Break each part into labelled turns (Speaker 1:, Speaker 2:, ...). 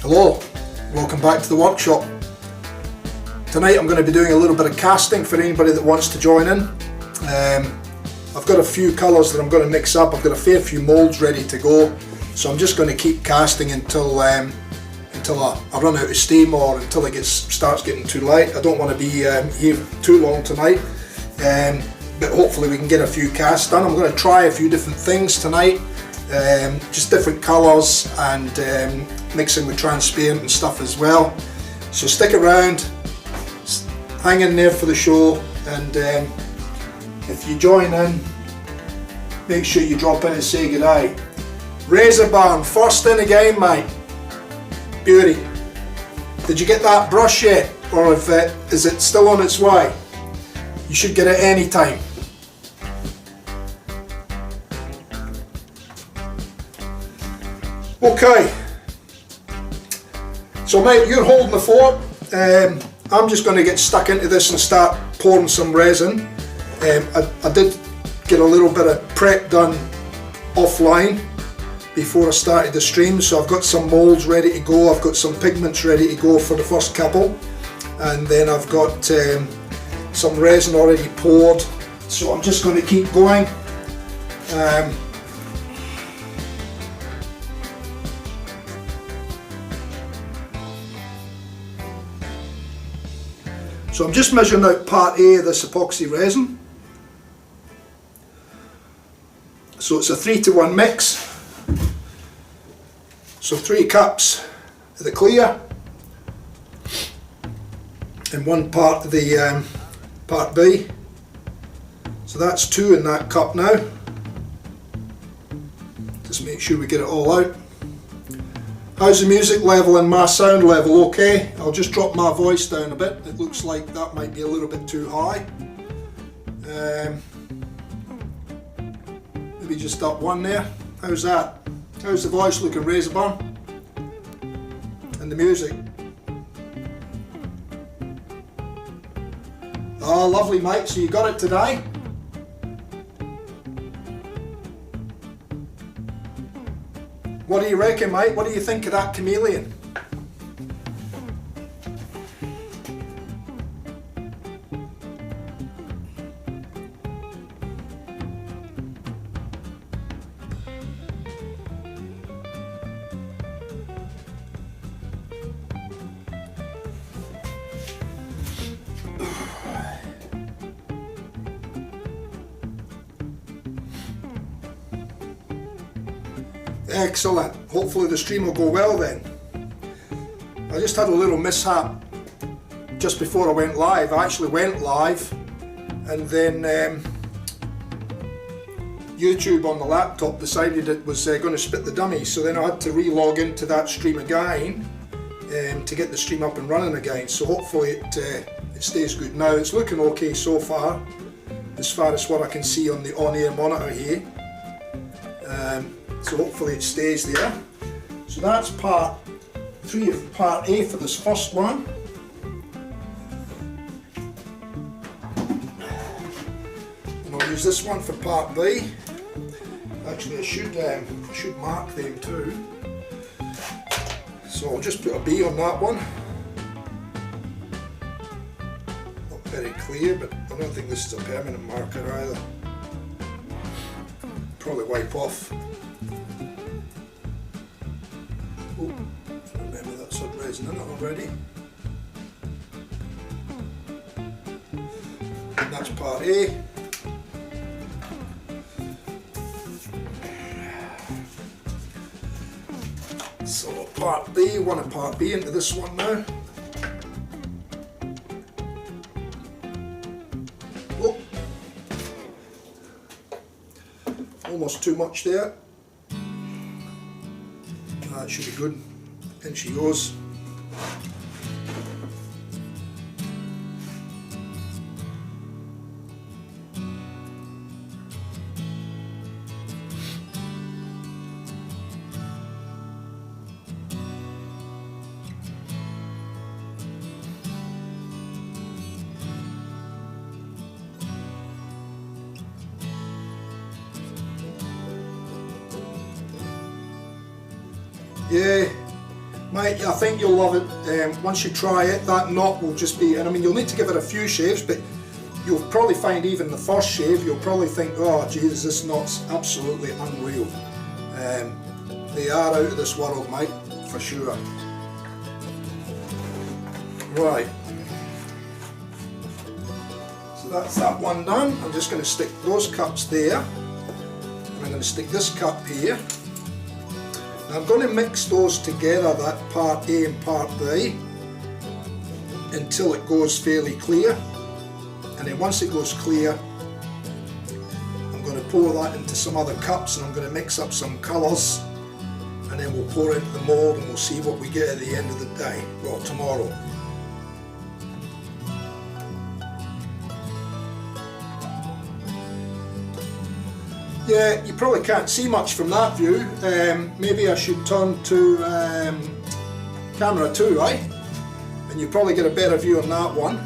Speaker 1: Hello, welcome back to the workshop. Tonight I'm going to be doing a little bit of casting for anybody that wants to join in. I've got a few colours that I'm going to mix up. I've got a fair few moulds ready to go, so I'm just going to keep casting until I run out of steam or until it starts getting too light. I don't want to be here too long tonight, but hopefully we can get a few casts done. I'm going to try a few different things tonight, just different colours and mixing with transparent and stuff as well. So stick around, hang in there for the show, and if you join in, make sure you drop in and say goodbye. Resin, first in again, mate. Beauty. Did you get that brush yet, or is it still on its way? You should get it any time. Okay. So mate, you're holding the fort. I'm just going to get stuck into this and start pouring some resin. I did get a little bit of prep done offline before I started the stream, so I've got some moulds ready to go, I've got some pigments ready to go for the first couple, and then I've got some resin already poured, so I'm just going to keep going. So I'm just measuring out part A of this epoxy resin. So it's a 3-to-1 mix. So 3 cups of the clear and 1 part of the part B. So that's 2 in that cup now. Just make sure we get it all out. How's the music level and my sound level? Okay, I'll just drop my voice down a bit. It looks like that might be a little bit too high. Maybe just up 1 there. How's that? How's the voice looking, Razorburn? And the music? Oh, lovely mate, so you got it today? What do you reckon, mate? What do you think of that chameleon? Excellent. Hopefully the stream will go well then. I just had a little mishap just before I went live. I actually went live and then YouTube on the laptop decided it was going to spit the dummy, so then I had to re-log into that stream again to get the stream up and running again. So hopefully it stays good now. It's looking okay so far as what I can see on the on-air monitor here. So hopefully it stays there. So that's part 3 of part A for this first one. And I'll use this one for part B. Actually I should mark them too. So I'll just put a B on that one. Not very clear, but I don't think this is a permanent marker either. Probably wipe off. Oh, remember that's had resin in it already. And that's part A. So part B, one of part B into this one now. Oh, almost too much there. That should be good. In she goes. Yeah, Mate, I think you'll love it. Once you try it, that knot will just be, and I mean you'll need to give it a few shaves, but you'll probably find even the first shave, you'll probably think, oh Jesus, this knot's absolutely unreal. They are out of this world, mate, for sure. Right. So that's that one done. I'm just going to stick those cups there. And I'm going to stick this cup here. And I'm going to mix those together, that part A and part B, until it goes fairly clear. And then once it goes clear, I'm going to pour that into some other cups and I'm going to mix up some colours, and then we'll pour it into the mould and we'll see what we get at the end of the day, well, tomorrow. Yeah, you probably can't see much from that view. Maybe I should turn to camera 2, right? And you probably get a better view on that one.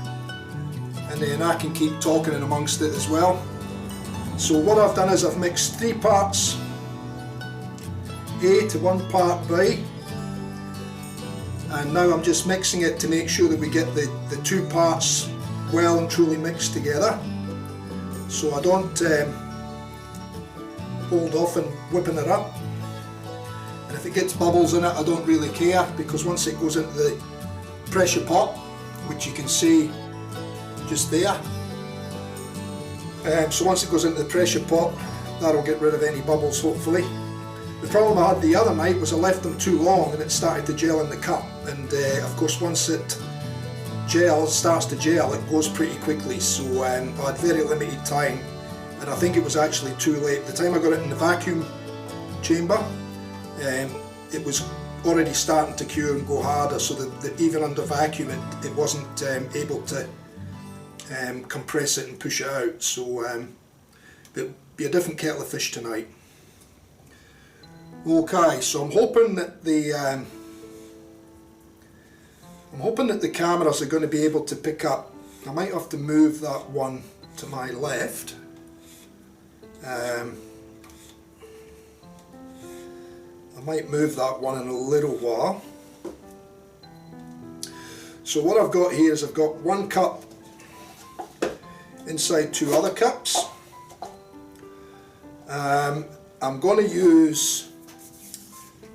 Speaker 1: And then I can keep talking in amongst it as well. So what I've done is I've mixed 3 parts A to 1 part B. And now I'm just mixing it to make sure that we get the 2 parts well and truly mixed together. So I don't hold off and whipping it up, and if it gets bubbles in it I don't really care, because once it goes into the pressure pot, which you can see just there, so once it goes into the pressure pot, that'll get rid of any bubbles hopefully. The problem I had the other night was I left them too long and it started to gel in the cup, and of course once it starts to gel, it goes pretty quickly, so I had very limited time. And I think it was actually too late. The time I got it in the vacuum chamber, it was already starting to cure and go harder, so that even under vacuum it wasn't able to compress it and push it out. So it'll be a different kettle of fish tonight. Okay, so I'm hoping that the cameras are going to be able to pick up. I might have to move that one to my left. I might move that one in a little while. So what I've got here is I've got 1 cup inside 2 other cups. I'm going to use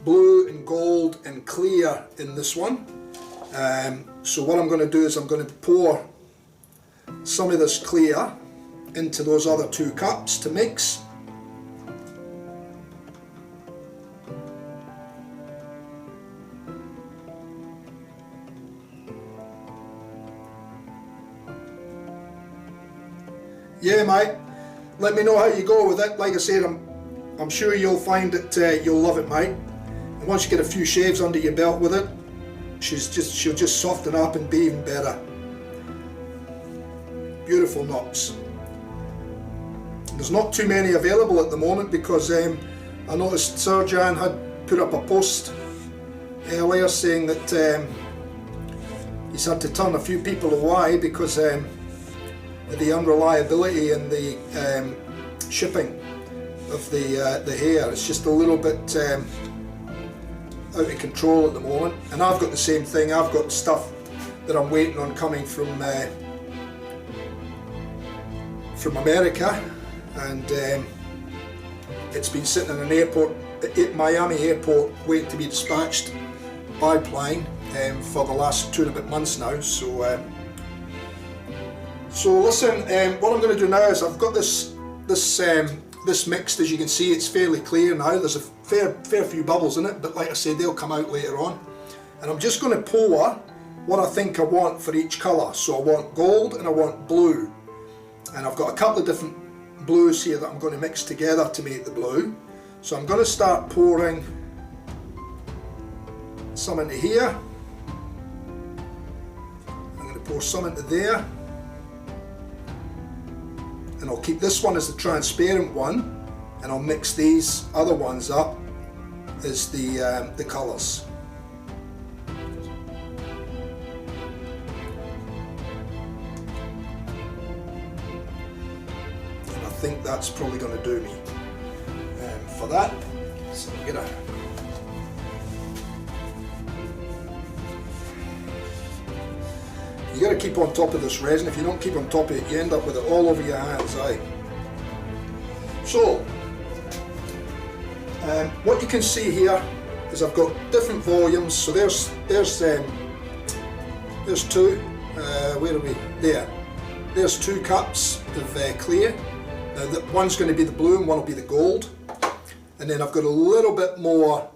Speaker 1: blue and gold and clear in this one. So what I'm going to do is I'm going to pour some of this clear into those other 2 cups to mix. Yeah mate, let me know how you go with it. Like I said, I'm sure you'll find it, you'll love it mate. And once you get a few shaves under your belt with it, she'll just soften up and be even better. Beautiful knots. There's not too many available at the moment because I noticed Sir Jan had put up a post earlier saying that he's had to turn a few people away because of the unreliability and the shipping of the hair. It's just a little bit out of control at the moment, and I've got the same thing. I've got stuff that I'm waiting on coming from America, and it's been sitting in an airport, at Miami airport, waiting to be dispatched by plane for the last 2 and a bit months now. So listen, what I'm going to do now is I've got this mixed. As you can see, it's fairly clear now. There's a fair few bubbles in it, but like I said, they'll come out later on. And I'm just going to pour what I think I want for each colour. So I want gold and I want blue. And I've got a couple of different blues here that I'm going to mix together to make the blue. So I'm going to start pouring some into here. I'm going to pour some into there. And I'll keep this one as the transparent one, and I'll mix these other ones up as the colours. And I think that's probably going to do me for that. So I'm gonna you got to keep on top of this resin. If you don't keep on top of it, you end up with it all over your hands, aye. So, what you can see here is I've got different volumes. So there's two. Where are we? There. There's 2 cups of clear. One's going to be the blue and one will be the gold. And then I've got a little bit more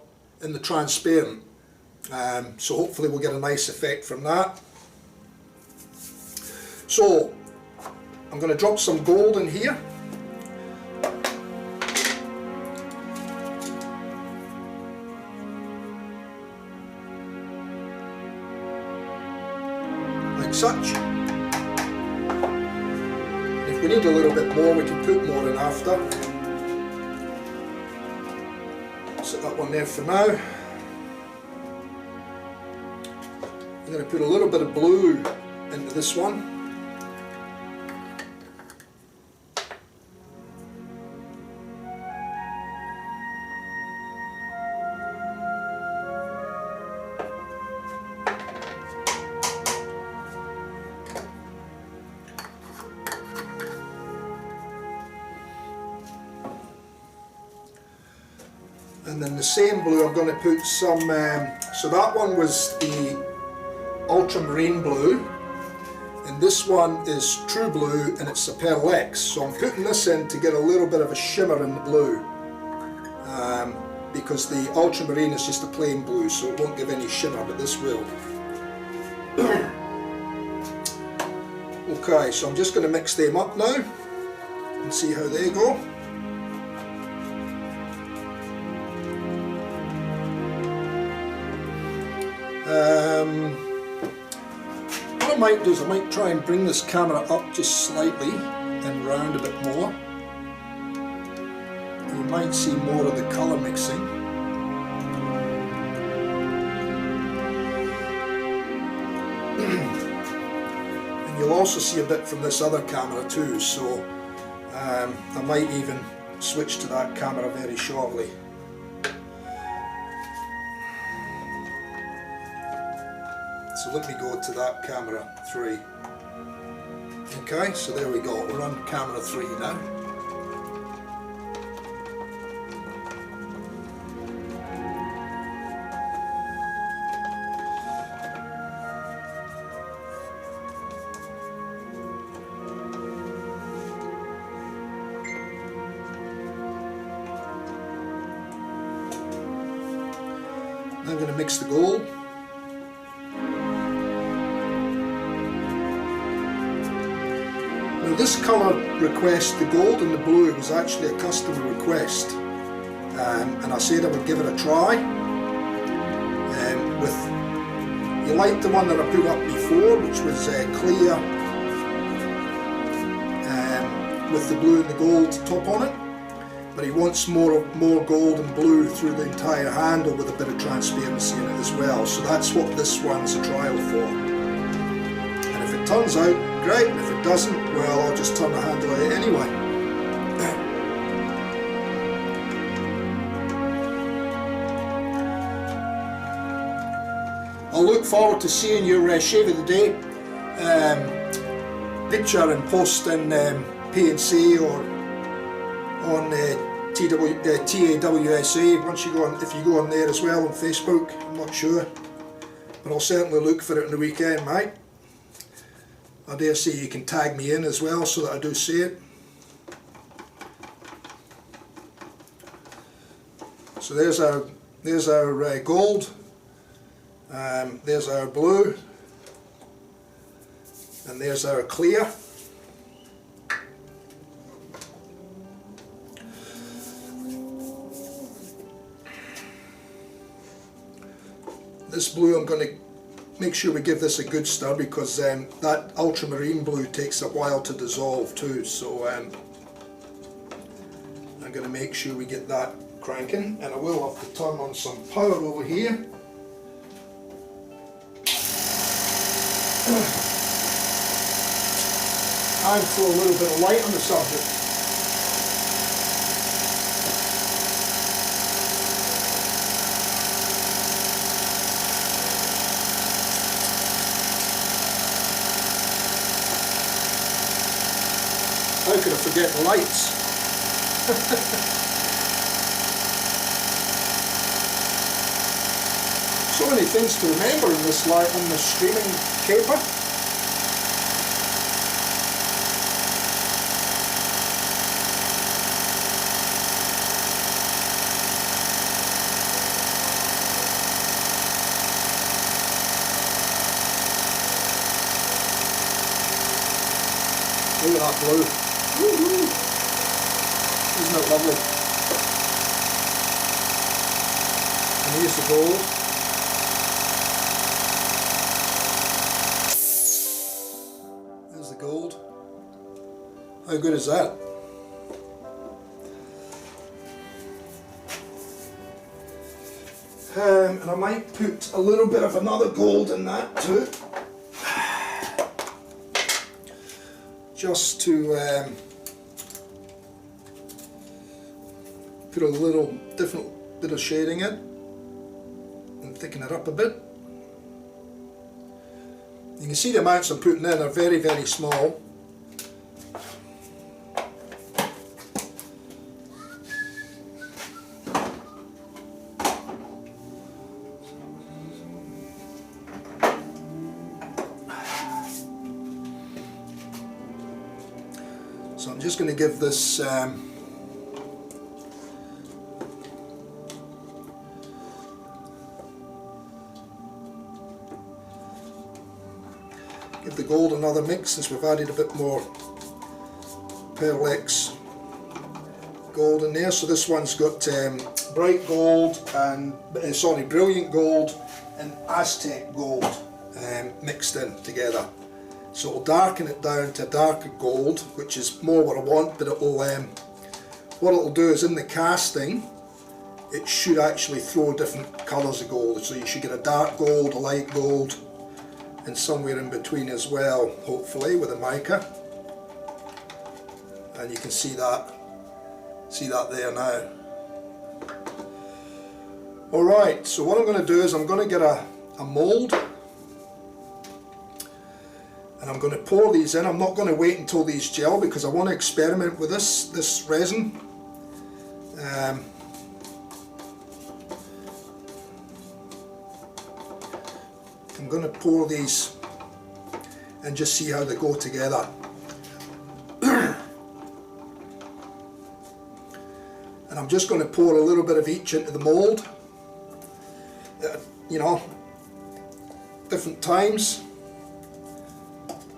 Speaker 1: in the transparent. So hopefully we'll get a nice effect from that. So I'm going to drop some gold in here. Like such. If we need a little bit more, we can put more in after. Set that one there for now. I'm going to put a little bit of blue into this one. And then the same blue, I'm going to put some, so that one was the ultramarine blue, and this one is true blue and it's a Pearl X. So I'm putting this in to get a little bit of a shimmer in the blue, because the ultramarine is just a plain blue, so it won't give any shimmer, but this will. Okay, so I'm just going to mix them up now and see how they go. What I might do is I might try and bring this camera up just slightly and round a bit more. You might see more of the colour mixing. And you'll also see a bit from this other camera too, so I might even switch to that camera very shortly. So let me go to that camera 3. Okay, so there we go, we're on camera 3 now. Now I'm going to mix the gold. Now this colour request, the gold and the blue, was actually a customer request, and I said I would give it a try. You liked the one that I put up before, which was clear with the blue and the gold top on it, but he wants more gold and blue through the entire handle with a bit of transparency in it as well. So that's what this one's a trial for. And if it turns out, great, and if it doesn't, well, I'll just turn the handle out anyway. I'll look forward to seeing your shave of the day picture and post in PNC or on TAWSA once you go on, if you go on there as well on Facebook. I'm not sure, but I'll certainly look for it on the weekend, mate. I dare say you can tag me in as well so that I do see it. So there's our gold, there's our blue, and there's our clear. This blue, I'm going to make sure we give this a good stir, because that ultramarine blue takes a while to dissolve too, so I'm going to make sure we get that cranking, and I will have to turn on some power over here. And throw a little bit of light on the subject. could I forget the lights? So many things to remember in this light on the streaming caper. Look at that blue. Woo-hoo. Isn't it lovely? And here's the gold. There's the gold. How good is that? And I might put a little bit of another gold in that too. Just to put a little different bit of shading in and thicken it up a bit. You can see the amounts I'm putting in are very, very small. So I'm just going to give this give the gold another mix, since we've added a bit more Pearl X gold in there. So this one's got bright gold and brilliant gold and Aztec gold mixed in together. So it'll darken it down to a darker gold, which is more what I want, but it'll what it'll do is in the casting it should actually throw different colours of gold. So you should get a dark gold, a light gold, and somewhere in between as well, hopefully, with the mica. And you can see that there now. Alright, so what I'm going to do is I'm going to get a mould, and I'm going to pour these in. I'm not going to wait until these gel because I want to experiment with this resin. I'm going to pour these and just see how they go together. And I'm just going to pour a little bit of each into the mould, you know, different times,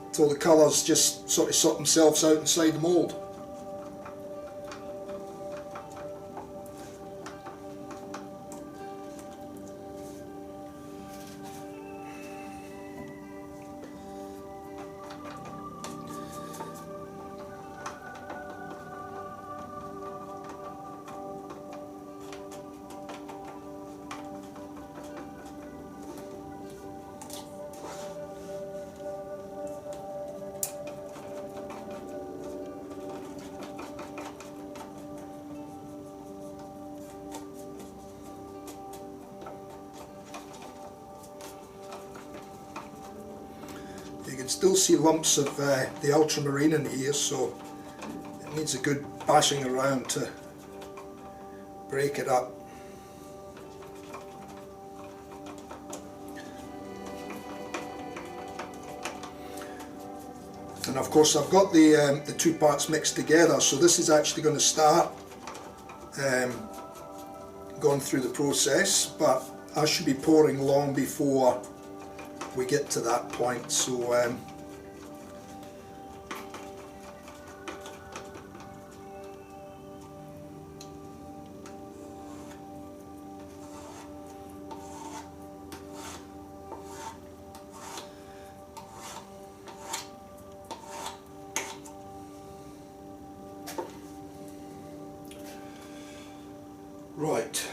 Speaker 1: until the colours just sort of sort themselves out inside the mould. You can still see lumps of the ultramarine in here, so it needs a good bashing around to break it up. And of course I've got the two parts mixed together, so this is actually going to start going through the process, but I should be pouring long before we get to that point. So right,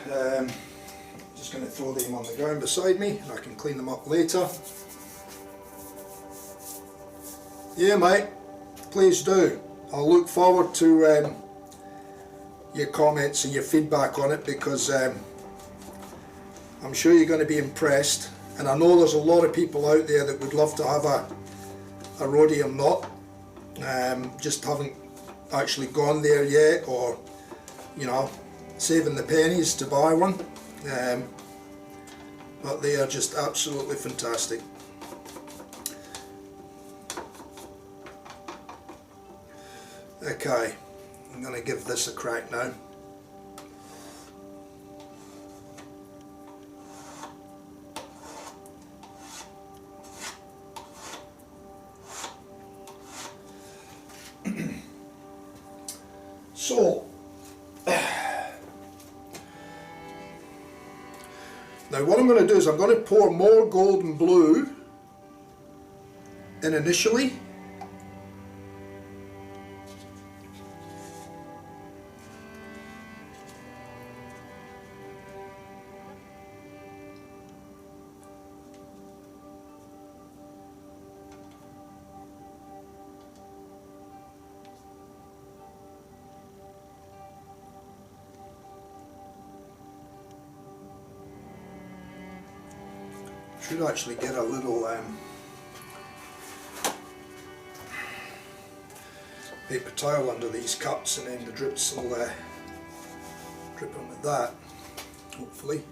Speaker 1: just going to throw them on the ground beside me and I can clean them up later. Yeah mate, please do. I'll look forward to your comments and your feedback on it, because I'm sure you're going to be impressed, and I know there's a lot of people out there that would love to have a rhodium knot, just haven't actually gone there yet, or you know, saving the pennies to buy one, but they are just absolutely fantastic. Okay, I'm going to give this a crack now. So, now what I'm going to do is I'm going to pour more gold and blue in initially. Should actually get a little paper towel under these cups, and then the drips will drip on with that, hopefully.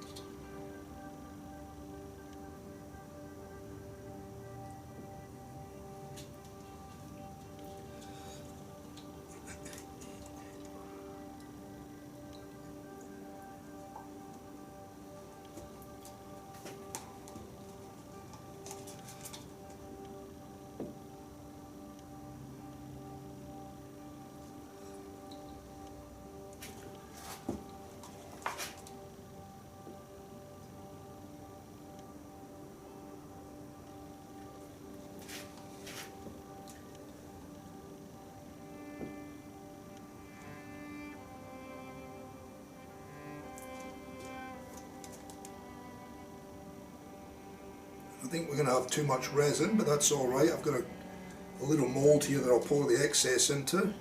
Speaker 1: I think we're going to have too much resin, but that's alright. I've got a little mould here that I'll pour the excess into.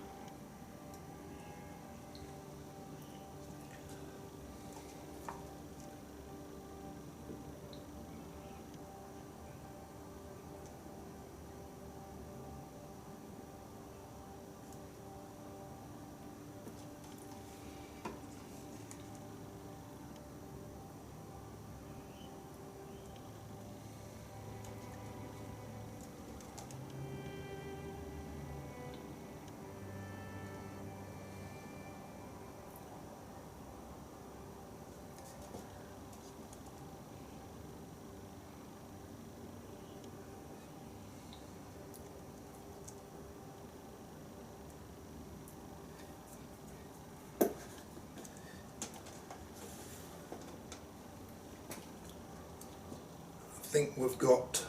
Speaker 1: I think we've got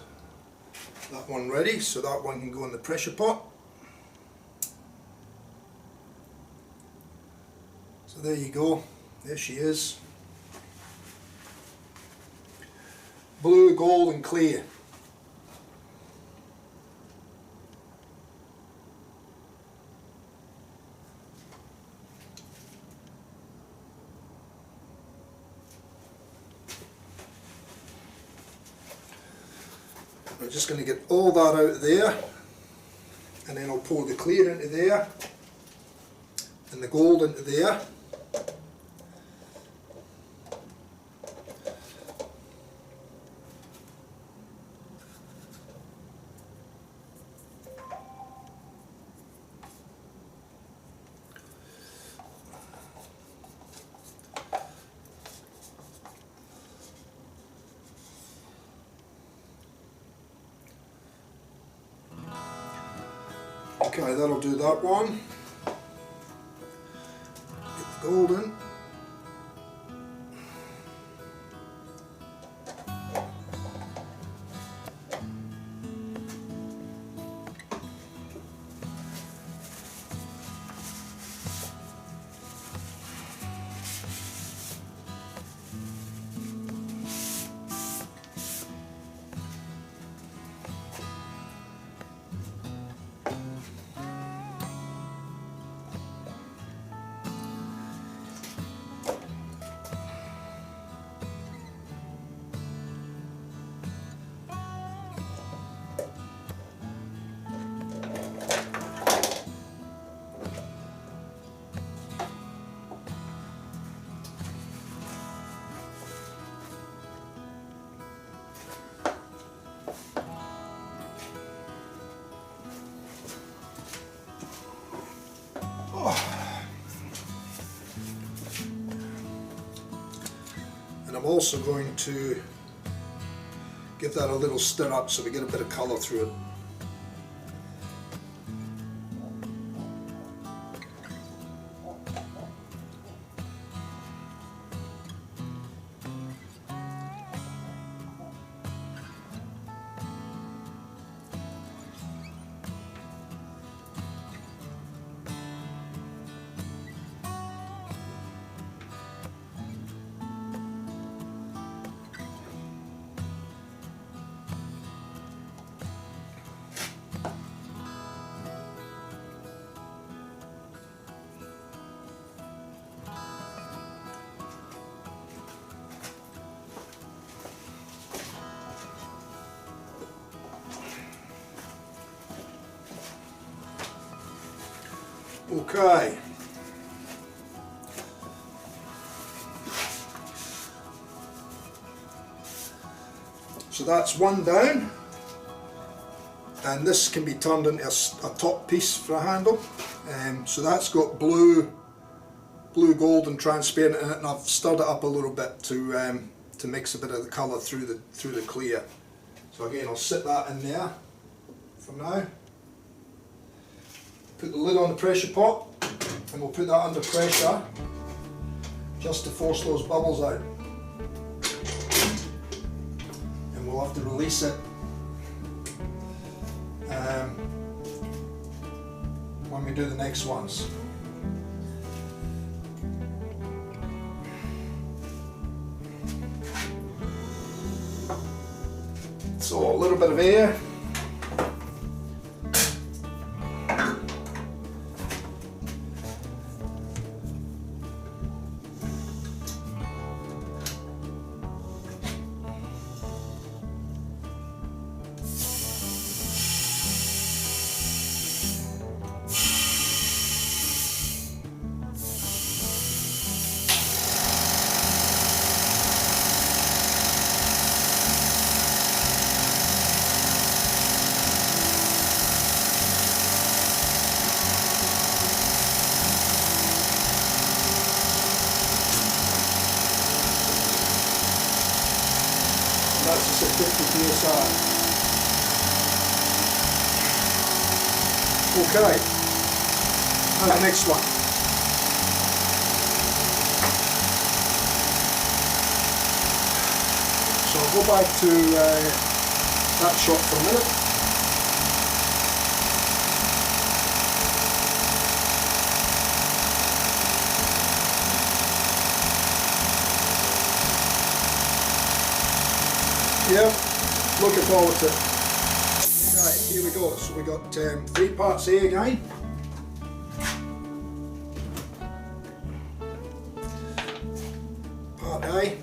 Speaker 1: that one ready, so that one can go in the pressure pot. So there you go, there she is. Blue, gold and clear. We're just going to get all that out there, and then I'll pour the clear into there and the gold into there. Okay, that'll do that one. Get the gold in. I'm also going to give that a little stir up so we get a bit of colour through it. Okay, so that's one down, and this can be turned into a top piece for a handle. So that's got blue, gold and transparent in it, and I've stirred it up a little bit to mix a bit of the colour through the clear. So again, I'll sit that in there for now. Put the lid on the pressure pot, and we'll put that under pressure just to force those bubbles out. And we'll have to release it when we do the next ones. So a little bit of air. That's just at 50 psi. Okay, and the next one. So I'll go back to that shot for a minute. Yeah, looking forward to it. Right, here we go. So we got 3 parts A again. Part A.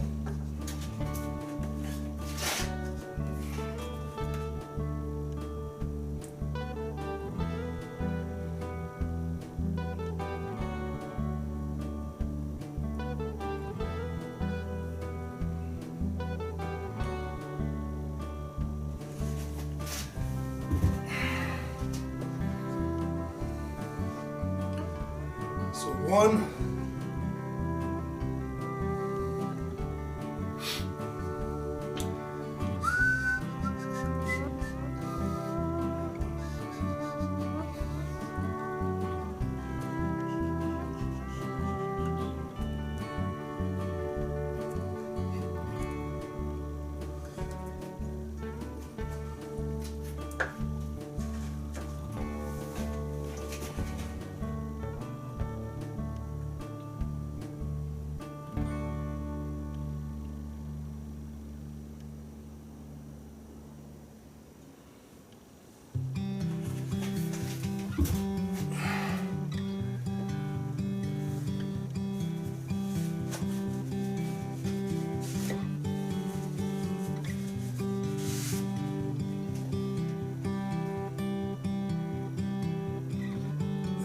Speaker 1: So 1,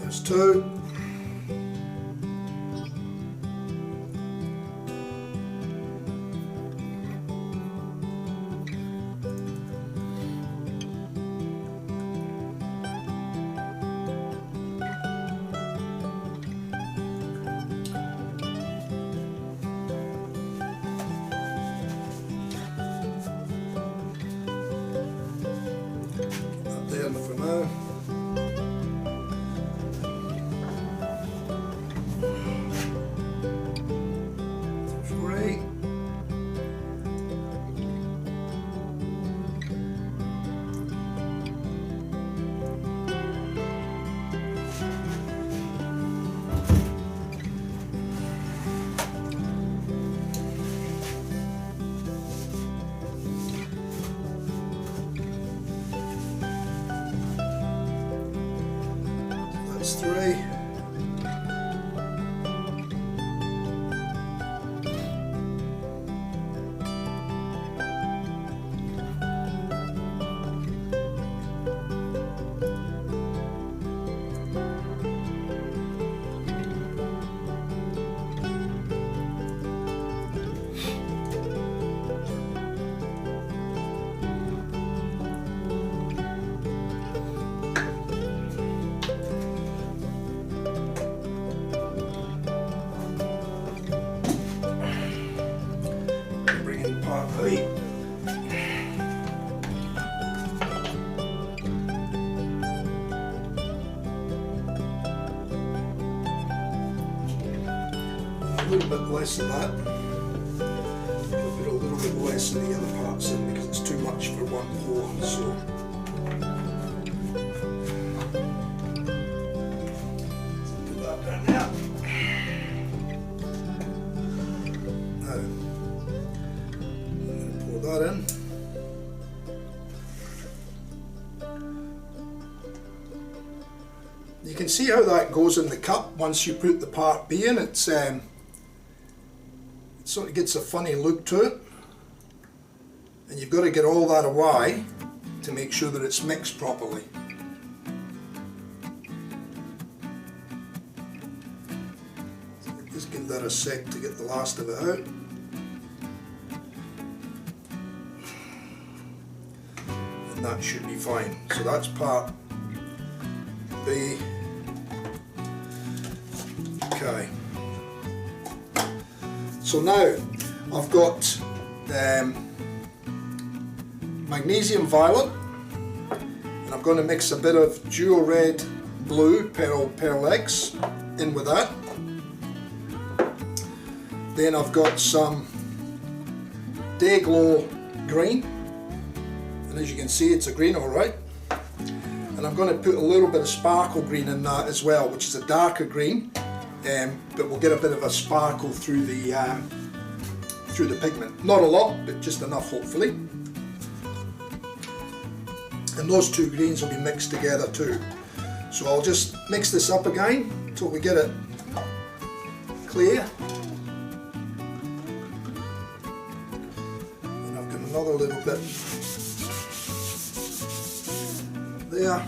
Speaker 1: there's 2. now. Three. That's three. Bring in part eight. A little bit less of that. Put a little bit less of the other parts in because it's too much for one pour. So put that down there. Now I'm going to pour that in. You can see how that goes in the cup once you put the part B in. It sort of gets a funny look to it, and you've got to get all that away to make sure that it's mixed properly. So just give that a sec to get the last of it out. And that should be fine. So that's part B. Okay. So now I've got magnesium violet, and I'm going to mix a bit of duo red blue Pearl X in with that. Then I've got some Day Glow green, and as you can see it's a green alright. And I'm going to put a little bit of sparkle green in that as well, which is a darker green. But we'll get a bit of a sparkle through the pigment. Not a lot, but just enough hopefully. And those two greens will be mixed together too. So I'll just mix this up again until we get it clear. And I've got another little bit there.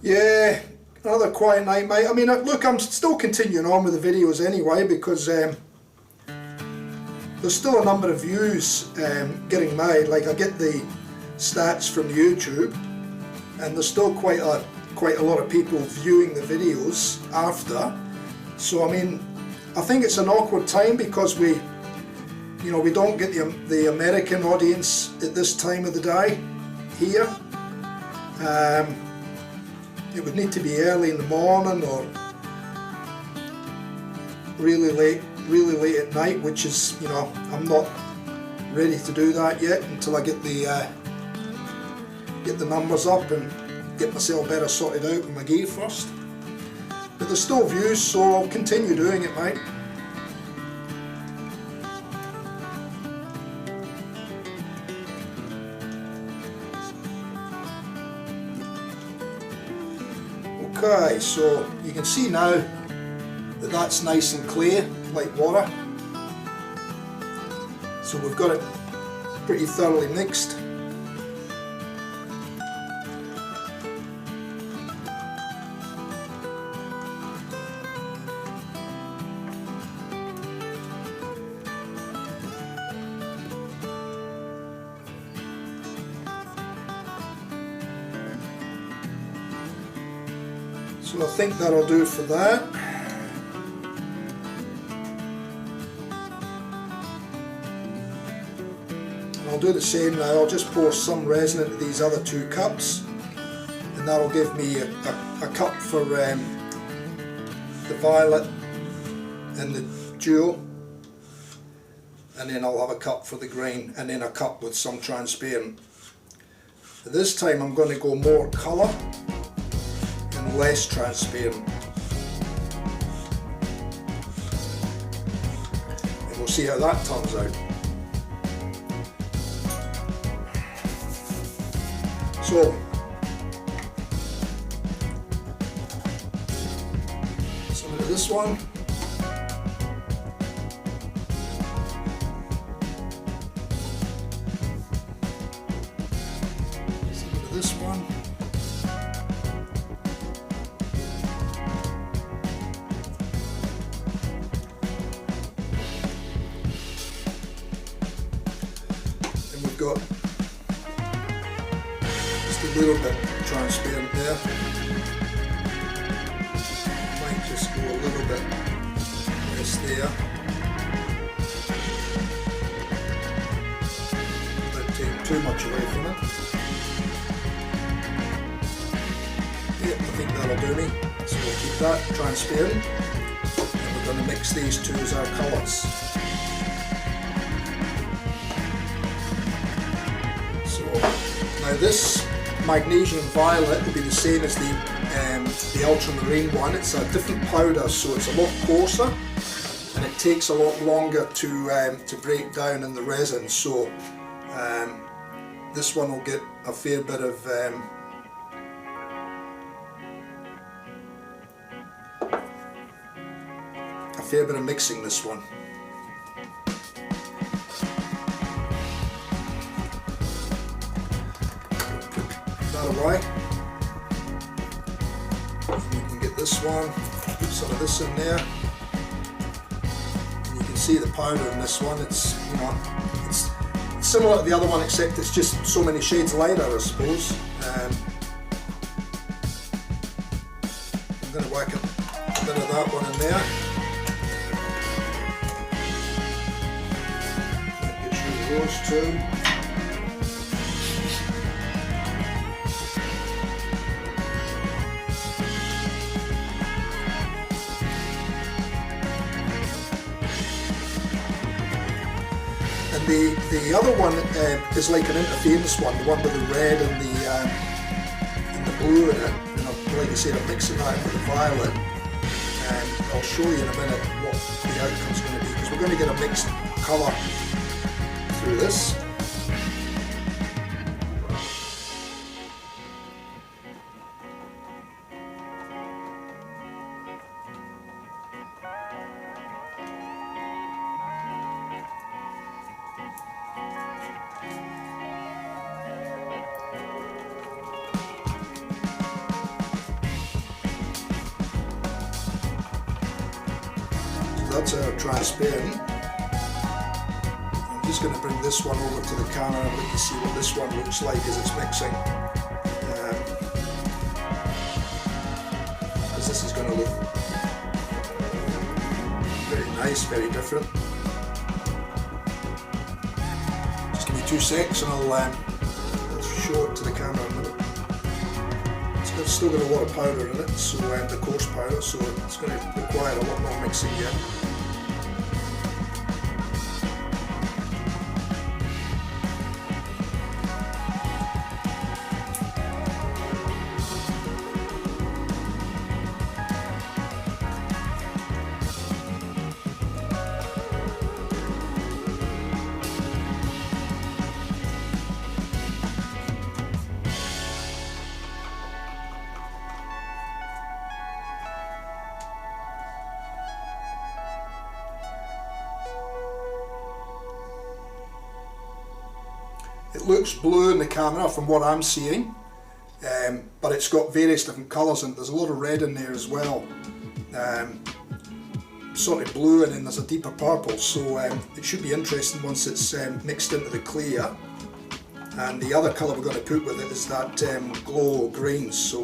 Speaker 1: Yeah, another quiet night, mate. I mean, look, I'm still continuing on with the videos anyway because there's still a number of views getting made. Like, I get the stats from YouTube, and there's still quite a lot of people viewing the videos after. So I mean, I think it's an awkward time because we don't get the American audience at this time of the day here. It would need to be early in the morning or really late at night, which is, I'm not ready to do that yet until I get the numbers up and get myself better sorted out with my gear first. But there's still views, so I'll continue doing it, mate. Okay, so you can see now that that's nice and clear, like water. So we've got it pretty thoroughly mixed. So I think that'll do for that. And I'll do the same now. I'll just pour some resin into these other 2 cups, and that'll give me a cup for the violet and the jewel, and then I'll have a cup for the green, and then a cup with some transparent. This time I'm going to go more colour and less transparent, and we'll see how that turns out. So some of this one, this one, and we've got just a little bit transparent there. Might just go a little bit less there, without taking too much away from it. I think that'll do me, so we'll keep that transparent, and we're going to mix these 2 as our colours. So now this magnesium violet will be the same as the ultramarine one. It's a different powder, so it's a lot coarser, and it takes a lot longer to break down in the resin. So this one will get a fair bit of mixing, this one. Put that away. And you can get this one, put some of this in there. And you can see the powder in this one. It's, you know, it's similar to the other one, except it's just so many shades lighter, I suppose. I'm going to whack a bit of that one in there. Those 2. And the other one is like an interference one, the one with the red and the blue in it. And like I said, I'm mixing that with the violet, and I'll show you in a minute what the outcome's going to be, because we're going to get a mixed colour through this. So that's our transparent. I'm just going to bring this one over to the camera and let you see what this one looks like as it's mixing. Because this is going to look very nice, very different. Just give me 2 seconds and I'll show it to the camera in a minute. It's still got a lot of powder in it, so the coarse powder, so it's going to require a lot more mixing yet. It looks blue in the camera from what I'm seeing, but it's got various different colours and there's a lot of red in there as well. Sort of blue, and then there's a deeper purple, so it should be interesting once it's mixed into the clear. and the other colour we're going to put with it is that glow green, so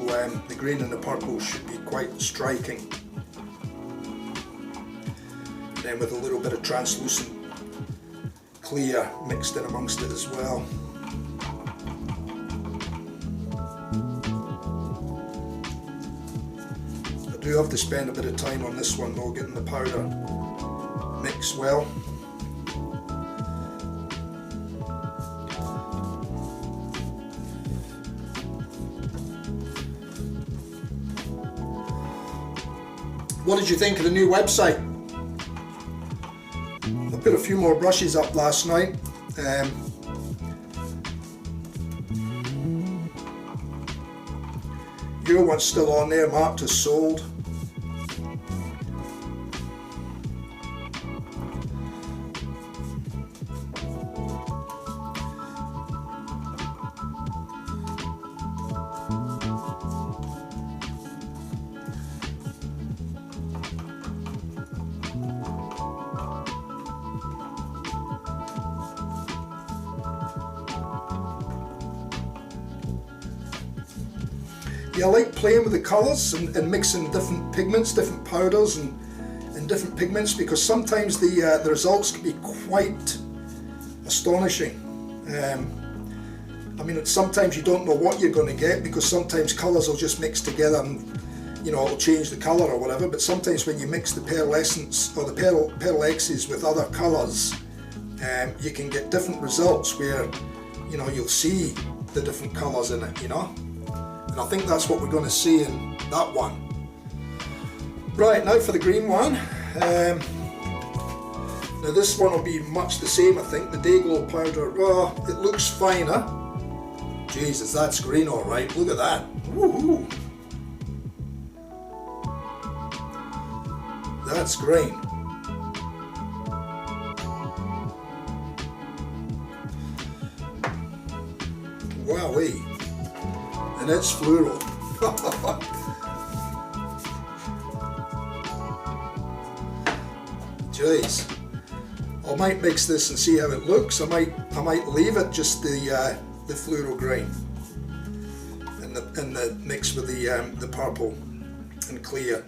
Speaker 1: the green and the purple should be quite striking. Then with a little bit of translucent clear mixed in amongst it as well. I do have to spend a bit of time on this one though, getting the powder mixed well. What did you think of the new website? I put a few more brushes up last night. Your one's still on there, marked as sold. Yeah, I like playing with the colours and mixing different pigments, different powders and different pigments, because sometimes the results can be quite astonishing. I mean, sometimes you don't know what you're going to get, because sometimes colours will just mix together and, you know, it'll change the colour or whatever, but sometimes when you mix the pearlescence or the pearl X's with other colours, you can get different results where, you know, you'll see the different colours in it, you know. And I think that's what we're going to see in that one. Right, now for the green one. Now this one will be much the same, I think. The Day Glow powder, well, it looks finer. Jesus, that's green alright, look at that. Woohoo! That's green. Wowee. And it's fluoro. Jeez. I might mix this and see how it looks. I might leave it just the fluoro green and the mix with the purple and clear.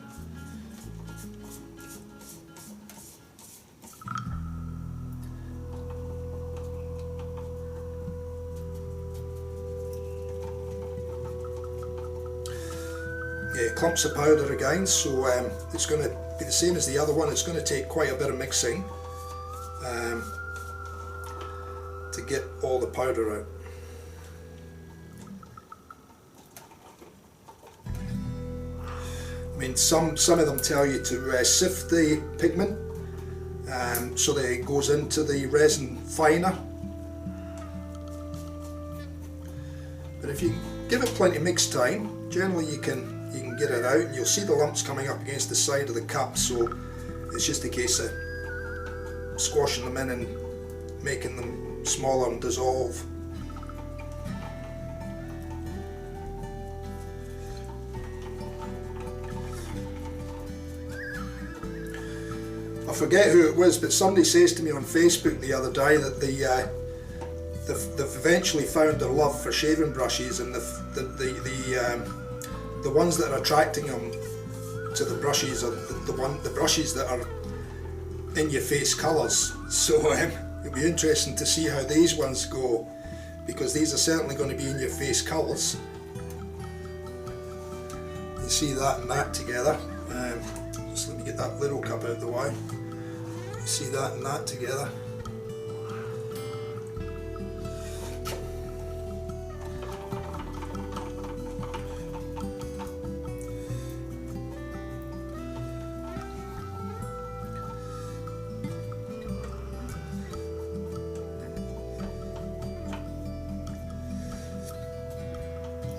Speaker 1: Yeah, clumps of powder again, so it's going to be the same as the other one. It's going to take quite a bit of mixing to get all the powder out. I mean, some of them tell you to sift the pigment so that it goes into the resin finer. But if you give it plenty of mix time, generally you can get it out, and you'll see the lumps coming up against the side of the cup, so it's just a case of squashing them in and making them smaller and dissolve. I forget who it was, but somebody says to me on Facebook the other day that they've eventually found their love for shaving brushes, and the ones that are attracting them to the brushes are the brushes that are in your face colours. So it'll be interesting to see how these ones go, because these are certainly going to be in your face colours. You see that and that together. Just let me get that little cup out of the way. You see that and that together.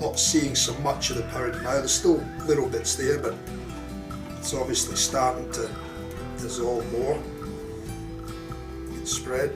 Speaker 1: Not seeing so much of the powder now. There's still little bits there, but it's obviously starting to dissolve more. Get spread.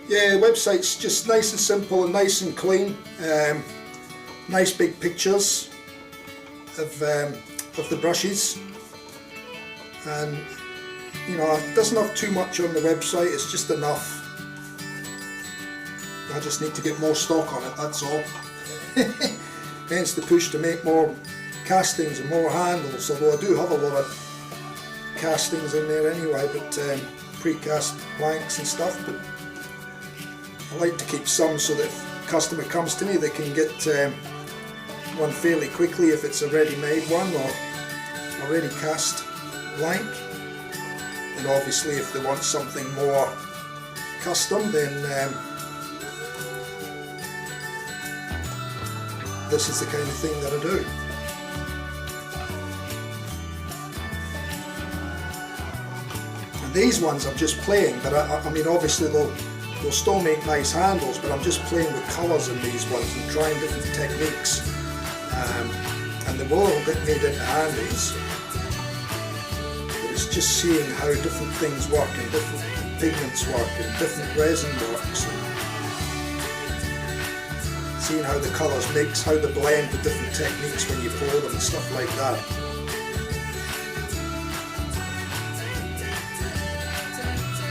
Speaker 1: yeah, the website's just nice and simple and nice and clean. Nice big pictures of the brushes, and you know, it doesn't have too much on the website, it's just enough. I just need to get more stock on it, that's all. Hence the push to make more castings and more handles, although I do have a lot of castings in there anyway, but pre-cast blanks and stuff, but I like to keep some so that if a customer comes to me they can get one fairly quickly if it's a ready-made one or a ready cast blank. And obviously if they want something more custom, then this is the kind of thing that I do. And these ones I'm just playing, but I mean obviously they'll still make nice handles, but I'm just playing with colours in these ones and trying different techniques. And they will all get made into handles, but it's just seeing how different things work and different pigments work and different resin works, and seeing how the colours mix, how they blend with different techniques when you pour them and stuff like that.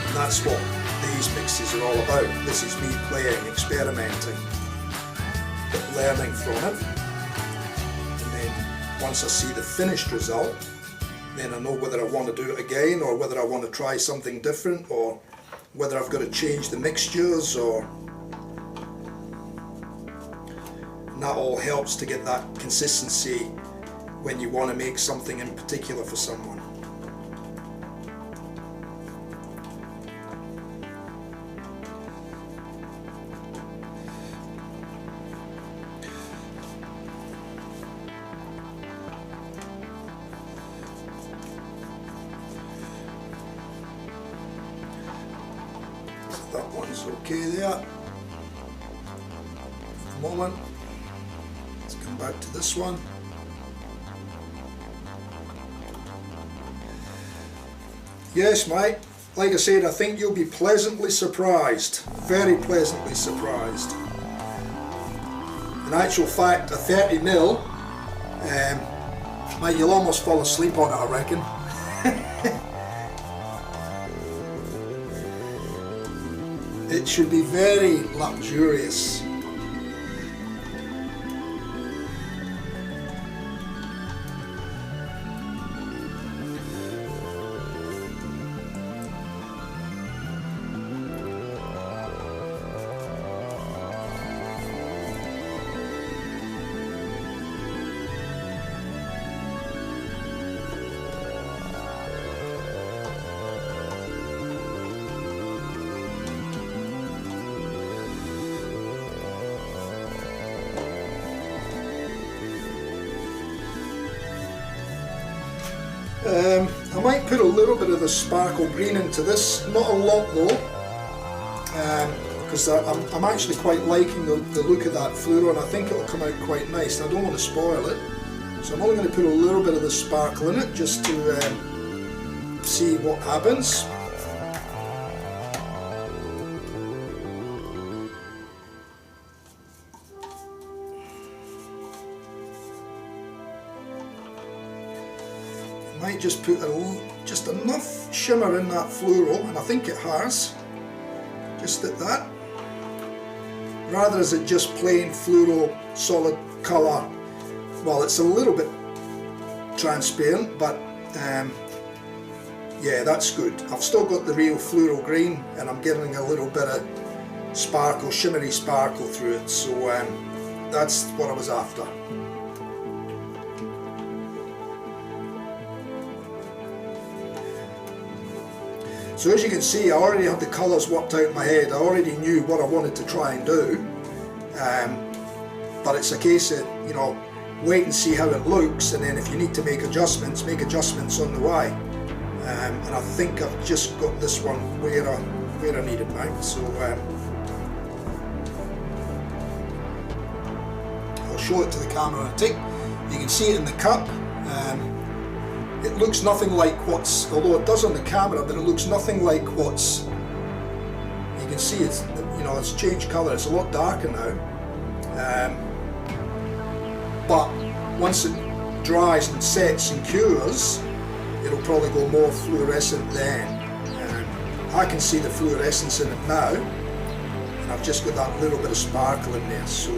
Speaker 1: And that's what these mixes are all about. This is me playing, experimenting, but learning from it. And then once I see the finished result, then I know whether I want to do it again, or whether I want to try something different, or whether I've got to change the mixtures, or and that all helps to get that consistency when you want to make something in particular for someone. That one's okay there at the moment. Let's come back to this one. Yes, mate, like I said, I think you'll be pleasantly surprised, very pleasantly surprised. In actual fact, a 30mm, mate, you'll almost fall asleep on it, I reckon. It should be very luxurious. I might put a little bit of the sparkle green into this, not a lot though, because I'm actually quite liking the look of that fluoro, and I think it'll come out quite nice. I don't want to spoil it, so I'm only going to put a little bit of the sparkle in it just to see what happens. Might just put just enough shimmer in that fluoro, and I think it has, just at that, rather as it just plain fluoro solid colour. Well, it's a little bit transparent, but yeah, that's good. I've still got the real fluoro green, and I'm getting a little bit of sparkle, shimmery sparkle through it, so that's what I was after. So as you can see, I already had the colours worked out in my head. I already knew what I wanted to try and do, but it's a case of, you know, wait and see how it looks, and then if you need to make adjustments on the way. And I think I've just got this one where I need it now. So I'll show it to the camera in a tick. You can see it in the cup. It looks nothing like what's, although it does on the camera, but it looks nothing like what's, you can see it's, you know, it's changed colour, it's a lot darker now. But once it dries and sets and cures, it'll probably go more fluorescent then. I can see the fluorescence in it now, and I've just got that little bit of sparkle in there. So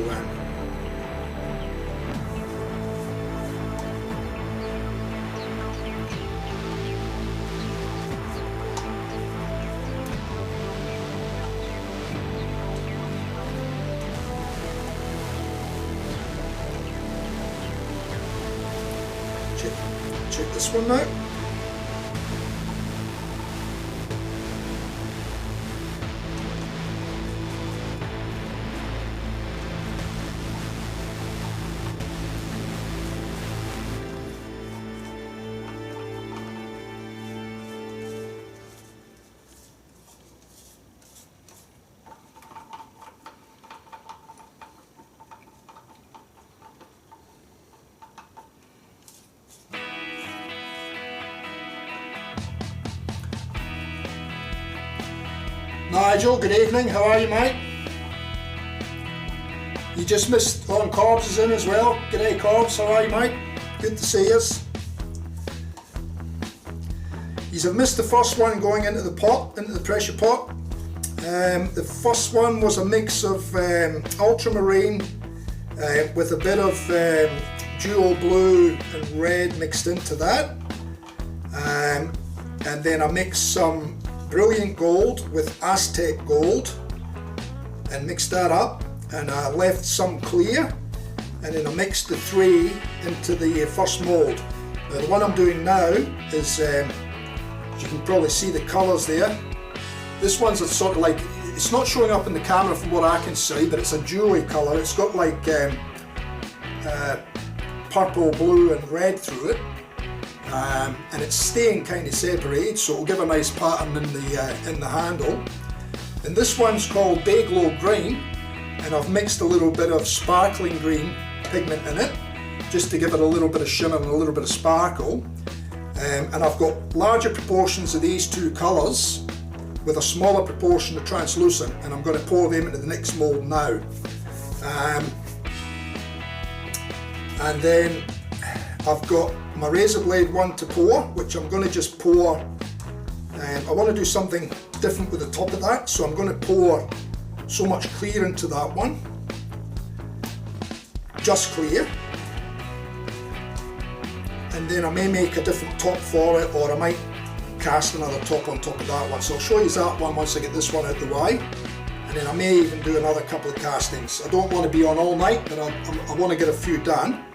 Speaker 1: check this one now. Nigel, good evening, how are you, mate? You just missed on Corbs is in as well. G'day Corbs, how are you, mate? Good to see us. You've missed the first one going into the pot, into the pressure pot. The first one was a mix of ultramarine with a bit of dual blue and red mixed into that. And then I mixed some brilliant gold with Aztec gold and mixed that up, and I left some clear, and then I mixed the three into the first mould. Now the one I'm doing now is, you can probably see the colours there. This one's a sort of like, it's not showing up in the camera from what I can see, but it's a jewelry colour. It's got like purple, blue and red through it. And it's staying kind of separated, so it'll give a nice pattern in the handle. And this one's called Day Glow Green, and I've mixed a little bit of sparkling green pigment in it, just to give it a little bit of shimmer and a little bit of sparkle. And I've got larger proportions of these two colours with a smaller proportion of translucent, and I'm going to pour them into the next mould now. And then I've got my razor blade one to pour, which I'm going to just pour. I want to do something different with the top of that, so I'm going to pour so much clear into that one, just clear, and then I may make a different top for it, or I might cast another top on top of that one. So I'll show you that one once I get this one out the way, and then I may even do another couple of castings. I don't want to be on all night, but I want to get a few done.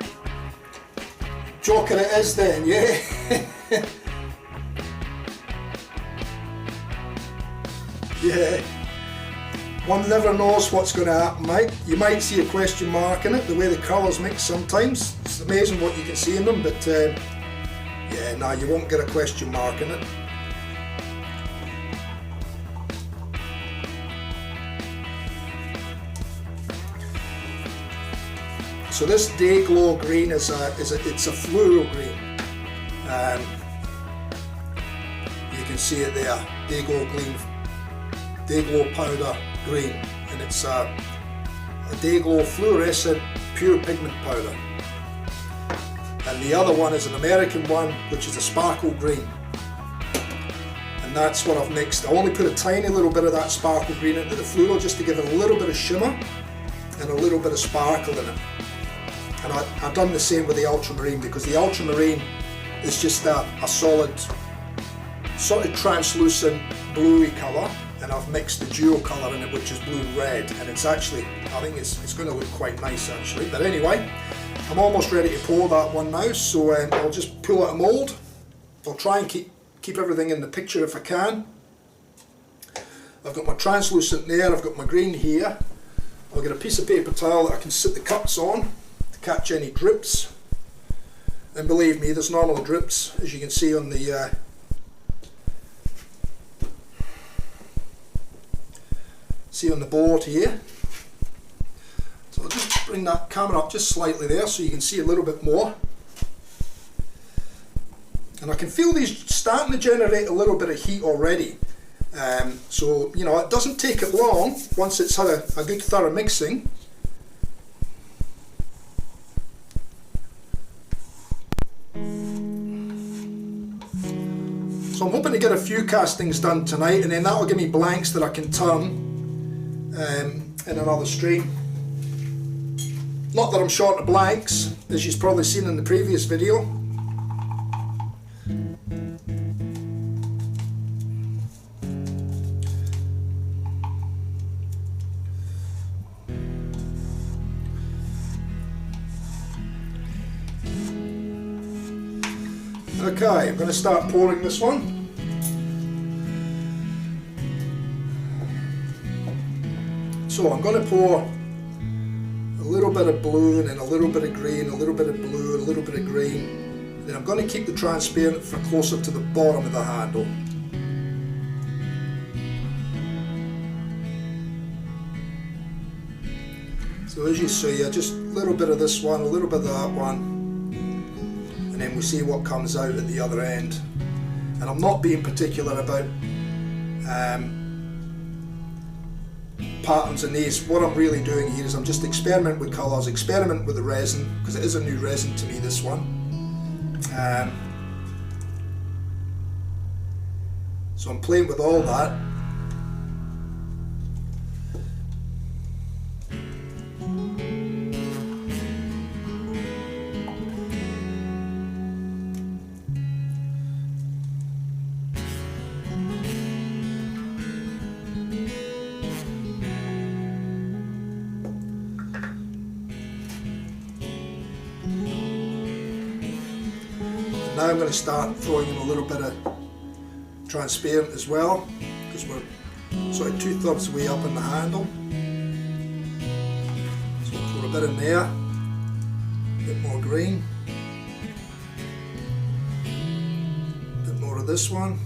Speaker 1: Joker it is then, yeah. Yeah. One never knows what's going to happen, mate. You might see a question mark in it, the way the colours mix sometimes. It's amazing what you can see in them, but yeah, no, you won't get a question mark in it. So this Day Glow Green it's a fluoro green. You can see it there, Day Glow Green, Day Glow Powder Green, and it's a Day Glow Fluorescent Pure Pigment Powder. And the other one is an American one, which is a Sparkle Green. And that's what I've mixed. I only put a tiny little bit of that Sparkle Green into the fluoro just to give it a little bit of shimmer and a little bit of sparkle in it. And I've done the same with the ultramarine, because the ultramarine is just a solid, sort of translucent bluey colour, and I've mixed the dual colour in it, which is blue and red, and it's actually, I think it's going to look quite nice actually. But anyway, I'm almost ready to pour that one now, so I'll just pull out a mould. I'll try and keep everything in the picture if I can. I've got my translucent there, I've got my green here. I'll get a piece of paper towel that I can sit the cups on, catch any drips, and believe me, there's normally drips, as you can see on the board here. So I'll just bring that camera up just slightly there so you can see a little bit more. And I can feel these starting to generate a little bit of heat already. So, you know, it doesn't take it long once it's had a good thorough mixing. So I'm hoping to get a few castings done tonight, and then that'll give me blanks that I can turn in another stream. Not that I'm short of blanks, as you've probably seen in the previous video. Okay, I'm going to start pouring this one. So I'm going to pour a little bit of blue and then a little bit of green, a little bit of blue, a little bit of green. Then I'm going to keep the transparent for closer to the bottom of the handle. So as you see, just a little bit of this one, a little bit of that one, and then we see what comes out at the other end. And I'm not being particular about patterns in these. What I'm really doing here is I'm just experimenting with colours, experiment with the resin, because it is a new resin to me, this one. So I'm playing with all that. Now I'm going to start throwing in a little bit of transparent as well, because we're sort of 2/3 way up in the handle. So I'll pour a bit in there, a bit more green, a bit more of this one.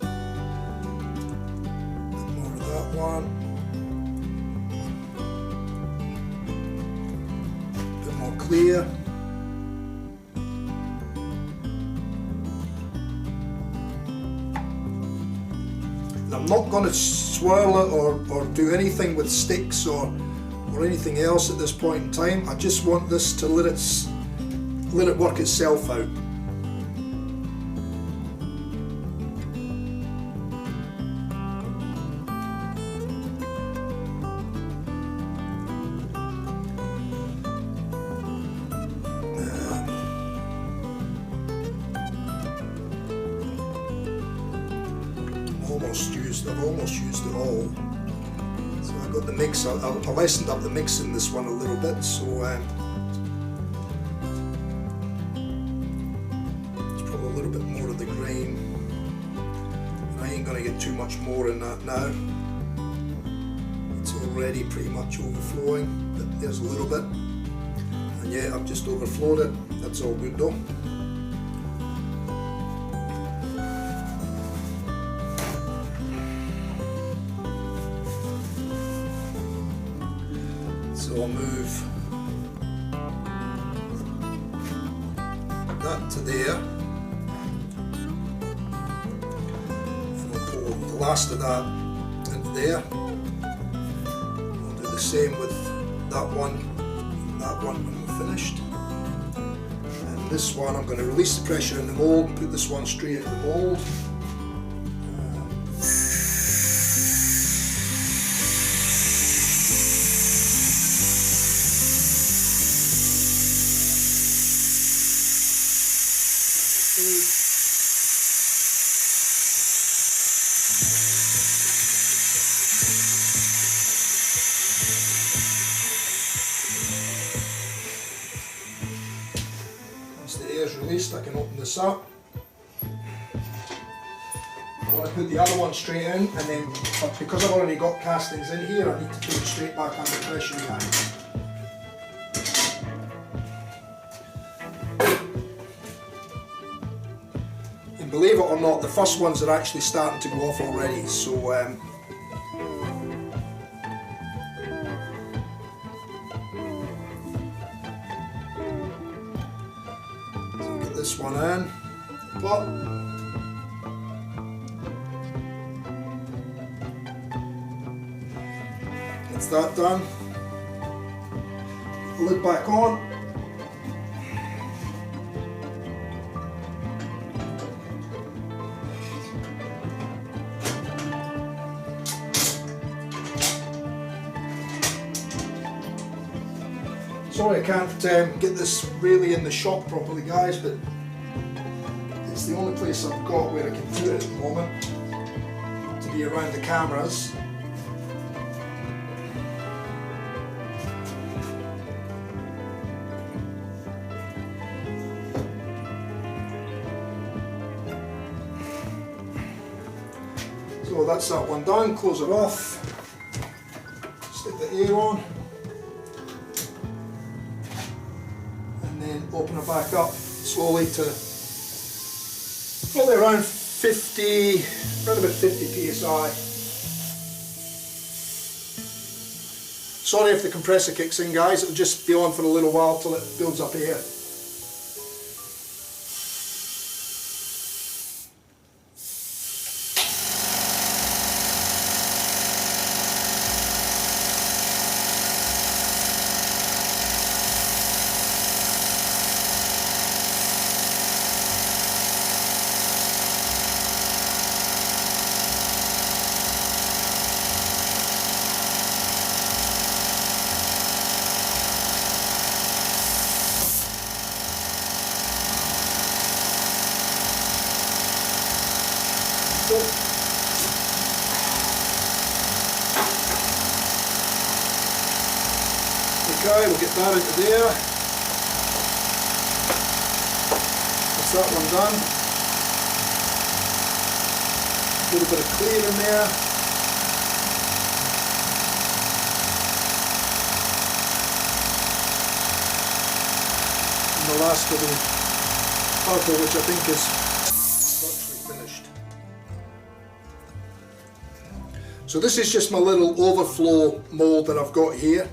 Speaker 1: A bit more of that one. Clear. And I'm not going to swirl it or do anything with sticks or anything else at this point in time. I just want this to let it work itself out. I've almost used it all. So I got the mix. I lessened up the mix in this one a little bit. So it's probably a little bit more of the green. And I ain't going to get too much more in that now. It's already pretty much overflowing, but there's a little bit. And yeah, I've just overflowed it. That's all good though. So I'll move that to there, and I'll pour the last of that into there. I'll do the same with that one and that one when we're finished. And this one I'm going to release the pressure in the mould and put this one straight into the mould. Once the air is released, I can open this up. I want to put the other one straight in, and then, but because I've already got castings in here, I need to put it straight back under pressure again. And believe it or not, the first ones are actually starting to go off already, so one in, pot. That's that done. Lid back on. Sorry I can't get this really in the shop properly, guys, but it's the only place I've got where I can do it at the moment to be around the cameras. So that's that one done, close it off, stick the air on, and then open it back up slowly to probably around 50, around about 50 psi. Sorry if the compressor kicks in, guys, it'll just be on for a little while till it builds up air. Okay, we'll get that into there. That's that one done. A little bit of clear in there. And the last of the purple, which I think is virtually finished. So this is just my little overflow mould that I've got here.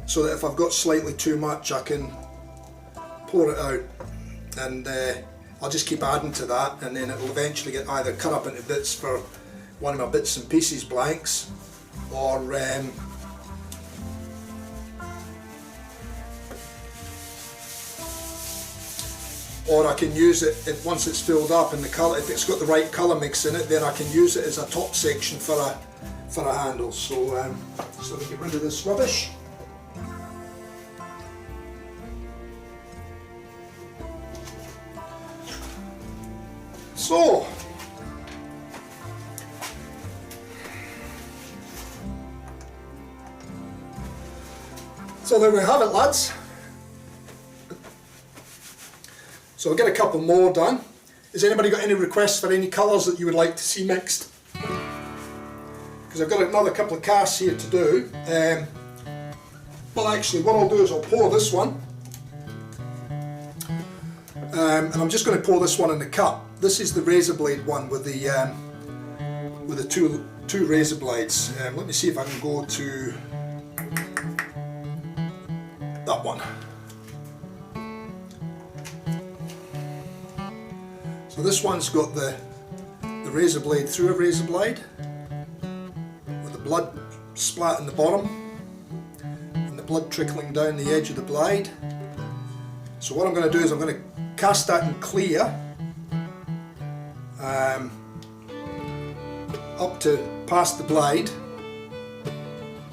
Speaker 1: So that if I've got slightly too much, I can pour it out, and I'll just keep adding to that, and then it will eventually get either cut up into bits for one of my bits and pieces blanks, or I can use it once it's filled up, and the colour, if it's got the right colour mix in it, then I can use it as a top section for a handle. So so we get rid of this rubbish. So there we have it, lads. So I'll get a couple more done. Has anybody got any requests for any colours that you would like to see mixed? Because I've got another couple of casts here to do. Well, actually, what I'll do is I'll pour this one, and I'm just going to pour this one in the cup. This is the razor blade one with the two razor blades. Let me see if I can go to that one. So this one's got the razor blade through a razor blade, with the blood splat in the bottom and the blood trickling down the edge of the blade. So what I'm going to do is I'm going to cast that in clear up to past the blade,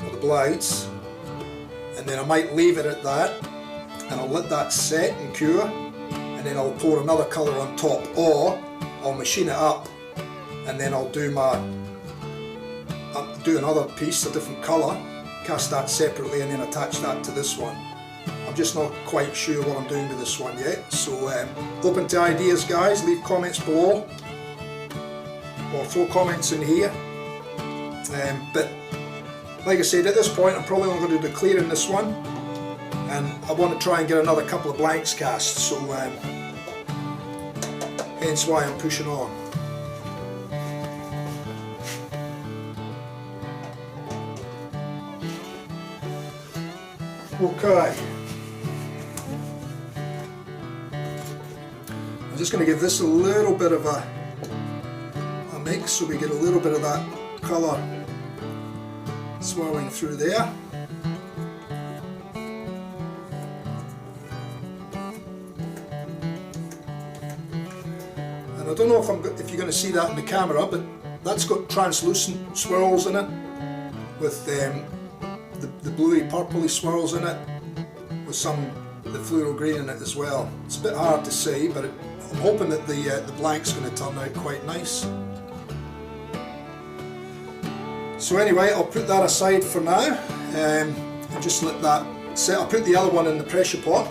Speaker 1: or the blades, and then I might leave it at that, and I'll let that set and cure, and then I'll pour another colour on top, or I'll machine it up and then I'll do another piece, a different colour, cast that separately, and then attach that to this one. I'm just not quite sure what I'm doing with this one yet, so open to ideas, guys. Leave comments below or throw comments in here, but like I said, at this point I'm probably only going to do the clear in this one, and I want to try and get another couple of blanks cast, so hence why I'm pushing on. just going to give this a little bit of a mix so we get a little bit of that colour swirling through there. And I don't know if you're going to see that in the camera, but that's got translucent swirls in it with the bluey purpley swirls in it with the fluoro green in it as well. It's a bit hard to see, but I'm hoping that the blank's going to turn out quite nice. So anyway, I'll put that aside for now and just let that sit. I'll put the other one in the pressure pot,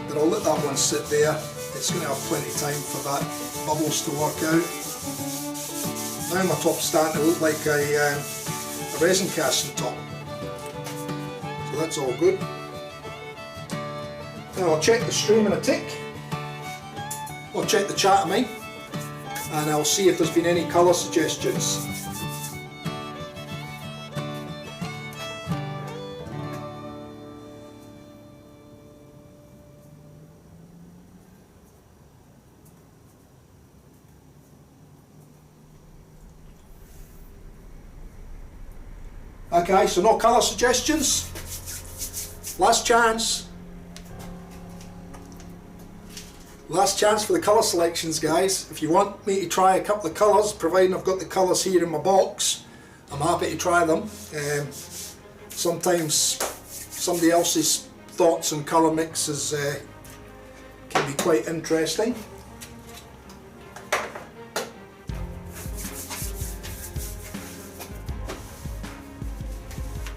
Speaker 1: but I'll let that one sit there. It's going to have plenty of time for that bubbles to work out. Now my top's starting to look like a resin casting top. So that's all good. Now I'll check the stream in a tick. I'll check the chat, I mean, and I'll see if there's been any colour suggestions. Okay, so no colour suggestions. Last chance. Last chance for the colour selections, guys. If you want me to try a couple of colours, providing I've got the colours here in my box, I'm happy to try them. Sometimes somebody else's thoughts on colour mixes can be quite interesting.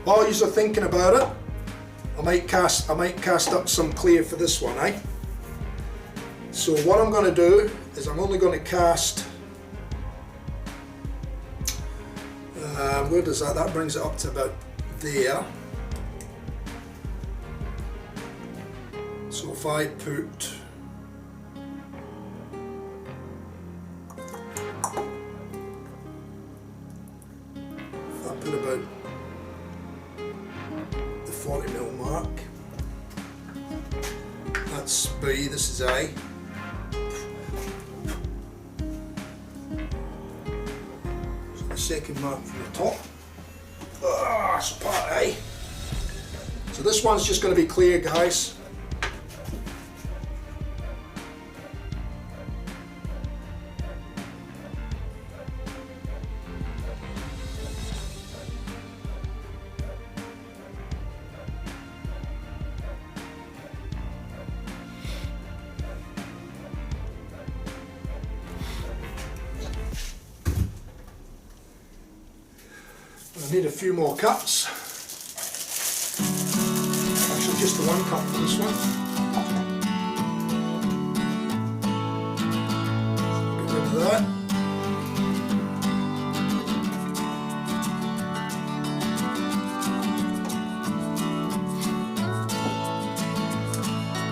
Speaker 1: While you're thinking about it, I might cast up some clear for this one, eh? So what I'm going to do is I'm only going to cast, where does that brings it up to about there. So if I put, about the 40mm mark, that's B, this is A. Second mark from the top. That's part A. So this one's just going to be clear, guys. I need a few more cuts. Actually, just the one cut for this one. Get rid of that.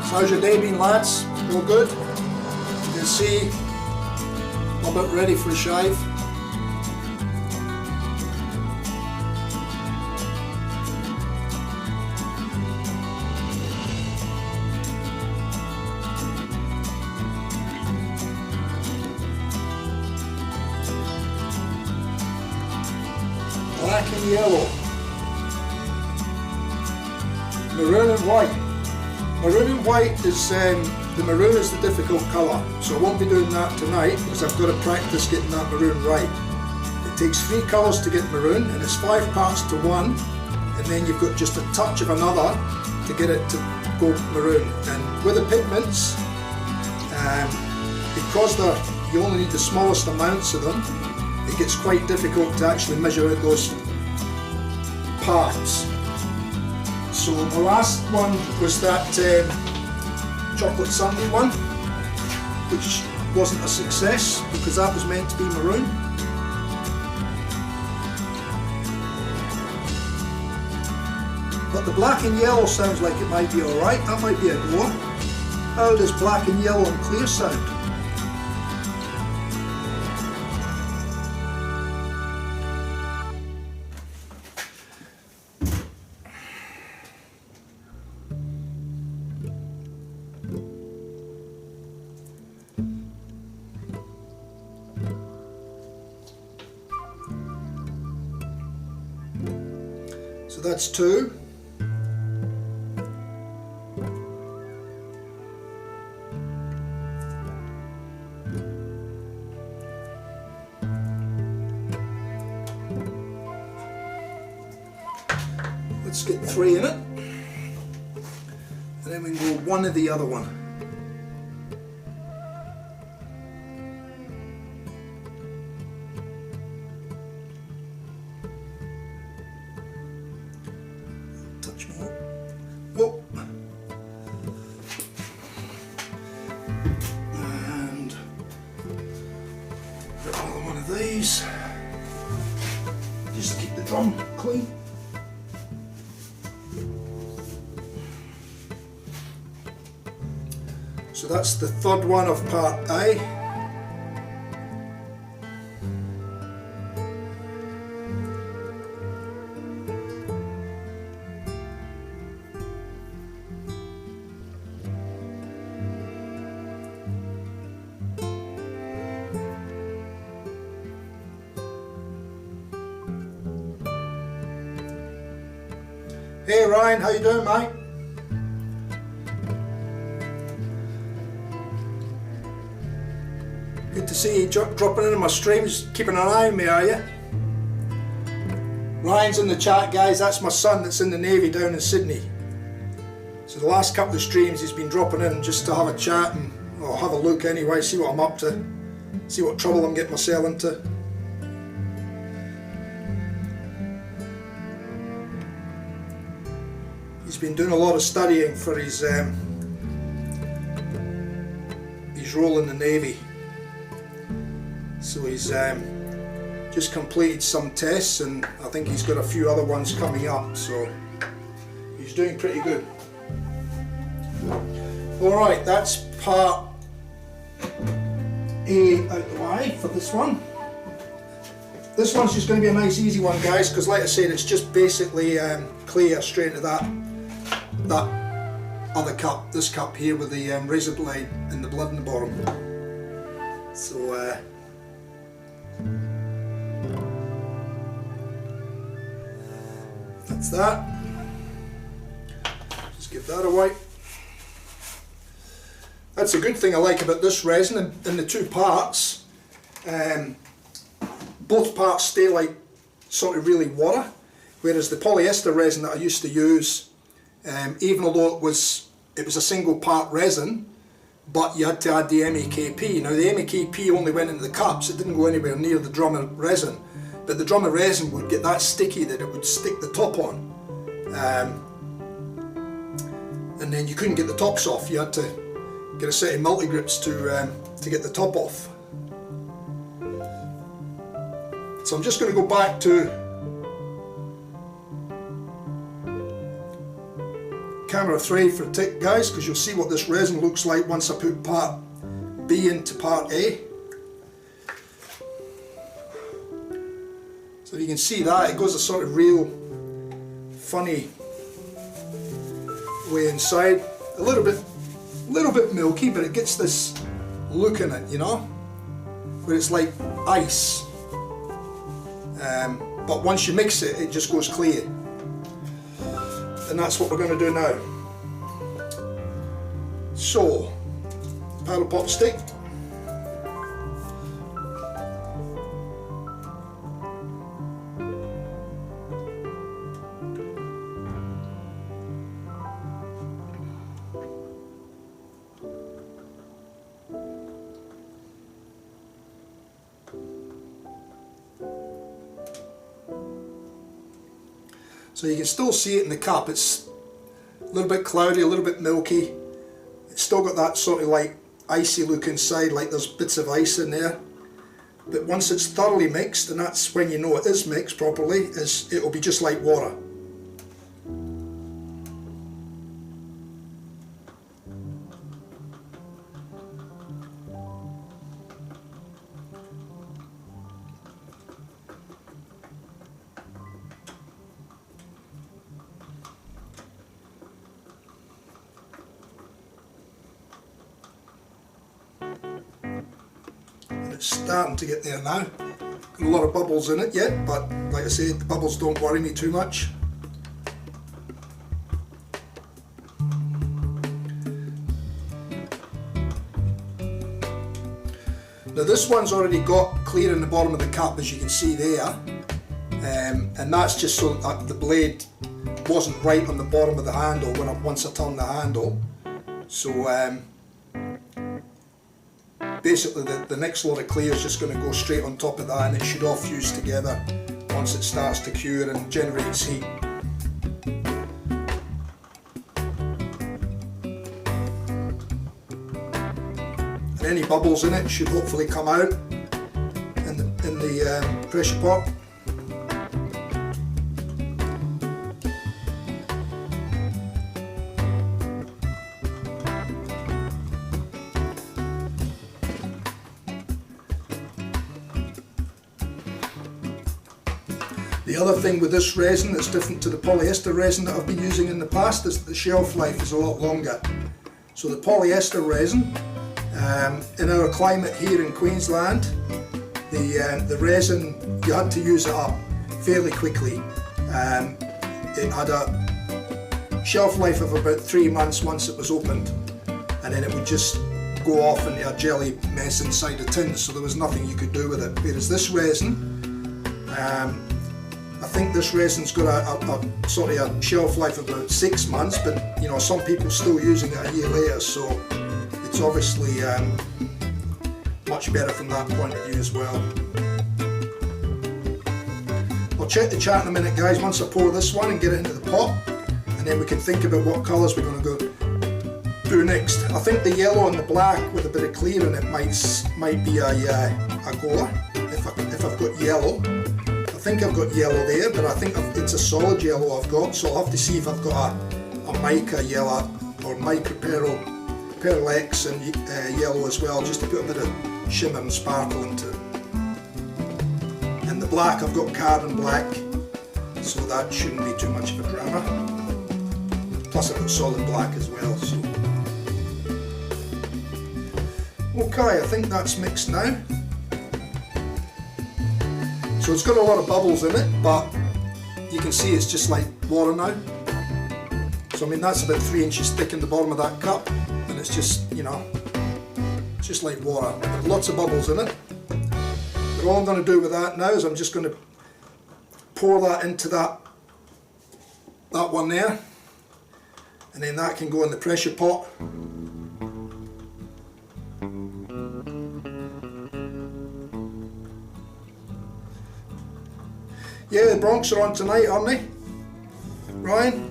Speaker 1: So how's your day been, lads? All good? You can see I'm about ready for a shave. Black and yellow, maroon and white. Maroon and white is, the maroon is the difficult colour, so I won't be doing that tonight because I've got to practice getting that maroon right. It takes 3 colours to get maroon and it's 5 parts to 1, and then you've got just a touch of another to get it to go maroon. And with the pigments, because you only need the smallest amounts of them, it gets quite difficult to actually measure out those parts. So the last one was that chocolate sundae one, which wasn't a success because that was meant to be maroon. But the black and yellow sounds like it might be alright. That might be a go. How does black and yellow and clear sound? that's 2. Let's get 3 in it, and then we can go 1 of the other one. Touch more. Whoa. And another one of these, just to keep the drum clean. So that's the 3rd one of part A. Hey Ryan, how you doing, mate? Good to see you dropping into my streams, keeping an eye on me, are you? Ryan's in the chat, guys. That's my son that's in the Navy down in Sydney. So the last couple of streams he's been dropping in just to have a chat and have a look anyway, see what I'm up to, see what trouble I'm getting myself into. He's been doing a lot of studying for his role in the Navy. So he's just completed some tests, and I think he's got a few other ones coming up, so he's doing pretty good. Alright, that's part A out the way for this one. This one's just going to be a nice easy one, guys, because like I said, it's just basically clear straight into that other cup, this cup here with the razor blade and the blood in the bottom. So that's that. Just give that away. That's a good thing I like about this resin in the 2 parts. Both parts stay like sort of really water, whereas the polyester resin that I used to use, even although it was a single part resin, but you had to add the MEKP. Now the MEKP only went into the cups, it didn't go anywhere near the drum of resin, but the drum of resin would get that sticky that it would stick the top on, and then you couldn't get the tops off. You had to get a set of multi-grips to get the top off. So I'm just going to go back to camera 3 for a tick, guys, because you'll see what this resin looks like once I put part B into part A. So you can see that it goes a sort of real funny way inside, a little bit milky, but it gets this look in it, you know, where it's like ice. But once you mix it, it just goes clear. And that's what we're going to do now. So, paddle pop stick. So you can still see it in the cup. It's a little bit cloudy, a little bit milky. It's still got that sort of like icy look inside, like there's bits of ice in there. But once it's thoroughly mixed, and that's when you know it is mixed properly, it'll be just like water. It's starting to get there now. Got a lot of bubbles in it yet, but like I said, the bubbles don't worry me too much. Now this one's already got clear in the bottom of the cup, as you can see there, and that's just so that the blade wasn't right on the bottom of the handle once I turned the handle. So basically the next lot of clear is just going to go straight on top of that, and it should all fuse together once it starts to cure and generates heat. And any bubbles in it should hopefully come out in the pressure pot. The other thing with this resin that's different to the polyester resin that I've been using in the past is that the shelf life is a lot longer. So the polyester resin, in our climate here in Queensland, the resin, you had to use it up fairly quickly. It had a shelf life of about 3 months once it was opened, and then it would just go off into a jelly mess inside the tin, so there was nothing you could do with it. Whereas this resin, I think this resin's got a sort of a shelf life of about 6 months, but you know, some people still using it a year later, so it's obviously much better from that point of view as well. I'll check the chat in a minute, guys, once I pour this one and get it into the pot, and then we can think about what colours we're going to go do next. I think the yellow and the black with a bit of clear in it might be a goer if I've got yellow. I think I've got yellow there, but I think it's a solid yellow I've got, so I'll have to see if I've got a mica yellow or mica pearl X and yellow as well, just to put a bit of shimmer and sparkle into it. And the black, I've got carbon black, so that shouldn't be too much of a drama. Plus I've got solid black as well. So okay, I think that's mixed now. So it's got a lot of bubbles in it, but you can see it's just like water now. So I mean, that's about 3 inches thick in the bottom of that cup, and it's just, you know, it's just like water. There's lots of bubbles in it. But all I'm going to do with that now is I'm just going to pour that into that one there, and then that can go in the pressure pot. Yeah, the Bronx are on tonight, aren't they? Ryan?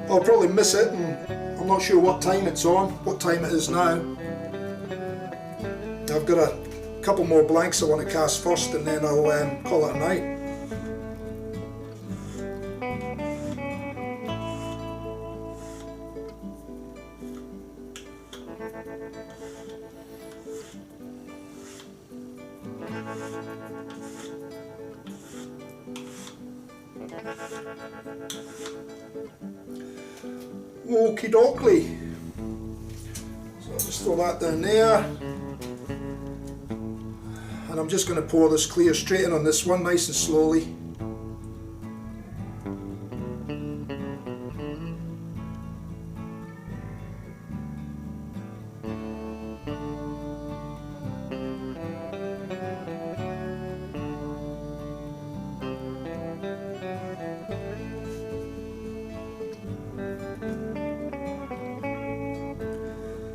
Speaker 1: I'll probably miss it, and I'm not sure what time it's on, what time it is now. I've got a couple more blanks I want to cast first, and then I'll call it a night. Okie dokie. So I'll just throw that down there, and I'm just going to pour this clear straight in on this one, nice and slowly.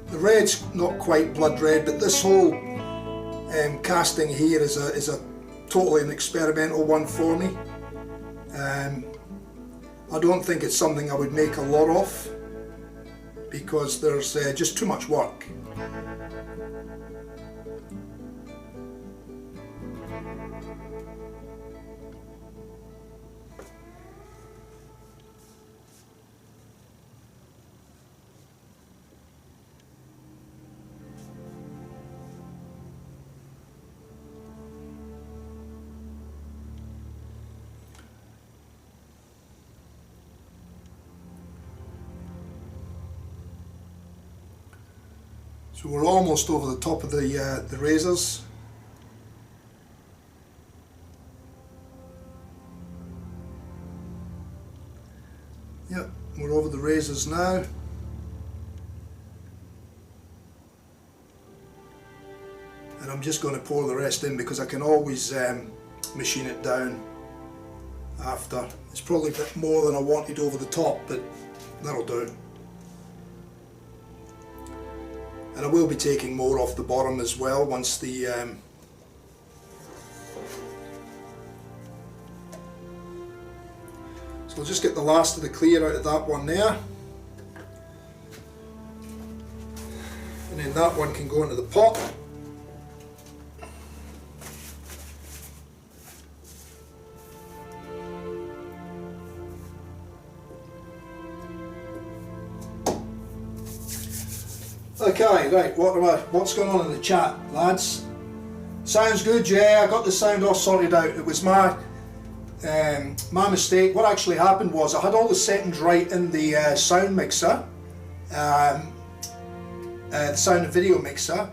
Speaker 1: The red's not quite blood red, but this whole casting here is a totally an experimental one for me. I don't think it's something I would make a lot of, because there's just too much work. So we're almost over the top of the razors. Yep, we're over the razors now. And I'm just going to pour the rest in because I can always machine it down after. It's probably a bit more than I wanted over the top, but that'll do. And I will be taking more off the bottom as well once the so I'll just get the last of the clear out of that one there, and then that one can go into the pot. Okay, right, what's going on in the chat, lads? Sounds good, yeah, I got the sound all sorted out. It was my mistake. What actually happened was I had all the settings right in the sound mixer, the sound and video mixer,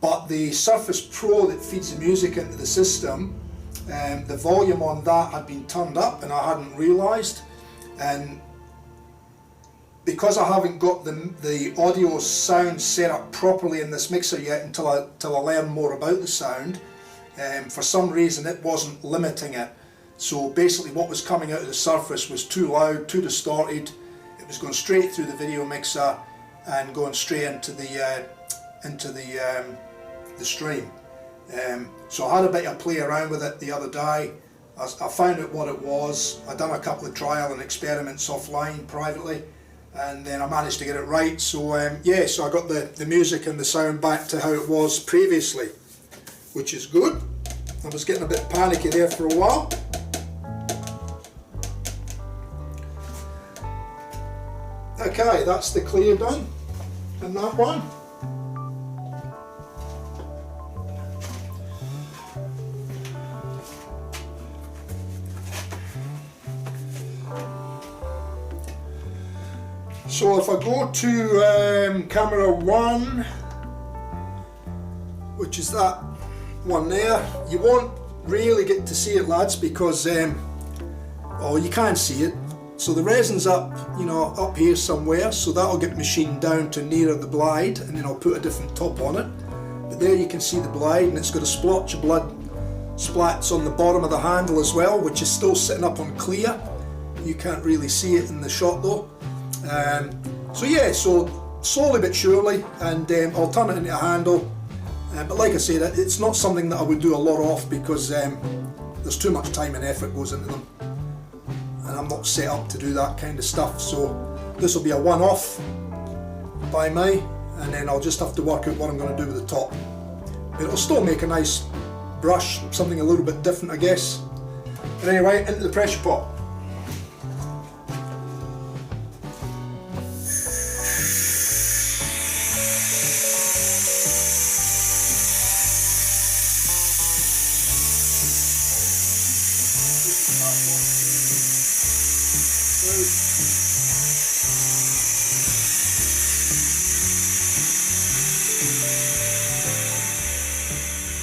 Speaker 1: but the Surface Pro that feeds the music into the system, the volume on that had been turned up and I hadn't realised, and because I haven't got the audio sound set up properly in this mixer yet until I learn more about the sound, for some reason it wasn't limiting it. So basically what was coming out of the Surface was too loud, too distorted. It was going straight through the video mixer and going straight into the stream. So I had a bit of play around with it the other day. I found out what it was. I done a couple of trial and experiments offline privately, and then I managed to get it right. So yeah, so I got the music and the sound back to how it was previously, which is good. I was getting a bit panicky there for a while. Okay, that's the clear done in that one. So if I go to camera 1, which is that one there, you won't really get to see it, lads, because oh, you can't see it. So the resin's up, you know, up here somewhere, so that'll get machined down to nearer the blade, and then I'll put a different top on it. But there you can see the blade, and it's got a splotch of blood splats on the bottom of the handle as well, which is still sitting up on clear. You can't really see it in the shot though. So yeah, so slowly but surely, and I'll turn it into a handle. But like I said, it's not something that I would do a lot of because there's too much time and effort goes into them. And I'm not set up to do that kind of stuff, so this will be a one-off by me, and then I'll just have to work out what I'm going to do with the top. But it'll still make a nice brush, something a little bit different, I guess. But anyway, into the pressure pot.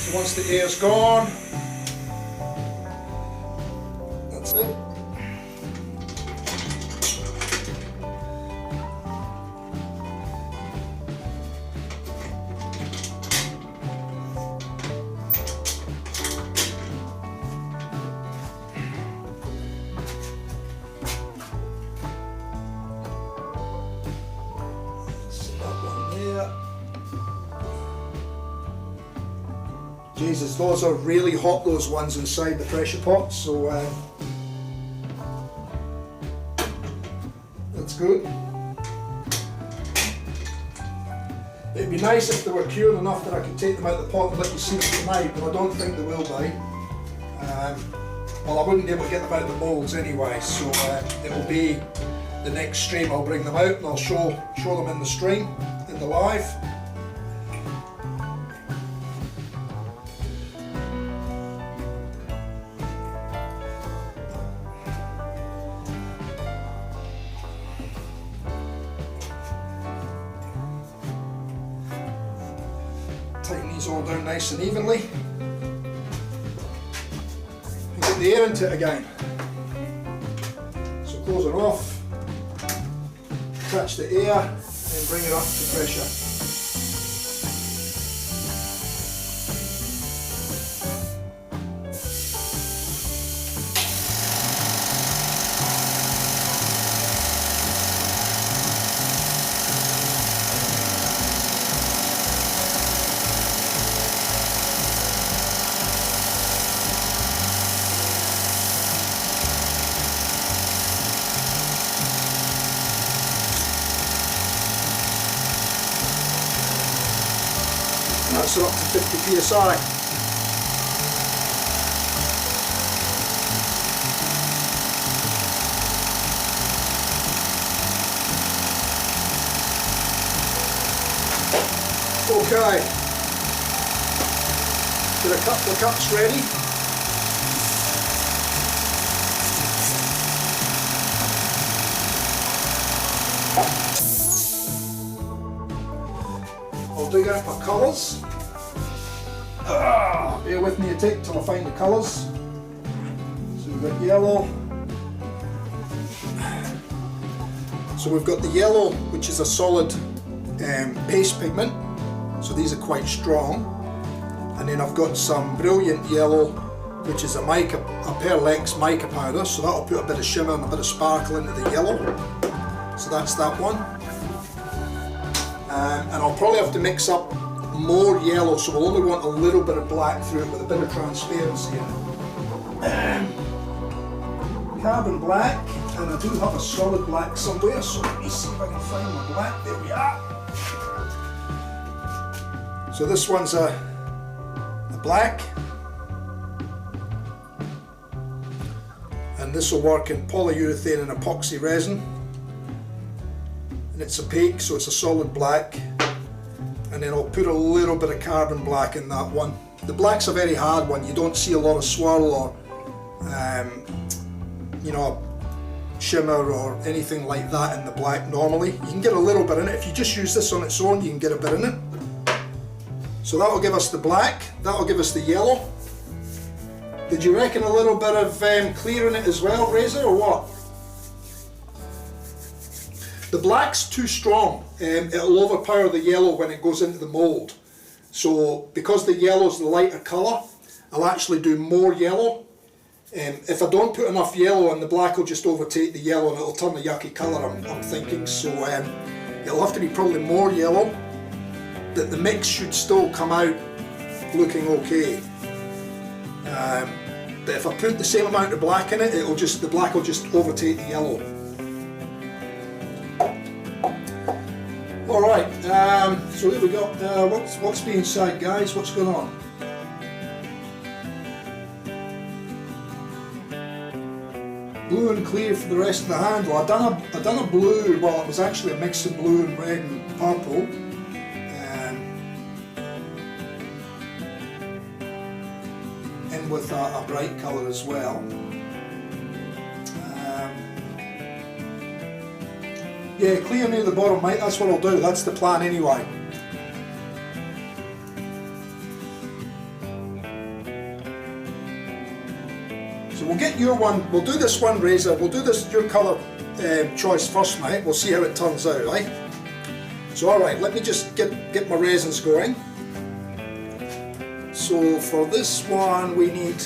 Speaker 1: So once the air's gone, that's it. Jesus, those are really hot, those ones inside the pressure pot, so that's good. It'd be nice if they were cured enough that I could take them out of the pot and let you see them tonight, but I don't think they will be. Well, I wouldn't be able to get them out of the moulds anyway, so it will be the next stream I'll bring them out and I'll show them in the stream, in the live. Tighten these all down nice and evenly. And get the air into it again. So close it off. catch the air and bring it up to pressure. That's up to 50 psi. Okay, get a couple of cups ready. I'll dig out my colours. Bear with me a tick till I find the colours. So we've got yellow. So we've got the yellow, which is a solid paste pigment. So these are quite strong. And then I've got some brilliant yellow, which is a Pearl X mica powder. So that'll put a bit of shimmer and a bit of sparkle into the yellow. So that's that one. And I'll probably have to mix up more yellow, so we'll only want a little bit of black through it with a bit of transparency in it. Carbon black, and I do have a solid black somewhere, so let me see if I can find my black. There we are. So this one's a black, and this will work in polyurethane and epoxy resin, and it's opaque, so it's a solid black. And then I'll put a little bit of carbon black in that one. The black's a very hard one. You don't see a lot of swirl or you know, shimmer or anything like that in the black normally. You can get a little bit in it. If you just use this on its own, you can get a bit in it. So that'll give us the black, that'll give us the yellow. Did you reckon a little bit of clear in it as well, Razor, or what? The black's too strong, it'll overpower the yellow when it goes into the mould. So because the yellow's the lighter colour, I'll actually do more yellow. If I don't put enough yellow in, the black will just overtake the yellow and it'll turn a yucky colour, I'm thinking. So it'll have to be probably more yellow. That the mix should still come out looking okay. But if I put the same amount of black in it, the black will just overtake the yellow. Alright, so there we go. What's been inside, guys? What's going on? Blue and clear for the rest of the handle. I done a blue, well it was actually a mix of blue and red and purple. In with a bright colour as well. Yeah, clear near the bottom, mate, that's what I'll do, that's the plan anyway. So we'll get your one, we'll do this one, Razor, we'll do this, your colour choice first, mate, we'll see how it turns out, right? So alright, let me just get my resins going. So for this one we need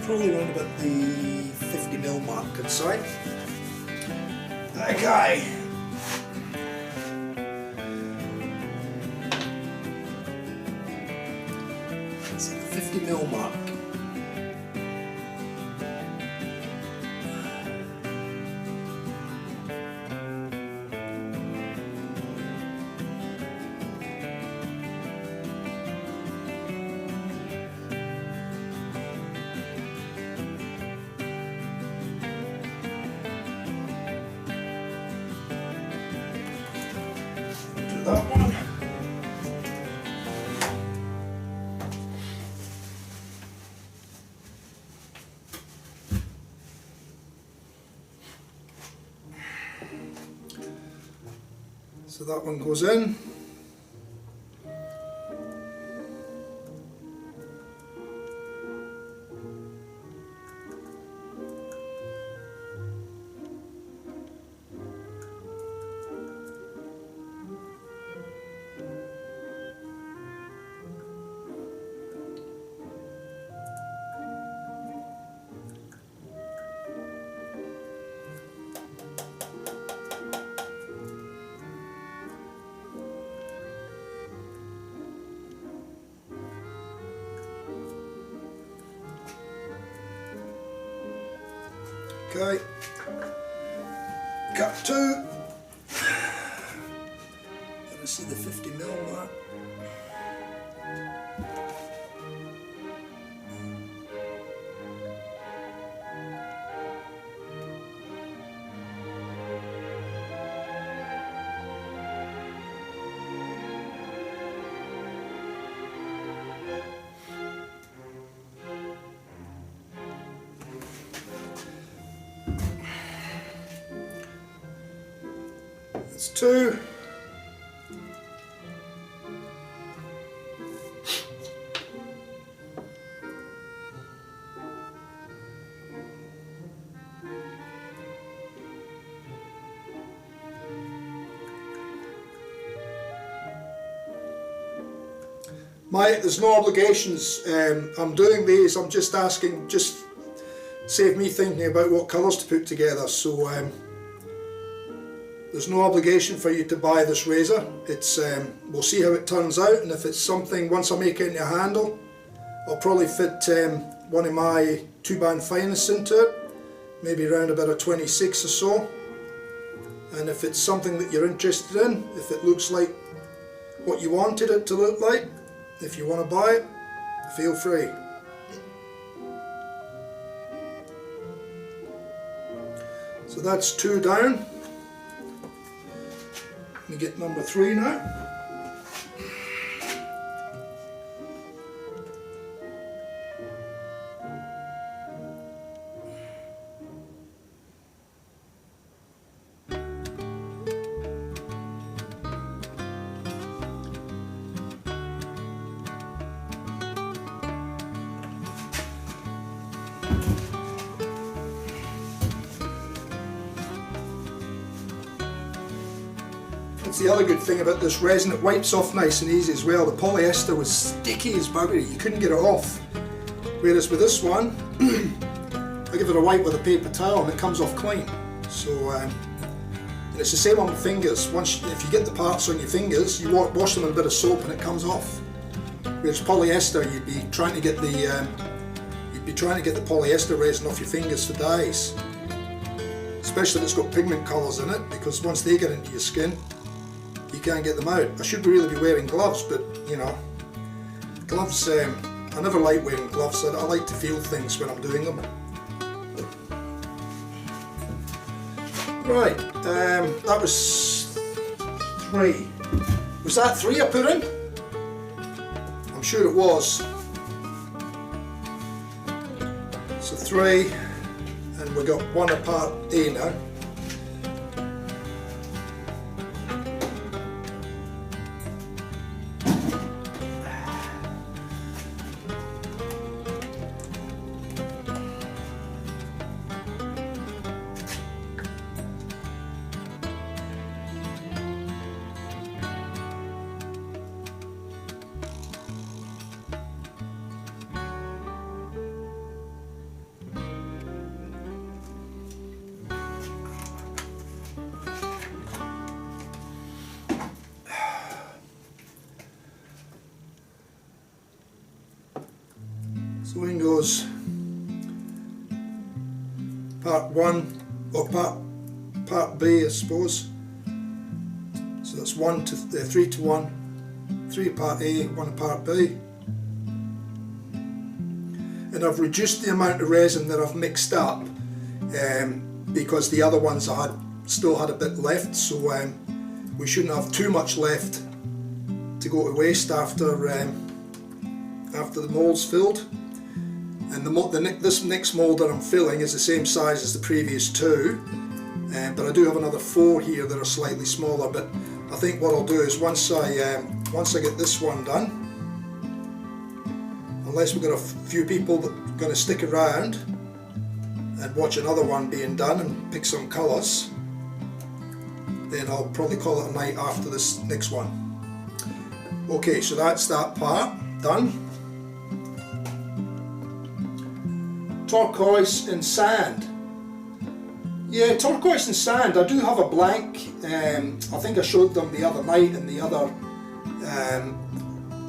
Speaker 1: probably around about the 50mm mark, I'd say. Okay. It's at the 50mm mark. That one. So that one goes in. Okay, cut 2. Let's see the 50mm mark. That's 2. There's no obligations. I'm doing these, I'm just asking, just save me thinking about what colours to put together. So there's no obligation for you to buy this razor. It's we'll see how it turns out, and if it's something, once I make it into a handle, I'll probably fit one of my 2-band finest into it, maybe around about a 26 or so. And if it's something that you're interested in, if it looks like what you wanted it to look like, if you want to buy it, feel free. So that's 2 down. Let me get number 3 now. That's the other good thing about this resin, it wipes off nice and easy as well. The polyester was sticky as buggery, you couldn't get it off. Whereas with this one, I give it a wipe with a paper towel and it comes off clean. So, and it's the same on the fingers. If you get the parts on your fingers, you wash them in a bit of soap and it comes off. Whereas polyester, you'd be trying to get the polyester resin off your fingers for dyes. Especially if it's got pigment colours in it, because once they get into your skin, you can't get them out. I should really be wearing gloves, but you know, gloves, I never like wearing gloves. I like to feel things when I'm doing them. Right, that was 3. Was that 3 I put in? I'm sure it was. So 3, and we got 1 apart A now. So in goes part 1, or part B I suppose. So that's 3 to 1, 3 part A, 1 part B. And I've reduced the amount of resin that I've mixed up because the other ones I still had a bit left, so we shouldn't have too much left to go to waste after the mold's filled. And this next mold that I'm filling is the same size as the previous 2, but I do have another 4 here that are slightly smaller. But I think what I'll do is once I get this one done, unless we've got a few people that are going to stick around and watch another one being done and pick some colours, then I'll probably call it a night after this next one. Okay, so that's that part done. Turquoise and sand. Yeah, turquoise and sand. I do have a blank. I think I showed them the other night in the other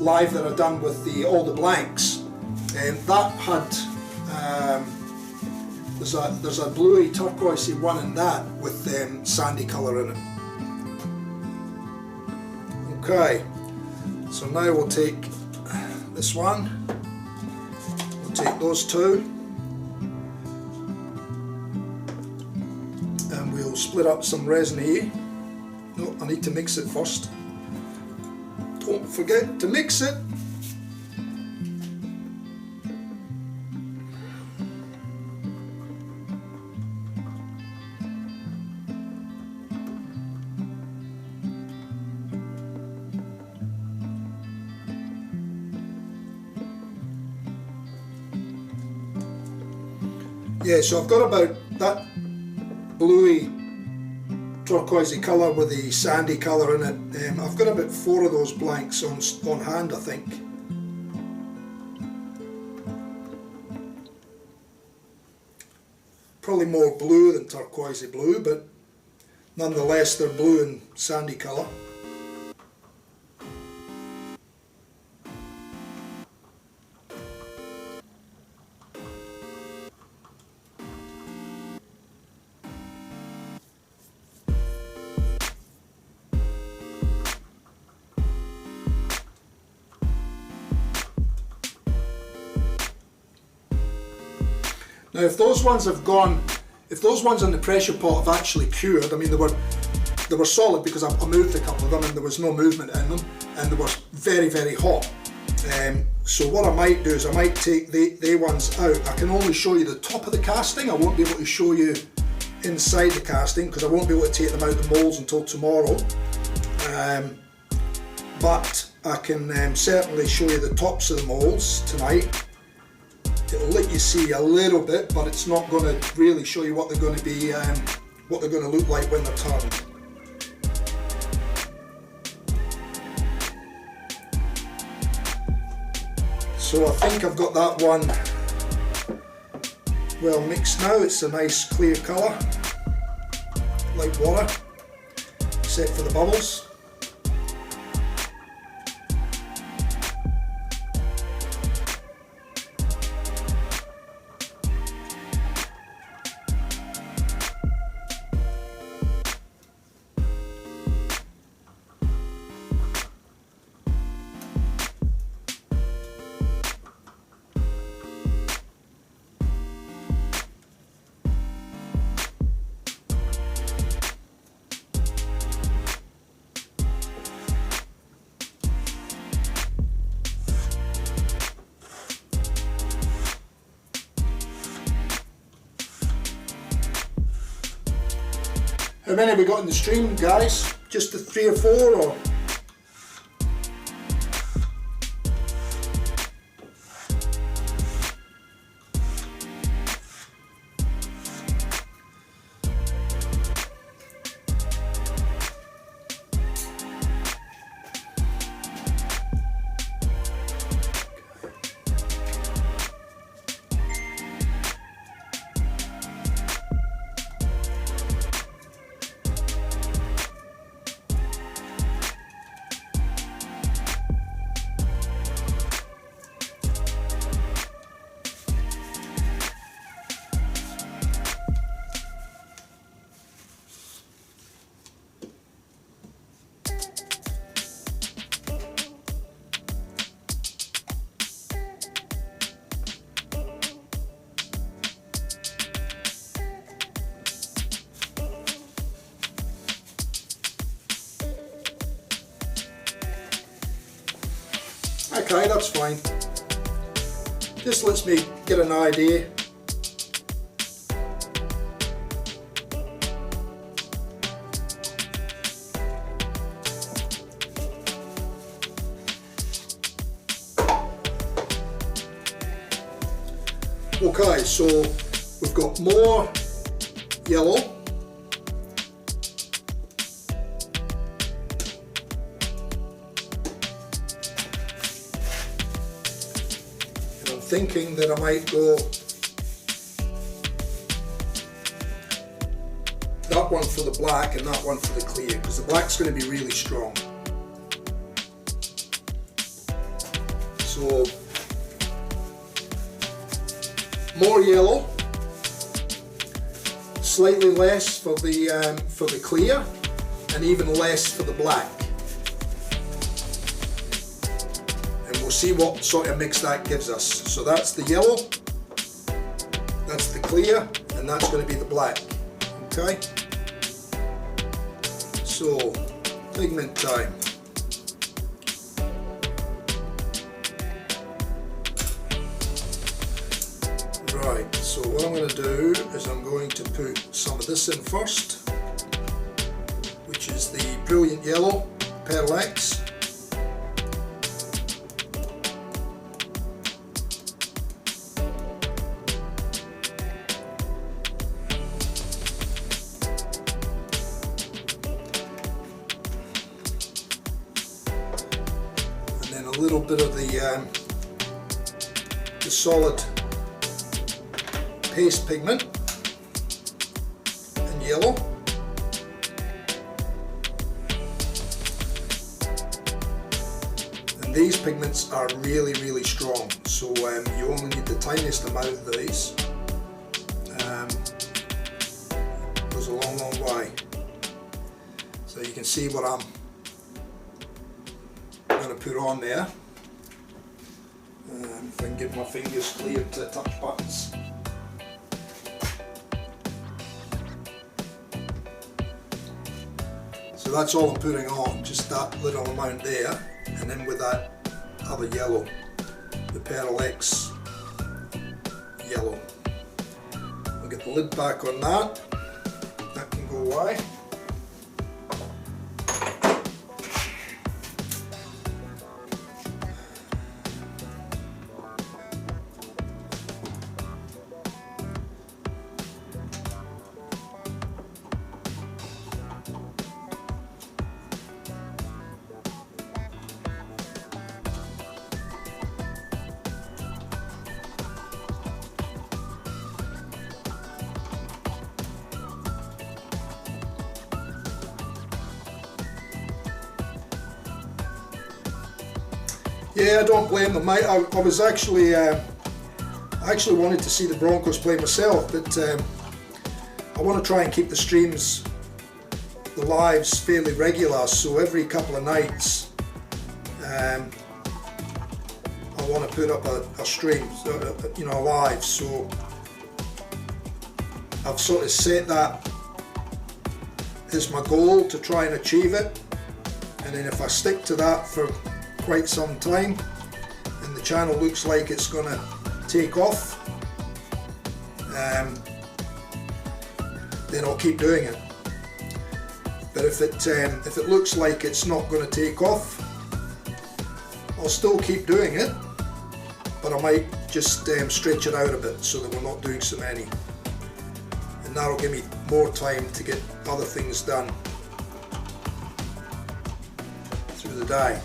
Speaker 1: live that I've done with all the blanks. And that had There's a bluey turquoisey one in that with sandy colour in it. Okay, so now we'll take this one, we'll take those two, and we'll split up some resin here. No, I need to mix it first. Don't forget to mix it. Yeah, so I've got about that bluey turquoisey colour with the sandy colour in it. I've got about 4 of those blanks on hand, I think. Probably more blue than turquoisey blue, but nonetheless they're blue and sandy colour. Now if those ones have gone, if those ones in the pressure pot have actually cured, I mean they were solid because I moved a couple of them and there was no movement in them, and they were very, very hot. So what I might do is I might take the ones out. I can only show you the top of the casting. I won't be able to show you inside the casting because I won't be able to take them out of the moulds until tomorrow. But I can certainly show you the tops of the moulds tonight. It'll let you see a little bit, but it's not going to really show you what they're going to be, what they're going to look like when they're turned. So I think I've got that one well mixed now. It's a nice clear colour, like water, except for the bubbles. How many have we got in the stream, guys? Just the 3 or 4, or? Okay, that's fine. Just lets me get an idea. Okay, so we've got more yellow. Thinking that I might go that one for the black and that one for the clear, because the black's going to be really strong. So more yellow, slightly less for the clear and even less for the black. And we'll see what sort of mix that gives us. So that's the yellow, that's the clear, and that's going to be the black. Okay? So, pigment time. Right, so what I'm going to do is I'm going to put some of this in first, which is the Brilliant Yellow Pearl X. And then a little bit of the solid paste pigment in yellow. And these pigments are really, really strong, so you only need the tiniest amount of these. Goes a long, long way. So you can see what I'm going to put on there. If I can get my fingers clear to touch buttons. So that's all I'm putting on, just that little amount there, and then with that other yellow, the Pearl X yellow. I'll get the lid back on that, that can go away. Yeah, I don't blame them. I was actually, I actually wanted to see the Broncos play myself, but I want to try and keep the streams, the lives fairly regular. So every couple of nights, I want to put up a stream, you know, live. So I've sort of set that as my goal to try and achieve it, and then if I stick to that for quite some time and the channel looks like it's going to take off, then I'll keep doing it. But if it looks like it's not going to take off, I'll still keep doing it, but I might just stretch it out a bit so that we're not doing so many, and that'll give me more time to get other things done through the day.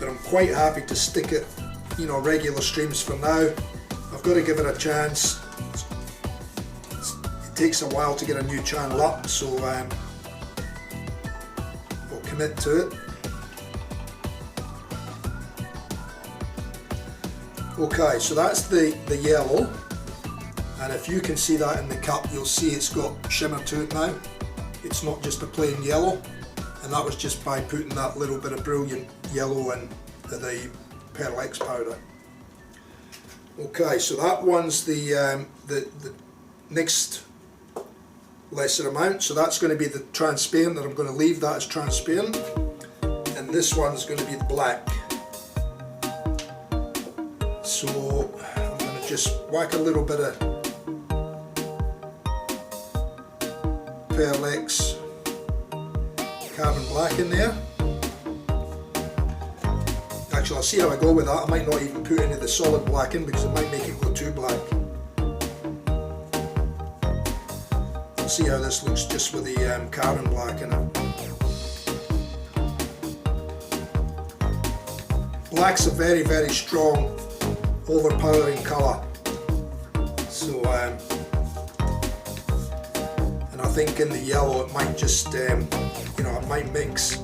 Speaker 1: But I'm quite happy to stick it, you know, regular streams for now. I've got to give it a chance. It takes a while to get a new channel up, so I'll commit to it. Okay, so that's the yellow, and if you can see that in the cup, you'll see it's got shimmer to it now. It's not just a plain yellow, and that was just by putting that little bit of Brilliant Yellow in the Pearl X powder. Okay, so that one's the next lesser amount, so that's going to be the transparent, and I'm going to leave that as transparent, and this one's going to be the black. So I'm going to just whack a little bit of Pearl X carbon black in there. Actually, I'll see how I go with that. I might not even put any of the solid black in because it might make it go too black. I'll see how this looks just with the carbon black in it. Black's a very, very strong, overpowering colour. So, and I think in the yellow it might just, you know, it might mix.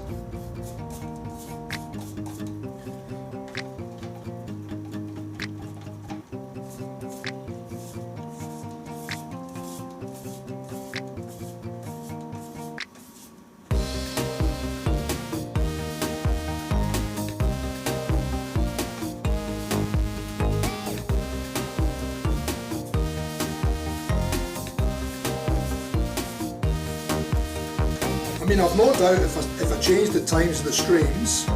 Speaker 1: I mean, I've no doubt if I change the times of the streams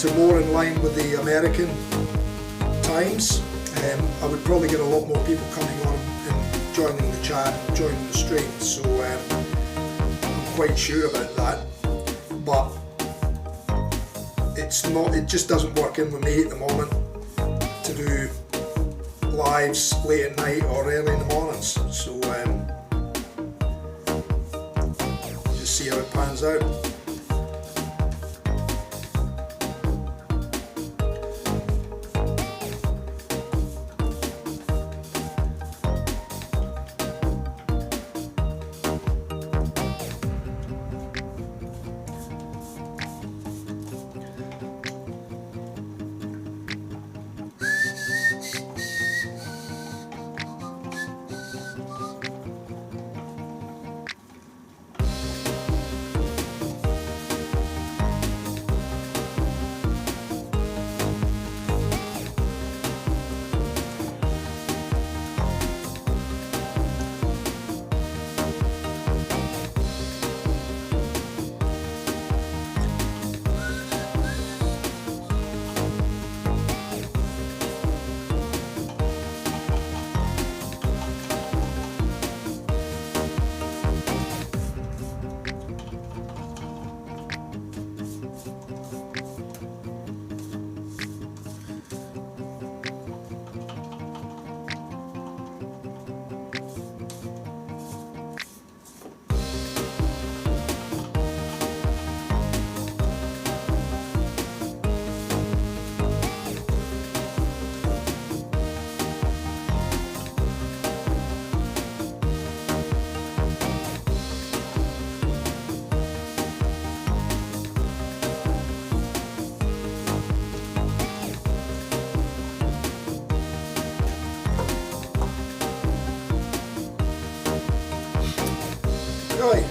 Speaker 1: to more in line with the American times, I would probably get a lot more people coming on and joining the chat, joining the stream. So I'm quite sure about that. But it's not. It just doesn't work in with me at the moment to do lives late at night or early in the mornings. So just see how it pans out. Right.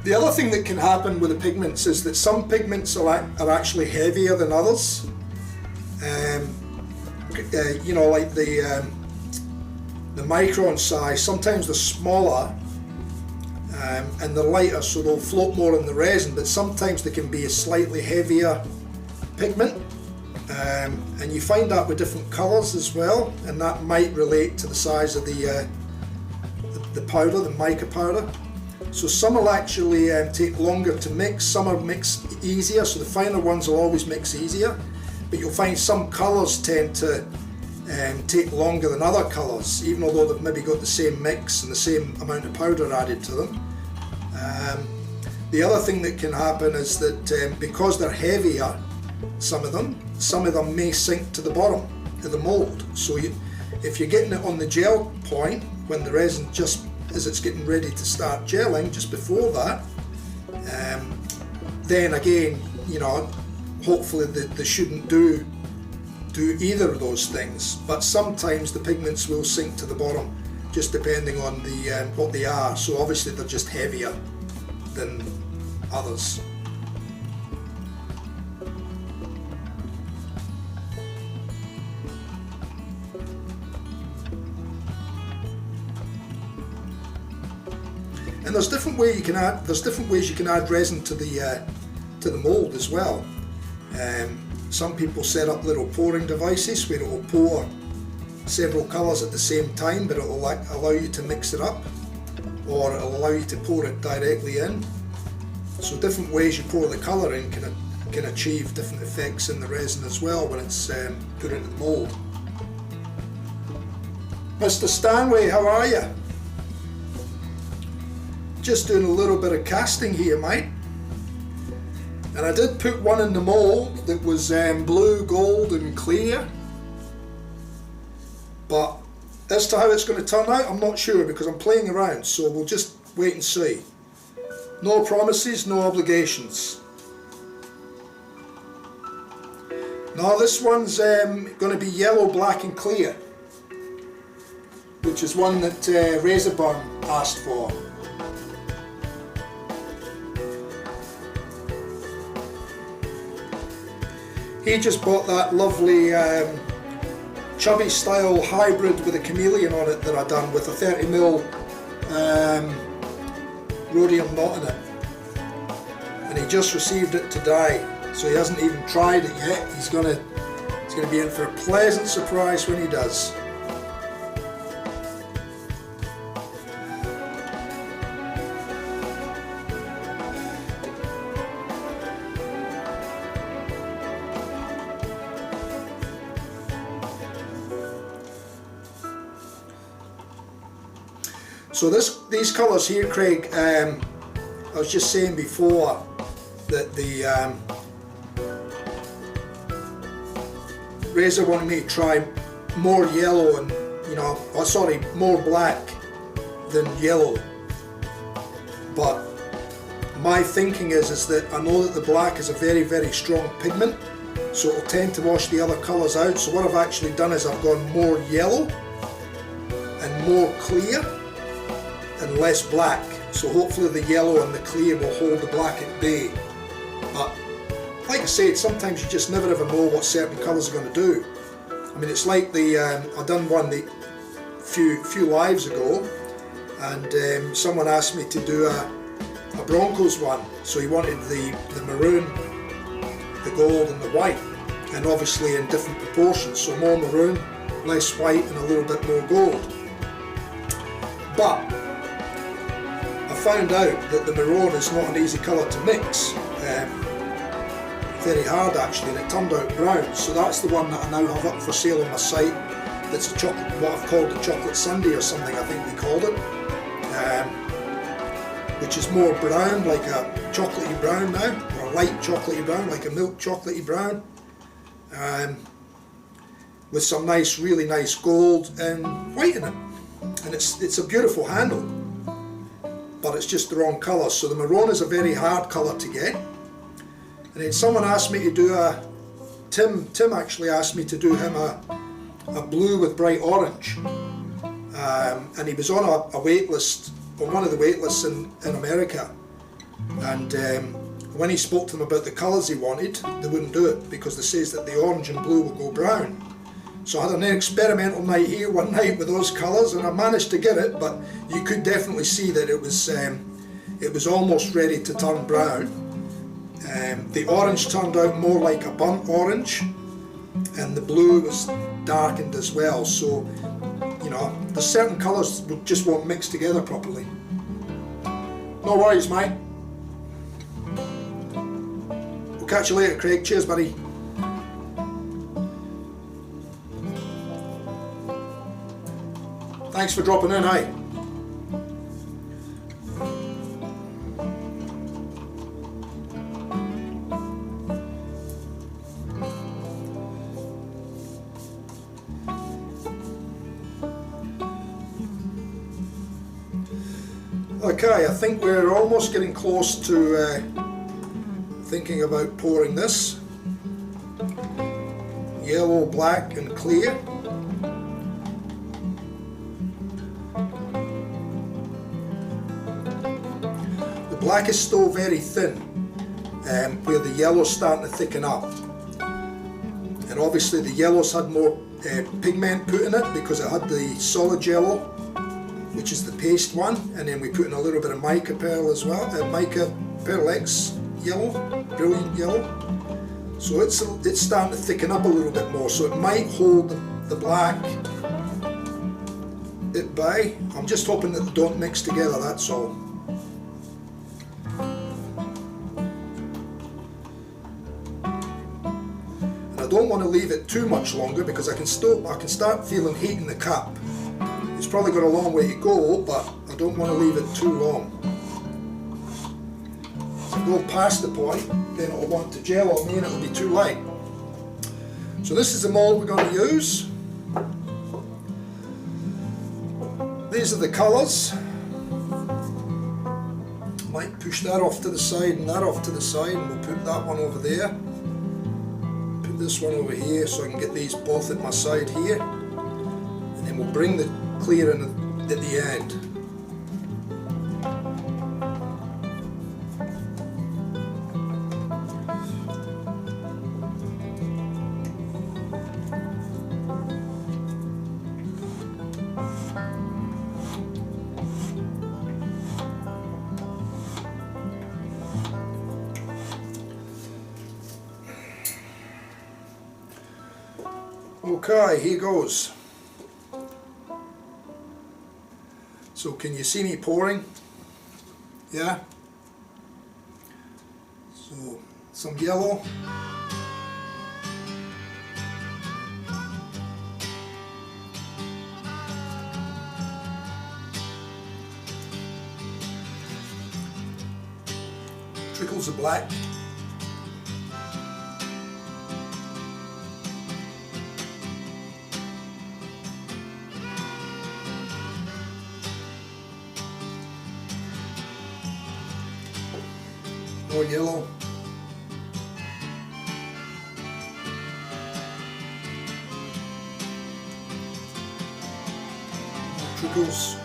Speaker 1: The other thing that can happen with the pigments is that some pigments are actually heavier than others. You know, like the micron size, sometimes they're smaller and they're lighter, so they'll float more in the resin, but sometimes they can be a slightly heavier pigment. And you find that with different colours as well, and that might relate to the size of the powder, the mica powder. So some will actually take longer to mix, some will mix easier, so the finer ones will always mix easier, but you'll find some colours tend to take longer than other colours, even although they've maybe got the same mix and the same amount of powder added to them. The other thing that can happen is that because they're heavier, some of them may sink to the bottom of the mould. So if you're getting it on the gel point, when the resin just as it's getting ready to start gelling, just before that, then again, you know, hopefully they shouldn't do either of those things. But sometimes the pigments will sink to the bottom, just depending on the what they are. So obviously they're just heavier than others. And there's different ways you can add resin to the mold as well. Some people set up little pouring devices where it will pour several colours at the same time, but it will allow you to mix it up, or it will allow you to pour it directly in. So different ways you pour the colour in can achieve different effects in the resin as well when it's put into the mould. Mr. Stanway, how are you? Just doing a little bit of casting here, mate. And I did put one in the mould that was blue, gold and clear. But as to how it's going to turn out, I'm not sure, because I'm playing around, so we'll just wait and see. No promises, no obligations. Now this one's going to be yellow, black and clear, which is one that Resin asked for. He just bought that lovely chubby style hybrid with a chameleon on it that I done with a 30mm rhodium knot in it, and he just received it today, so he hasn't even tried it yet. He's gonna be in for a pleasant surprise when he does. So these colours here, Craig, I was just saying before that the Resin wanted me to try more yellow and, more black than yellow. But my thinking is that I know that the black is a very, very strong pigment, so it'll tend to wash the other colours out. So what I've actually done is I've gone more yellow and more clear and less black, so hopefully the yellow and the clear will hold the black at bay. But like I said, sometimes you just never ever know what certain colours are going to do. I mean, it's like I done one few lives ago, and someone asked me to do a Broncos one, so he wanted the maroon, the gold and the white, and obviously in different proportions, so more maroon, less white and a little bit more gold. But I found out that the maroon is not an easy colour to mix, very hard actually, and it turned out brown. So that's the one that I now have up for sale on my site. That's a chocolate, what I've called a chocolate sundae or something, I think we called it, which is more brown, like a chocolatey brown now, or light chocolatey brown, like a milk chocolatey brown, with some nice, really nice gold and white in it, and it's a beautiful handle. But it's just the wrong colour. So the maroon is a very hard colour to get. And then someone asked me to do Tim actually asked me to do him a blue with bright orange. And he was on a wait list, on one of the wait lists in America. And when he spoke to them about the colours he wanted, they wouldn't do it because they says that the orange and blue will go brown. So I had an experimental night here one night with those colours, and I managed to get it, but you could definitely see that it was almost ready to turn brown. The orange turned out more like a burnt orange, and the blue was darkened as well. So, there's certain colours that just won't mix together properly. No worries, mate. We'll catch you later, Craig. Cheers, buddy. Thanks for dropping in, hey? Okay, I think we're almost getting close to thinking about pouring this. Yellow, black and clear. The black is still very thin, where the yellow's starting to thicken up. And obviously the yellow's had more pigment put in it because it had the solid yellow, which is the paste one, and then we put in a little bit of mica pearl as well, mica pearl X yellow, brilliant yellow. So it's starting to thicken up a little bit more, so it might hold the black at bay. I'm just hoping that they don't mix together, that's all. And I don't want to leave it too much longer because I can start feeling heat in the cup. It's probably got a long way to go, but I don't want to leave it too long. If I go past the point, then it'll want to gel on me and it'll be too light. So this is the mould we're going to use. These are the colours. Might push that off to the side and that off to the side, and we'll put that one over there. Put this one over here so I can get these both at my side here, and then we'll bring the clear in at the end. Okay, here goes. So can you see me pouring? Yeah? So some yellow. Trickles of black. More yellow. More trickles.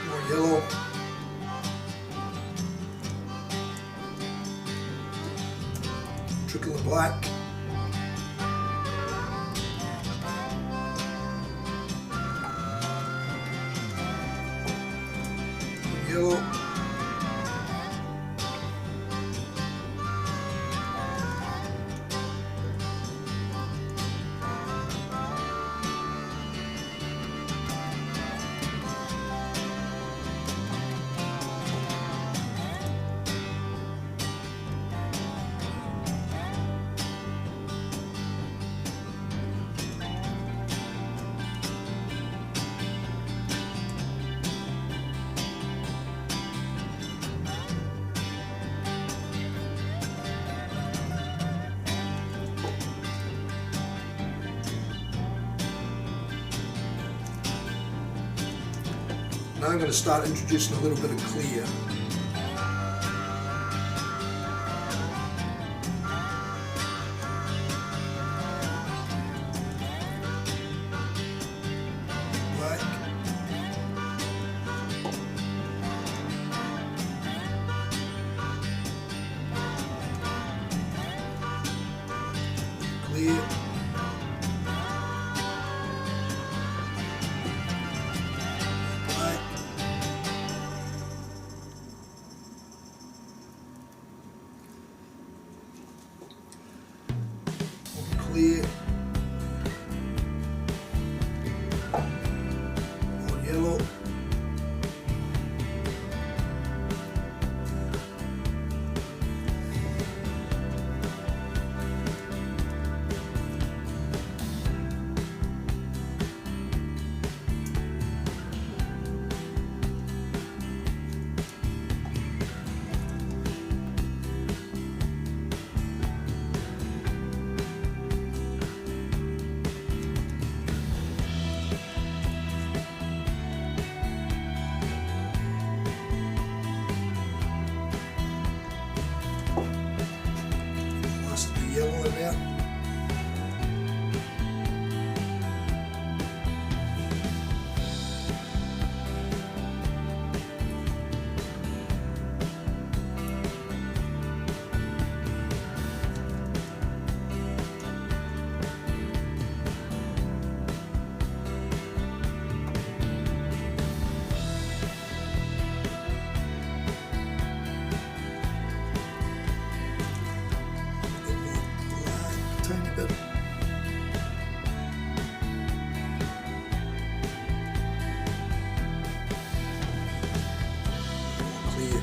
Speaker 1: More yellow. Trickle of black. Yellow. Now I'm going to start introducing a little bit of clear. Black. Clear. Clear, more yellow, yellow in there. Tiny bit. Clear.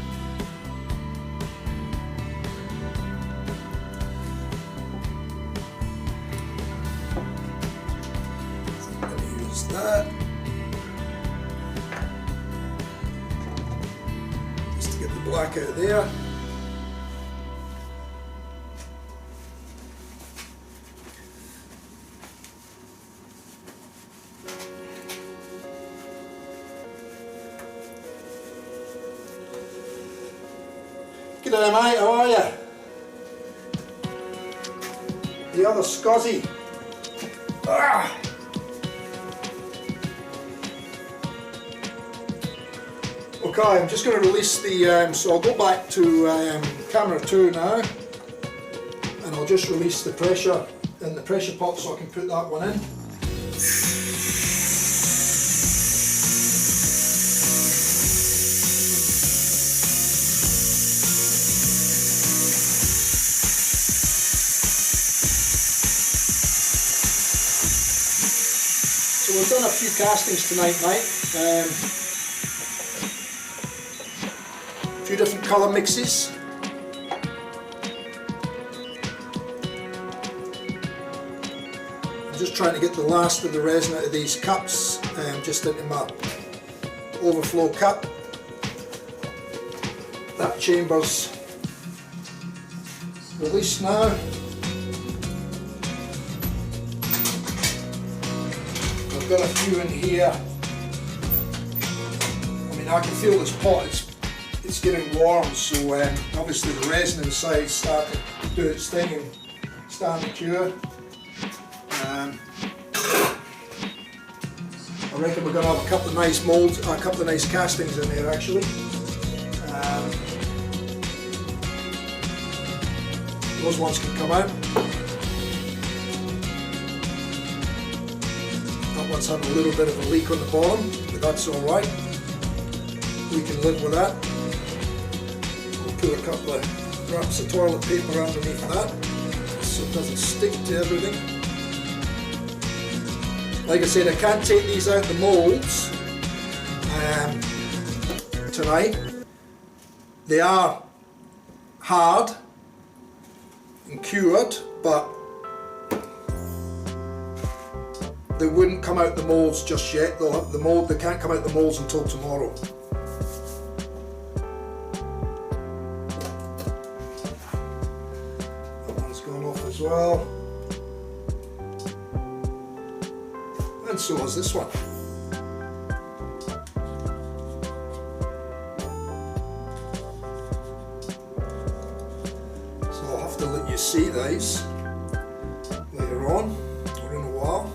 Speaker 1: So I'm going to use that just to get the black out there. G'day mate, how are you? The other scuzzy. Ah. Okay, I'm just going to release the, so I'll go back to camera 2 now, and I'll just release the pressure in the pressure pot so I can put that one in. So we've done a few castings tonight, mate. A few different colour mixes. I'm just trying to get the last of the resin out of these cups, just into my overflow cup. That chamber's released now. I've got a few in here. I mean, I can feel this pot, it's getting warm, so obviously the resin inside started to do its thing and stand to cure. I reckon we're going to have a couple of nice molds, a couple of nice castings in there actually. Those ones can come out. That one's having a little bit of a leak on the bottom, but that's alright. We can live with that. We'll put a couple of wraps of toilet paper underneath that so it doesn't stick to everything. Like I said, I can't take these out the molds tonight. They are hard and cured, but they wouldn't come out the molds just yet. They'll have the mold. They can't come out the molds until tomorrow. That one's gone off as well, and so has this one. So I'll have to let you see these later on or in a while.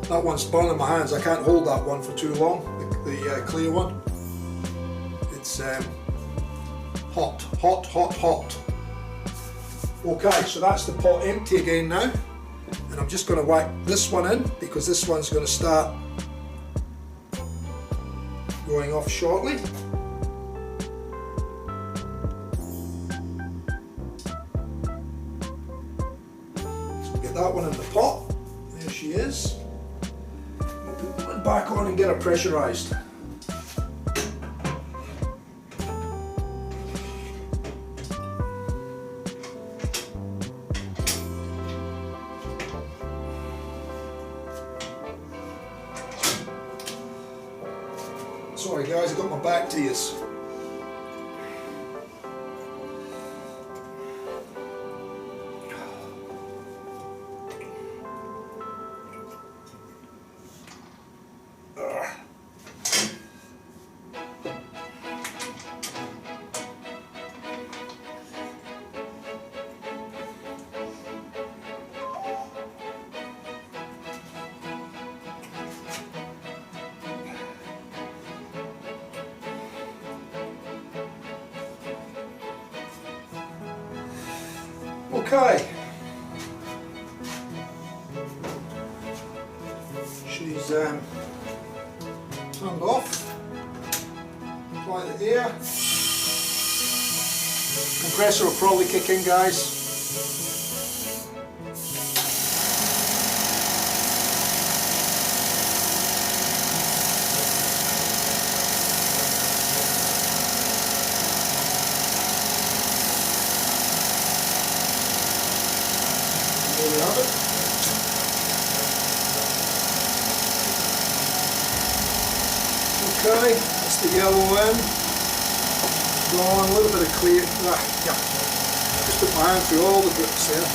Speaker 1: That one's burning my hands. I can't hold that one for too long, the clear one. It's hot, hot, hot, hot. Okay, so that's the pot empty again now. And I'm just going to whack this one in because this one's going to start going off shortly. So we'll get that one in the pot. There she is. Put that one back on and get her pressurized. Sorry guys, I got my back to yous. Okay, she's turned off. Apply the air. Compressor will probably kick in, guys. There we have it. Okay, that's the yellow end. Go on, a little bit of clear. Yeah. Just put my hand through all the drips there.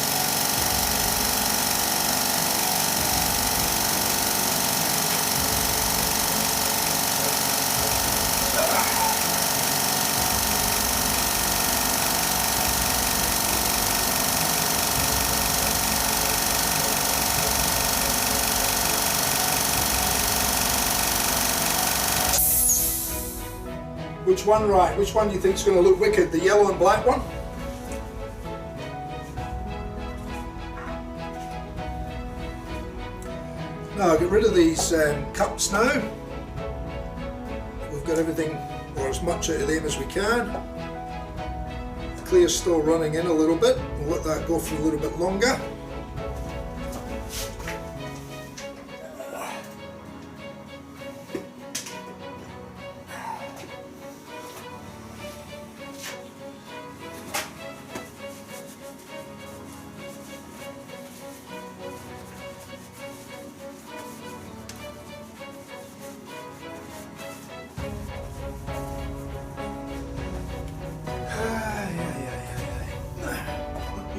Speaker 1: Which one, right? Which one do you think is going to look wicked? The yellow and black one? Now get rid of these cups now. We've got everything, or as much out of them as we can. The clear's still running in a little bit. We'll let that go for a little bit longer.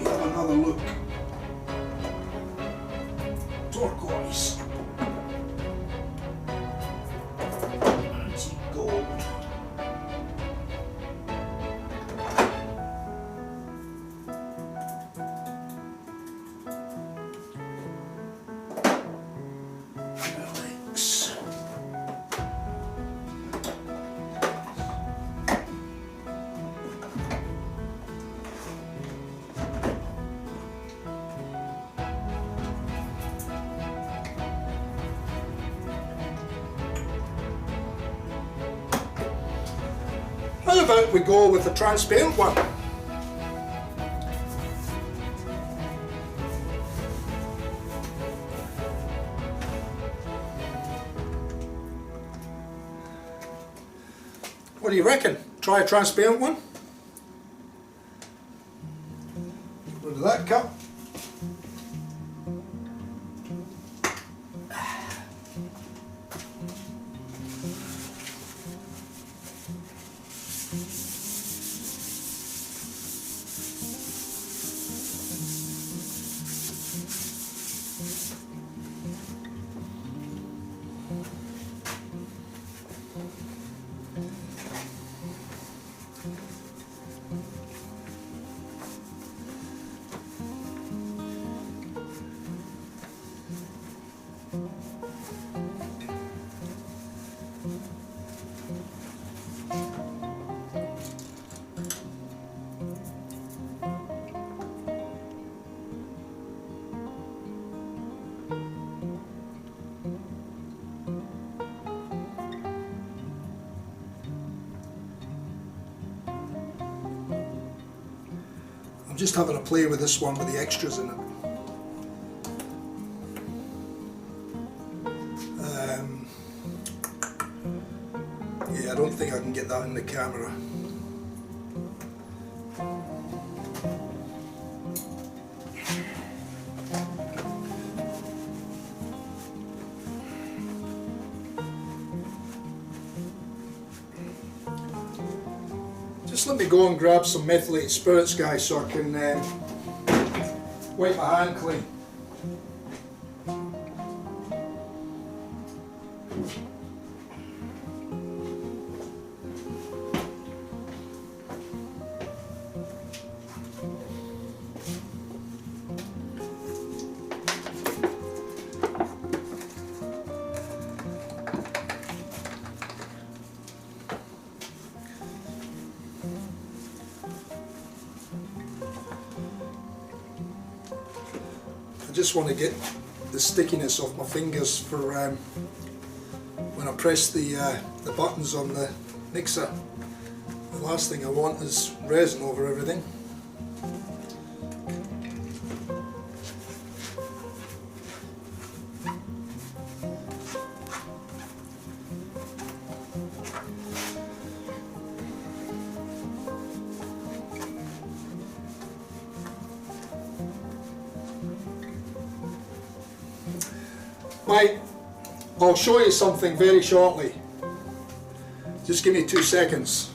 Speaker 1: Another look. Turquoise. Antique gold. Alex. How about we go with the transparent one? What do you reckon? Try a transparent one? Get rid of that cup. I'm just having a play with this one with the extras in it. Yeah, I don't think I can get that in the camera. Just let me go and grab some methylated spirits, guys, so I can wipe my hand clean. I just want to get the stickiness off my fingers for when I press the buttons on the mixer. The last thing I want is resin over everything. Right, I'll show you something very shortly. Just give me 2 seconds.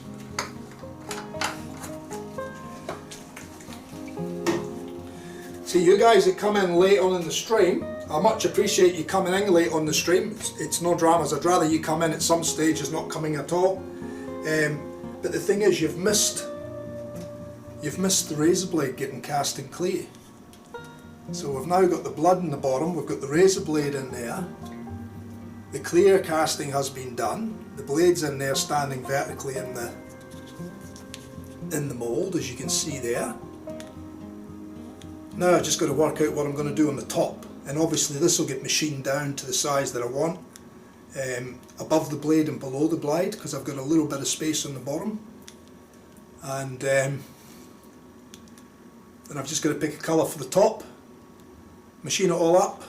Speaker 1: See, you guys that come in late on in the stream, I much appreciate you coming in late on the stream. It's no dramas. I'd rather you come in at some stage as not coming at all. But the thing is, you've missed the razor blade getting cast in clay. So we've now got the blood in the bottom, we've got the razor blade in there, The clear casting has been done. The blade's in there standing vertically in the mould, as you can see there. Now I've just got to work out what I'm going to do on the top, and obviously this will get machined down to the size that I want, above the blade and below the blade, because I've got a little bit of space on the bottom. And then I've just got to pick a colour for the top, machine it all up,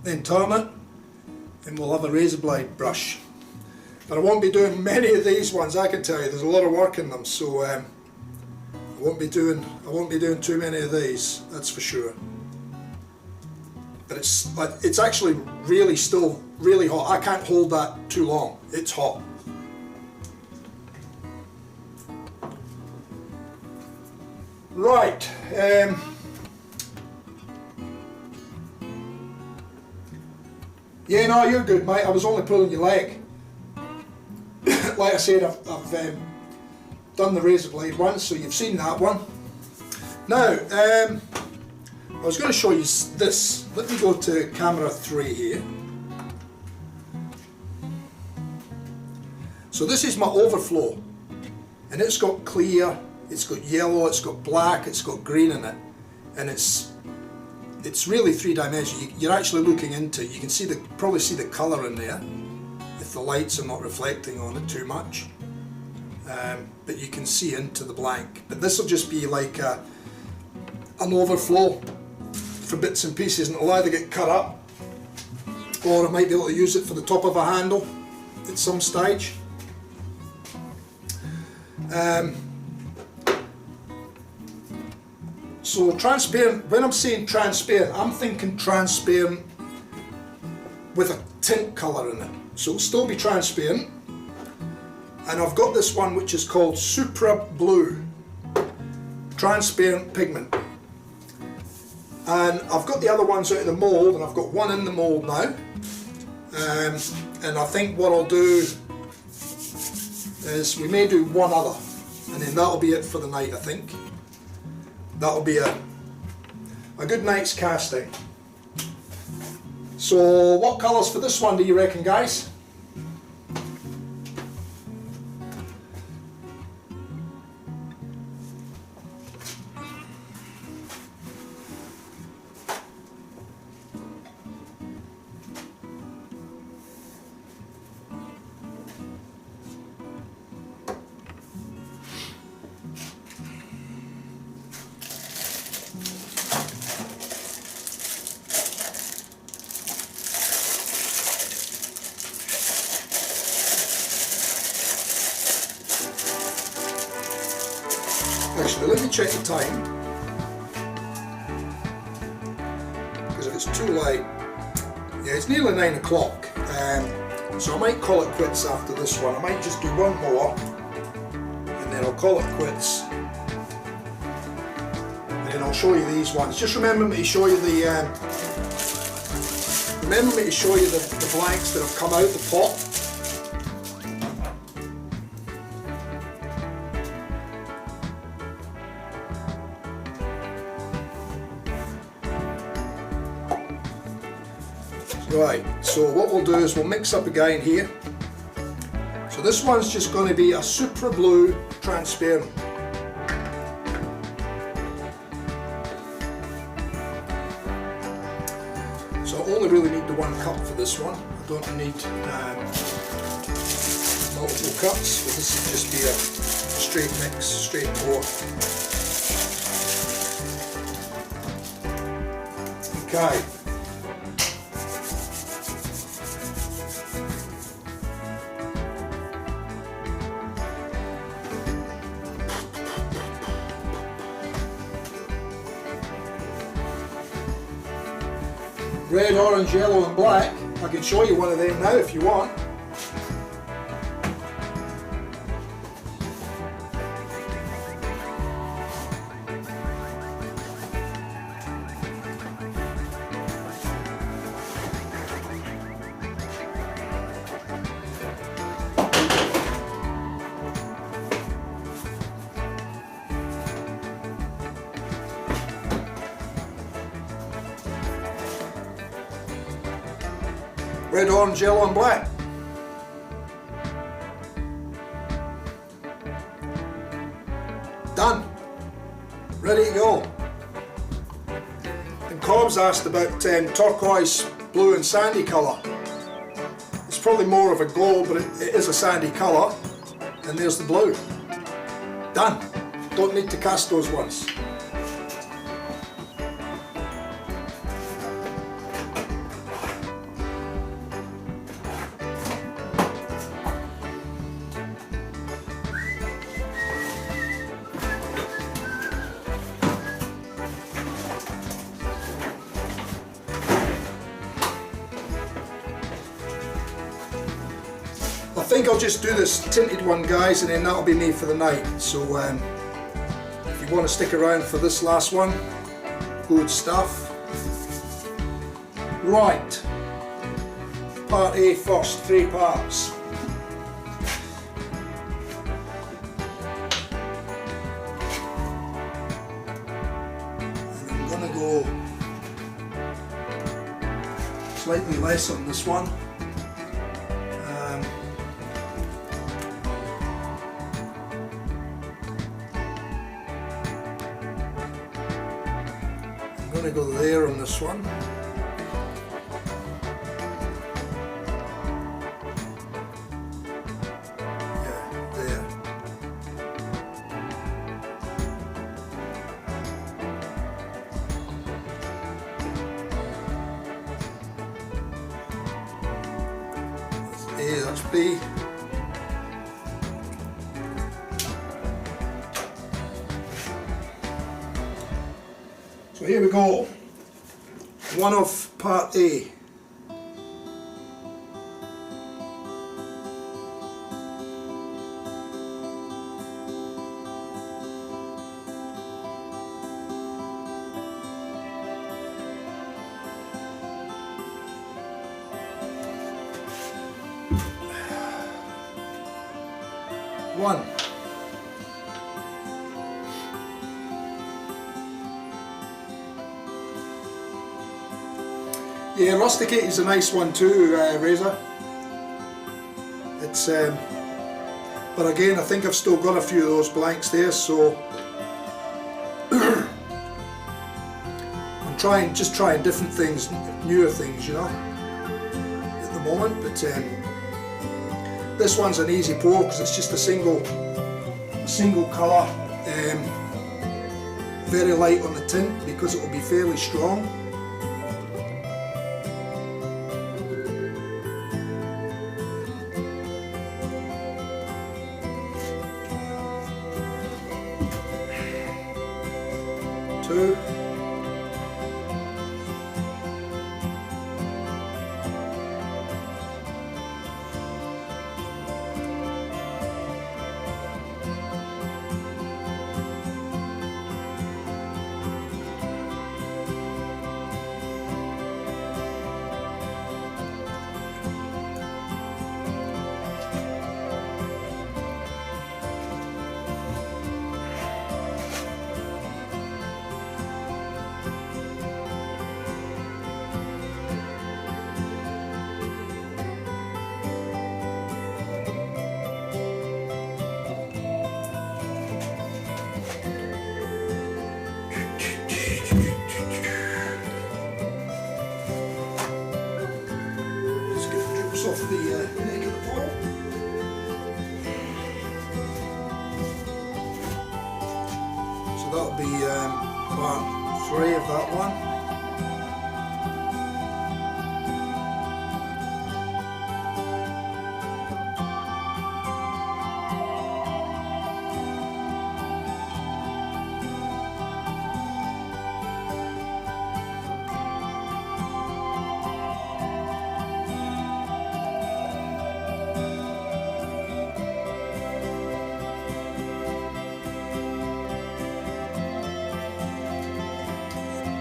Speaker 1: then turn it, and we'll have a razor blade brush. But I won't be doing many of these ones, I can tell you. There's a lot of work in them, so I won't be doing too many of these, that's for sure. But it's actually still really hot. I can't hold that too long. It's hot. Right. Yeah, no, you're good, mate. I was only pulling your leg. Like I said, I've done the razor blade once, so you've seen that one. Now, I was going to show you this. Let me go to camera 3 here. So this is my overflow, and it's got clear, it's got yellow, it's got black, it's got green in it, and it's really three-dimensional. You're actually looking into it. You can see probably see the colour in there if the lights are not reflecting on it too much, but you can see into the blank. But this will just be like an overflow for bits and pieces, and it'll either get cut up, or I might be able to use it for the top of a handle at some stage. So transparent, when I'm saying transparent, I'm thinking transparent with a tint colour in it. So it'll still be transparent. And I've got this one which is called Supra Blue Transparent Pigment. And I've got the other ones out of the mould, and I've got one in the mould now. And I think what I'll do is we may do one other, and then that'll be it for the night, I think. That'll be a good night's casting. So what colours for this one do you reckon, guys? Actually, let me check the time, because if it's too late, yeah, it's nearly 9 o'clock, so I might call it quits after this one. I might just do one more, and then I'll call it quits, and then I'll show you these ones. Just remember me to show you the blanks that have come out the pot. Right, so what we'll do is we'll mix up again here. So this one's just going to be a Supra Blue Transparent. So I only really need the one cup for this one. I don't need multiple cups, so this will just be a straight mix, straight pour. Okay. Red, orange, yellow and black. I can show you one of them now if you want. Red, orange, yellow and black. Done. Ready to go. And Cobb's asked about turquoise, blue and sandy colour. It's probably more of a gold, but it is a sandy colour. And there's the blue. Done. Don't need to cast those ones. I think I'll just do this tinted one, guys, and then that'll be me for the night. So if you want to stick around for this last one, good stuff. Right, part A first, 3 parts. And I'm going to go slightly less on this one. I'm going to go there on this one. Yeah, there. That's A, that's B. So here we go, one of part A. One. Yeah, rusticate is a nice one too, Razor. It's, but again, I think I've still got a few of those blanks there, so I'm just trying different things, newer things, you know, at the moment. But this one's an easy pour because it's just a single colour, very light on the tint because it will be fairly strong. Two. Off the neck of the bottle. So that'll be part 3 of that one.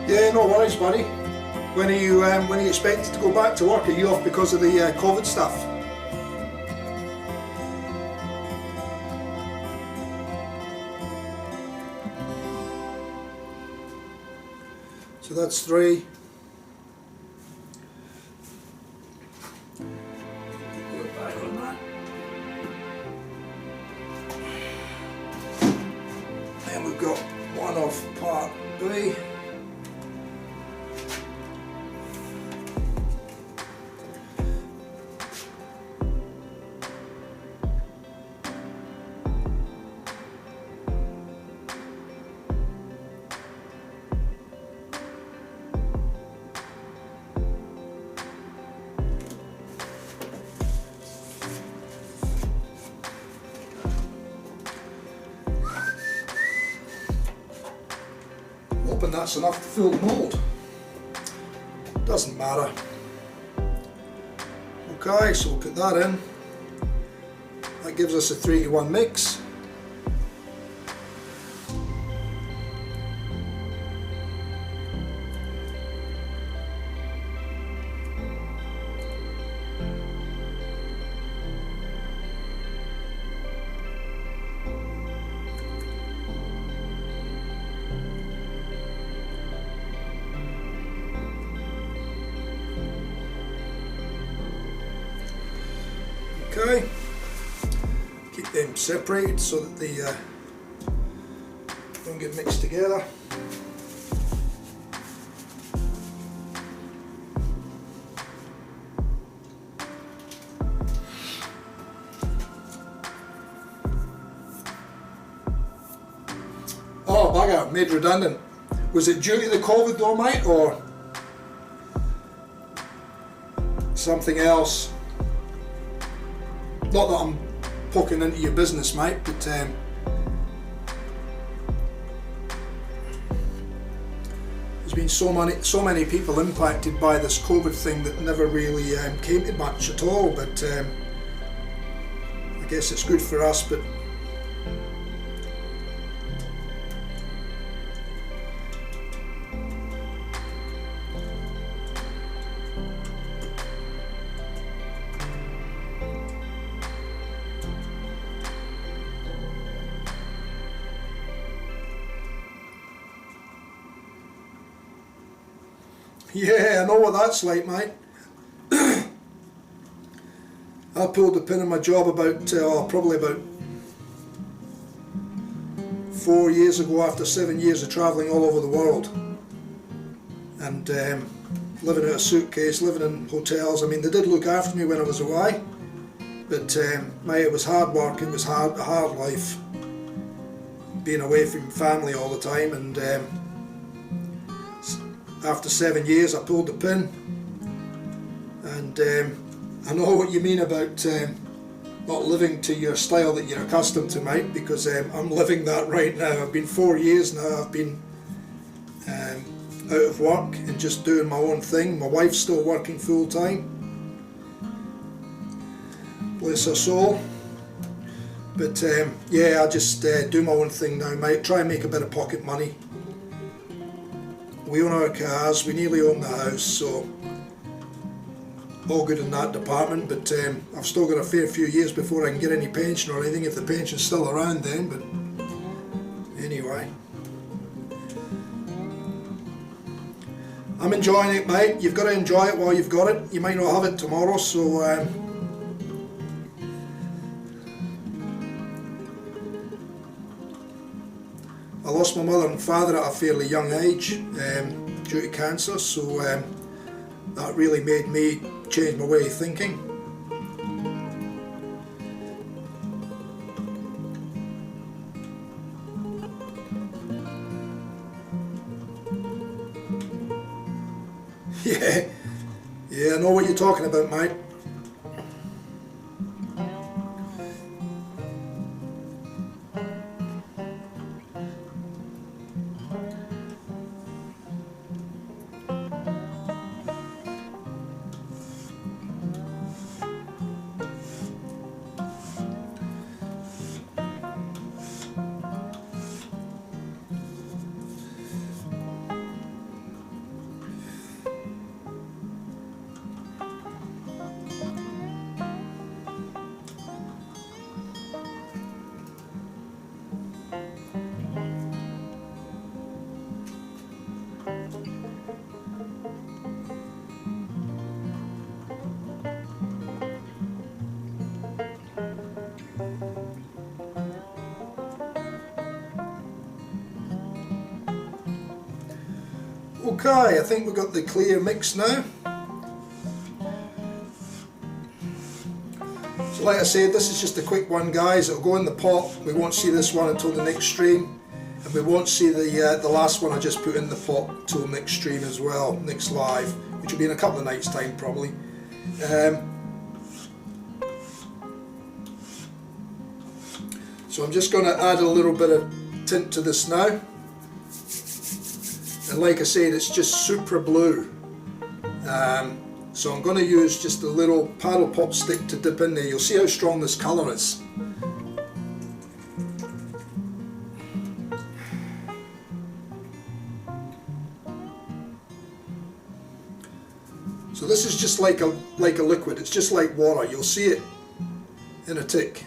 Speaker 1: Yeah, no worries, buddy. When are you expected to go back to work? Are you off because of the COVID stuff? So that's 3. we've got one of part B. Hoping that's enough to fill the mould. Doesn't matter. Okay, so we'll put that in. That gives us a 3-to-1 mix. Okay, keep them separated so that they don't get mixed together. Oh bugger, made redundant. Was it due to the COVID though, mate, or something else? Not that I'm poking into your business, mate, but there's been so many people impacted by this COVID thing that never really came to much at all. But I guess it's good for us. But yeah, I know what that's like, mate. I pulled the pin in my job about probably about 4 years ago, after 7 years of travelling all over the world and living in a suitcase, living in hotels. I mean, they did look after me when I was away, but mate, it was hard work. It was a hard life, being away from family all the time. And after 7 years I pulled the pin, and I know what you mean about not living to your style that you're accustomed to, mate, because I'm living that right now. I've been 4 years now, I've been out of work and just doing my own thing. My wife's still working full time, bless her soul. But yeah, I just do my own thing now, mate, try and make a bit of pocket money. We own our cars, we nearly own the house, so all good in that department. But I've still got a fair few years before I can get any pension or anything, if the pension's still around then. But anyway, I'm enjoying it, mate. You've got to enjoy it while you've got it. You might not have it tomorrow, so I lost my mother and father at a fairly young age due to cancer, so that really made me change my way of thinking. Yeah, I know what you're talking about, mate. Okay, I think we've got the clear mix now. So like I said, this is just a quick one, guys. It'll go in the pot. We won't see this one until the next stream, and we won't see the last one I just put in the pot till next stream as well, next live, which will be in a couple of nights' time probably. So I'm just going to add a little bit of tint to this now, and like I said, it's just super blue. So I'm going to use just a little paddle pop stick to dip in there. You'll see how strong this colour is. So this is just like a liquid. It's just like water. You'll see it in a tick.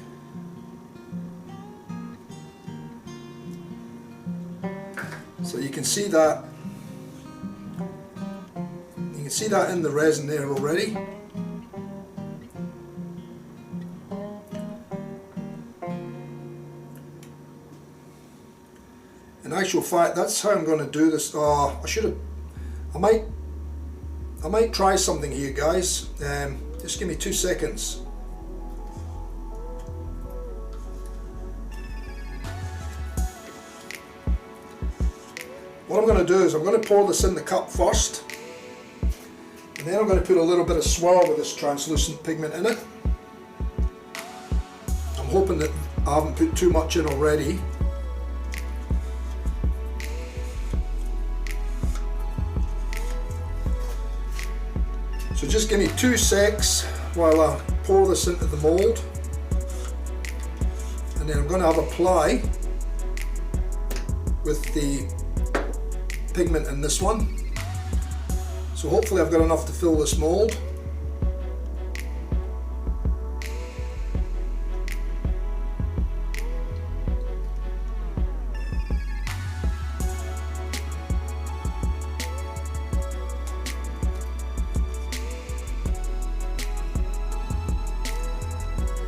Speaker 1: So you can see that. You can see that in the resin there already. In actual fact, that's how I'm going to do this. Oh, I might try something here, guys. Just give me 2 seconds. What I'm going to do is I'm going to pour this in the cup first, and then I'm going to put a little bit of swirl with this translucent pigment in it. I'm hoping that I haven't put too much in already. So just give me 2 secs while I pour this into the mould, and then I'm going to have apply with the pigment in this one. So hopefully I've got enough to fill this mould.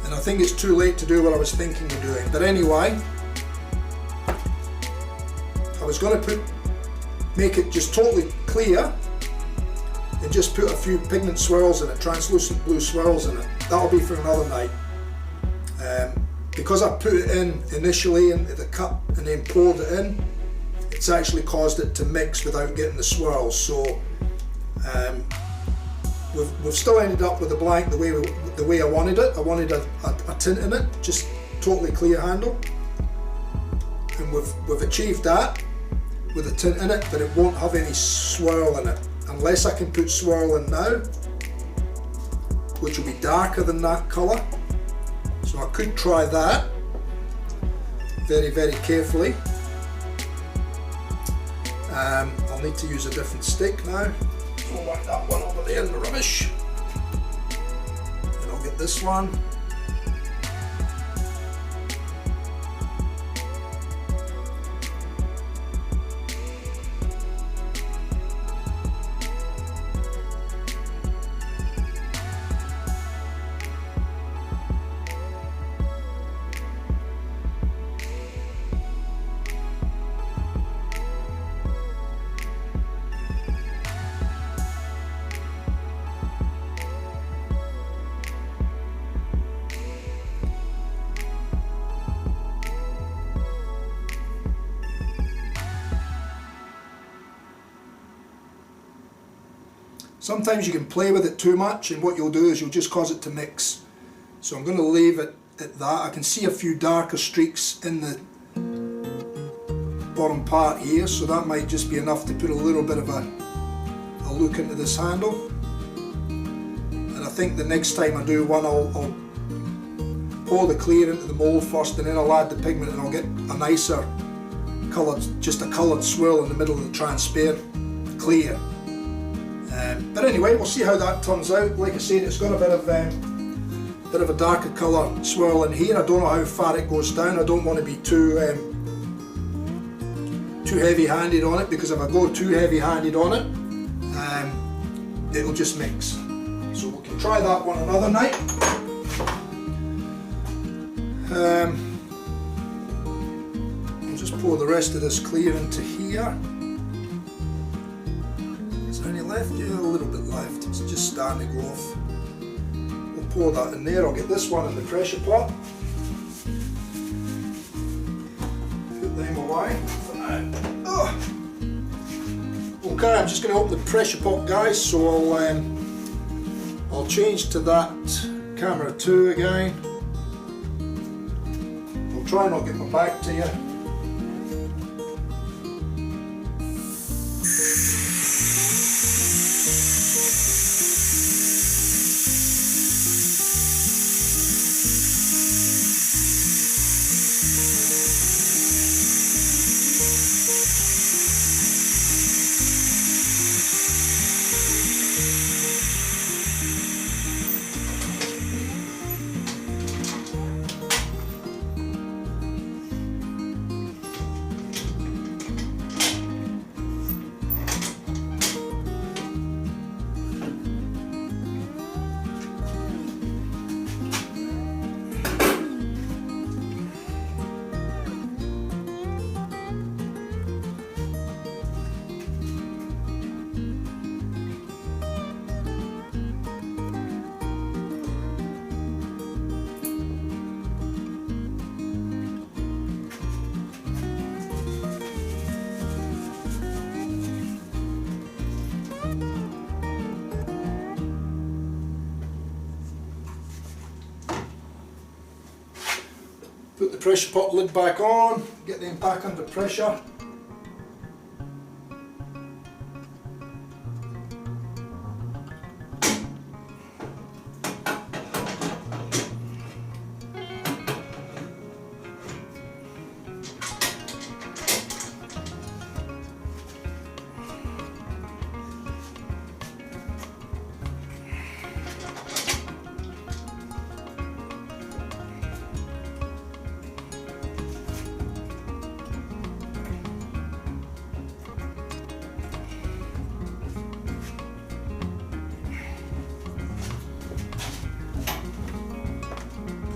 Speaker 1: And I think it's too late to do what I was thinking of doing. But anyway, I was going to make it just totally clear and just put a few pigment swirls in it, translucent blue swirls in it. That'll be for another night. Because I put it in initially into the cup and then poured it in, it's actually caused it to mix without getting the swirls. So we've still ended up with the blank the way I wanted it. I wanted a tint in it, just totally clear handle, and we've achieved that with a tint in it, but it won't have any swirl in it unless I can put swirl in now, which will be darker than that colour. So I could try that very, very carefully. I'll need to use a different stick now. So I'll whack that one over there in the rubbish, and I'll get this one. Sometimes you can play with it too much, and what you'll do is you'll just cause it to mix. So I'm going to leave it at that. I can see a few darker streaks in the bottom part here, so that might just be enough to put a little bit of a look into this handle. And I think the next time I do one, I'll pour the clear into the mould first, and then I'll add the pigment, and I'll get a nicer coloured, just a coloured swirl in the middle of the transparent clear. But anyway, we'll see how that turns out. Like I said, it's got a bit of a darker colour swirl in here. I don't know how far it goes down. I don't want to be too heavy-handed on it, because if I go too heavy-handed on it, it'll just mix. So we can try that one another night. I'll just pour the rest of this clear into here. left? Yeah, a little bit left. It's just starting to go off. We'll pour that in there. I'll get this one in the pressure pot. Put them away for now. Okay, I'm just going to open the pressure pot, guys, so I'll change to that camera 2 again. I'll try and not get my back to you. Put the pressure pot lid back on, get them back under pressure.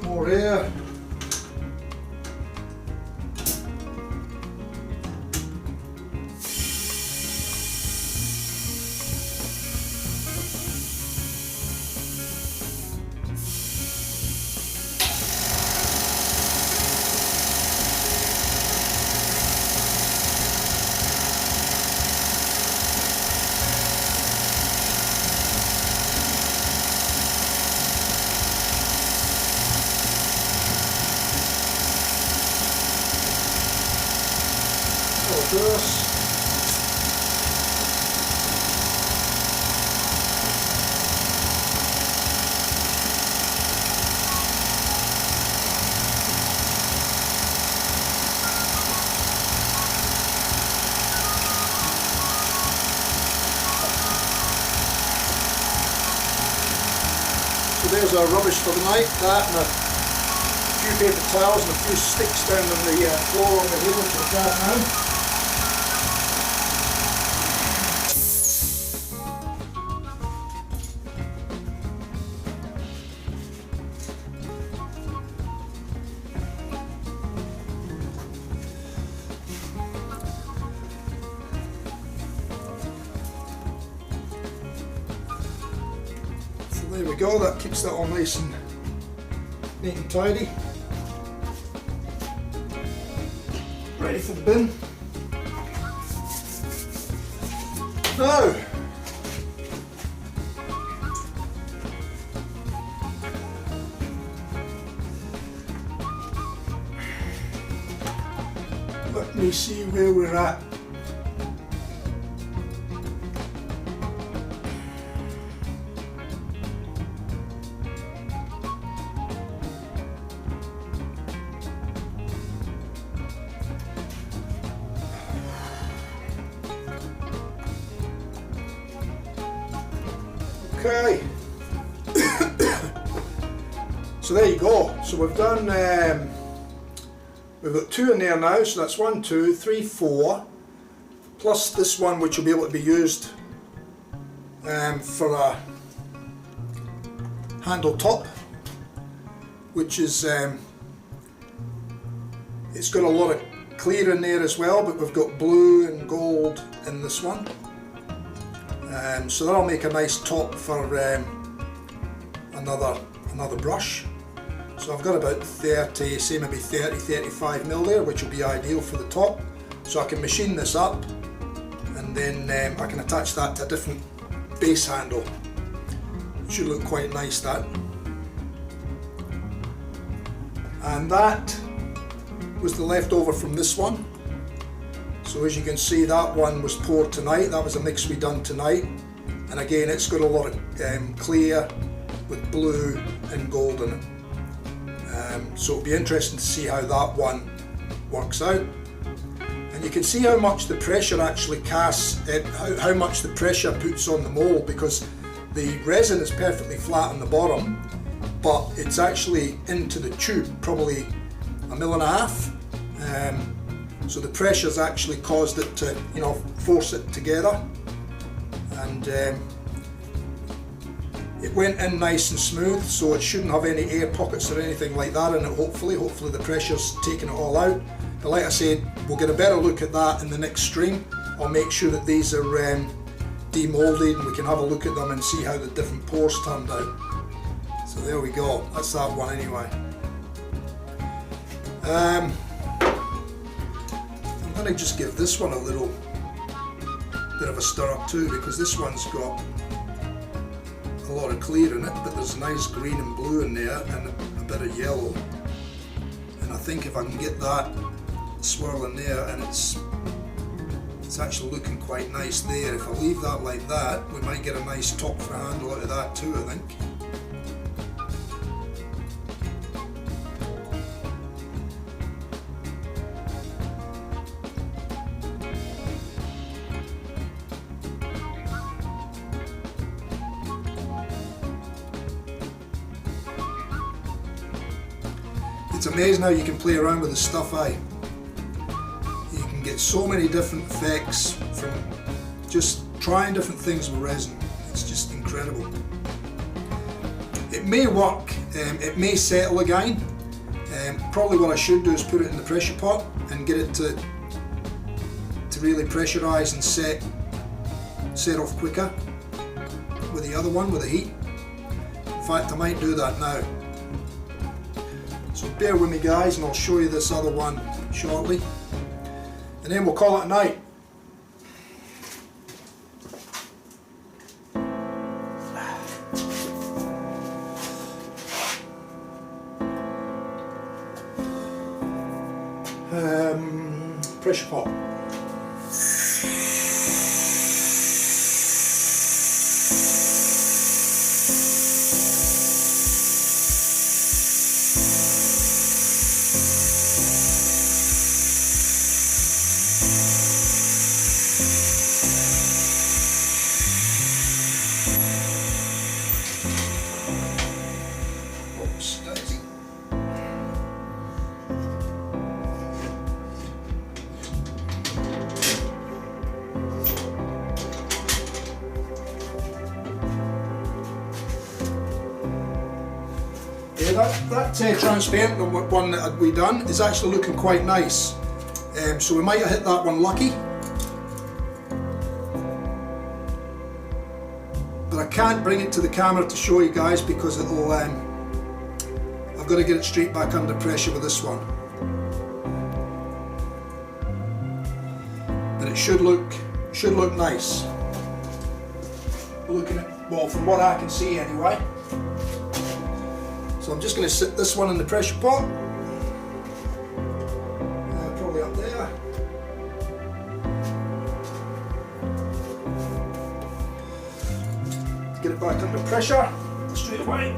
Speaker 1: More air. This. So there's our rubbish for the night, that and a few paper towels and a few sticks down on the floor on the hill to the cat now. There we go, that keeps that all nice and neat and tidy. Ready for the bin. Now, let me see where we're at. Okay, so there you go. So we've done, we've got 2 in there now, so that's 1, 2, 3, 4, plus this one which will be able to be used for a handle top, which is, it's got a lot of clear in there as well, but we've got blue and gold in this one. So that'll make a nice top for another brush. So I've got about 30, say maybe 30-35 mil there, which will be ideal for the top. So I can machine this up, and then I can attach that to a different base handle. It should look quite nice, that. And that was the leftover from this one. So as you can see, that one was poured tonight. That was a mix we done tonight. And again, it's got a lot of clear with blue and gold in it. So it'll be interesting to see how that one works out. And you can see how much the pressure actually casts, how much the pressure puts on the mold, because the resin is perfectly flat on the bottom, but it's actually into the tube, probably 1.5 mils. So the pressure's actually caused it to, you know, force it together. And it went in nice and smooth, so it shouldn't have any air pockets or anything like that in it, hopefully the pressure's taken it all out. But like I said, we'll get a better look at that in the next stream. I'll make sure that these are demolded and we can have a look at them and see how the different pores turned out. So there we go, that's that one anyway. I'm going to just give this one a little bit of a stir up too, because this one's got a lot of clear in it, but there's nice green and blue in there and a bit of yellow. And I think if I can get that swirling there, and it's actually looking quite nice there. If I leave that like that, we might get a nice top for a handle out of that too, I think. It's amazing how you can play around with the stuff, You can get so many different effects from just trying different things with resin. It's just incredible. It may work, it may settle again. Probably what I should do is put it in the pressure pot and get it to really pressurize and set off quicker with the other one, with the heat. In fact, I might do that now. So bear with me guys, and I'll show you this other one shortly, and then we'll call it a night. Pressure pot. That transparent one that we done is actually looking quite nice. So we might have hit that one lucky. But I can't bring it to the camera to show you guys because it'll I've got to get it straight back under pressure with this one. But it should look nice. Looking at, well, from what I can see anyway. So I'm just going to sit this one in the pressure pot, probably up there. Get it back under pressure straight away.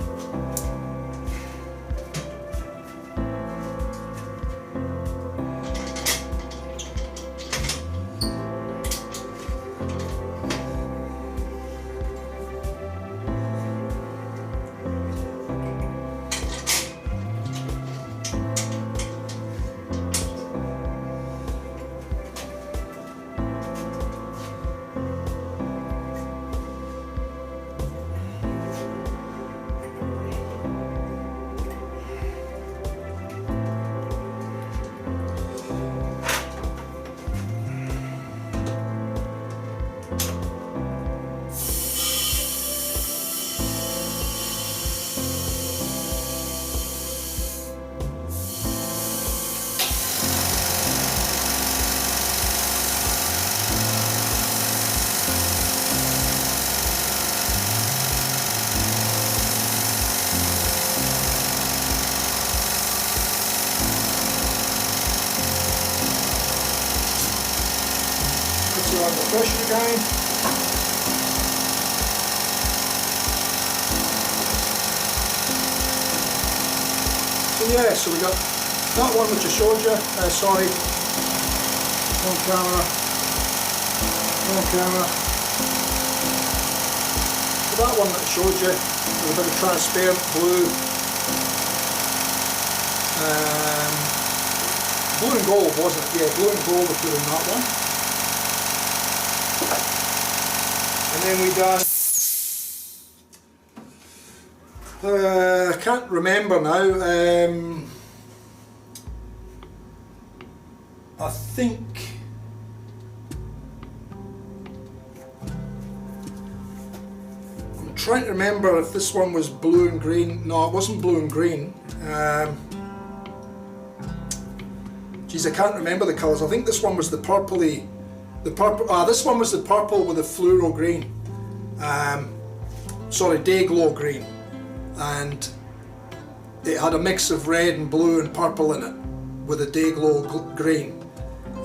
Speaker 1: pressure again. So yeah, so we got that one which I showed you, sorry, on camera. So that one that I showed you, with a bit of transparent blue. Blue and gold, wasn't it? Yeah, blue and gold we put in that one. And then we done, I can't remember now, I think, I'm trying to remember if this one was blue and green. No, it wasn't blue and green. Geez, I can't remember the colours. I think this one was the purpley, this one was the purple with the fluoro green. Sorry, day glow green, and it had a mix of red and blue and purple in it with a day glow green,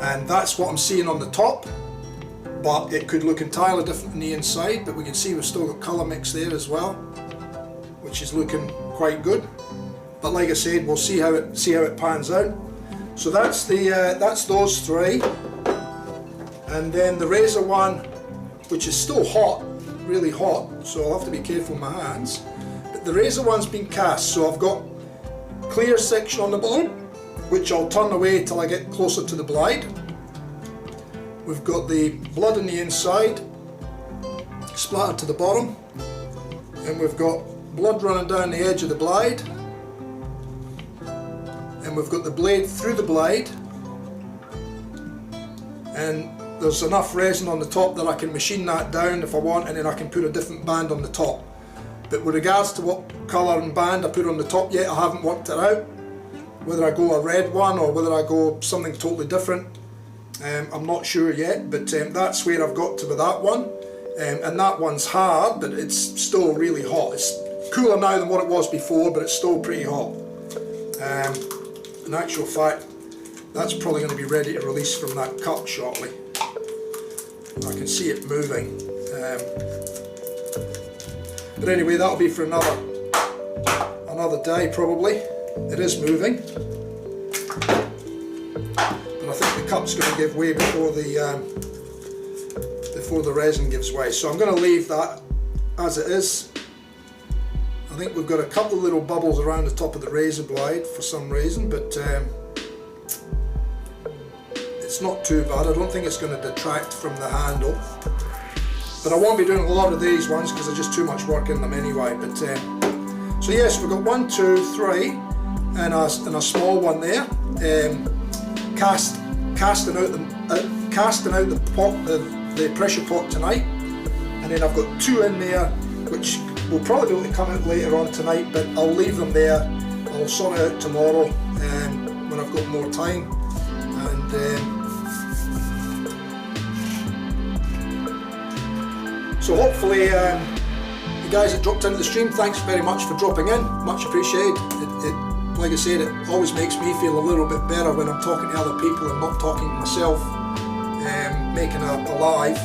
Speaker 1: and that's what I'm seeing on the top, but it could look entirely different on the inside. But we can see we've still got colour mix there as well, which is looking quite good. But like I said, we'll see how it pans out. So that's those three, and then the Resin one, which is still hot, really hot, so I'll have to be careful with my hands. But the Resin one's been cast, so I've got clear section on the bottom, which I'll turn away till I get closer to the blade. We've got the blood on the inside, splattered to the bottom, and we've got blood running down the edge of the blade. And we've got the blade through the blade, and there's enough resin on the top that I can machine that down if I want, and then I can put a different band on the top. But with regards to what colour and band I put on the top yet, I haven't worked it out. Whether I go a red one or whether I go something totally different, I'm not sure yet, but that's where I've got to with that one. And that one's hard, but it's still really hot. It's cooler now than what it was before, but it's still pretty hot. In actual fact, that's probably going to be ready to release from that cup shortly. I can see it moving. But anyway, that'll be for another day probably. It is moving, but I think the cup's going to give way before the resin gives way. So I'm going to leave that as it is. I think we've got a couple of little bubbles around the top of the razor blade for some reason, but it's not too bad. I don't think it's going to detract from the handle. But I won't be doing a lot of these ones because there's just too much work in them anyway. But so yes, we've got 1, 2, 3, and a small one there. Casting out the pot, the pressure pot tonight, and then I've got 2 in there, which will probably be able to come out later on tonight, but I'll leave them there. I'll sort it out tomorrow when I've got more time. And so hopefully you guys that dropped into the stream, thanks very much for dropping in, much appreciated. Like I said, it always makes me feel a little bit better when I'm talking to other people and not talking to myself, making a live.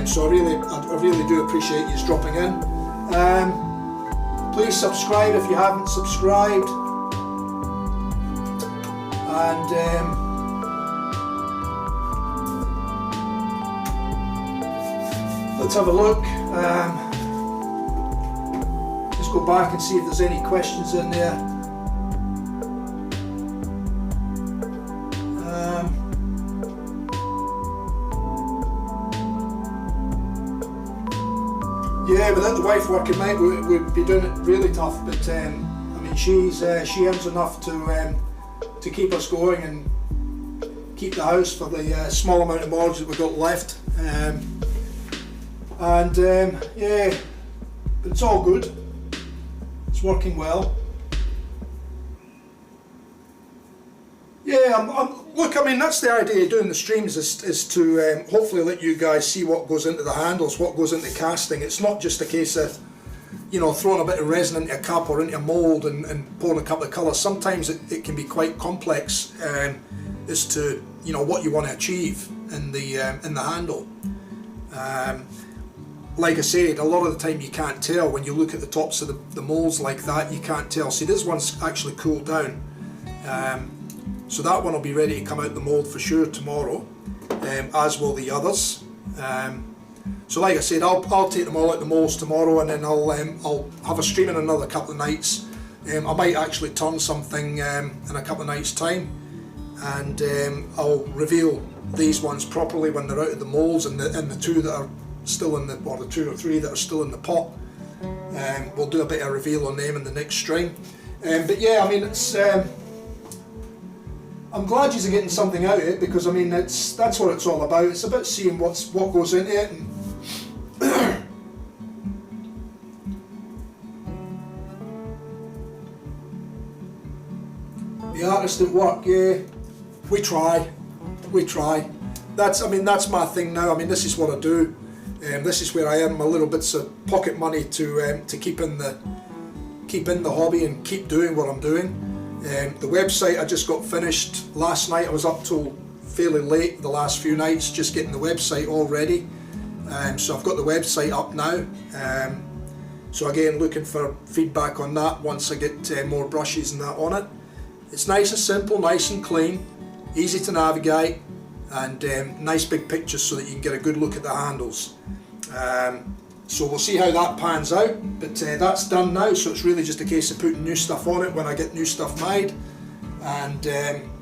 Speaker 1: So I really do appreciate you dropping in. Please subscribe if you haven't subscribed, and let's have a look. Just go back and see if there's any questions in there. Yeah, without the wife working, mate, we'd be doing it really tough. But I mean, she earns enough to keep us going and keep the house for the small amount of mortgage that we've got left. Yeah, but it's all good. It's working well. Yeah, look, I mean, that's the idea of doing the streams, is to hopefully let you guys see what goes into the handles, what goes into casting. It's not just a case of, you know, throwing a bit of resin into a cup or into a mould and pouring a couple of colours. Sometimes it can be quite complex as to, you know, what you want to achieve in the handle. Like I said, a lot of the time you can't tell when you look at the tops of the moulds like that. You can't tell. See, this one's actually cooled down, so that one will be ready to come out the mould for sure tomorrow, as will the others. So like I said, I'll take them all out the moulds tomorrow, and then I'll have a stream in another couple of nights. I might actually turn something in a couple of nights' time, and I'll reveal these ones properly when they're out of the moulds, and the two that are still in the, or the 2 or 3 that are still in the pot. We'll do a bit of reveal on them in the next stream. But yeah, I mean, it's I'm glad you're getting something out of it, because I mean that's what it's all about. It's about seeing what goes into it. And the artist at work, yeah, we try. That's my thing now. I mean, this is what I do. This is where I earn my little bits of pocket money to keep in the hobby and keep doing what I'm doing. The website I just got finished last night. I was up till fairly late the last few nights just getting the website all ready. So I've got the website up now. So again, looking for feedback on that once I get more brushes and that on it. It's nice and simple, nice and clean, easy to navigate, and nice big pictures so that you can get a good look at the handles. So we'll see how that pans out, but that's done now, so it's really just a case of putting new stuff on it when I get new stuff made, and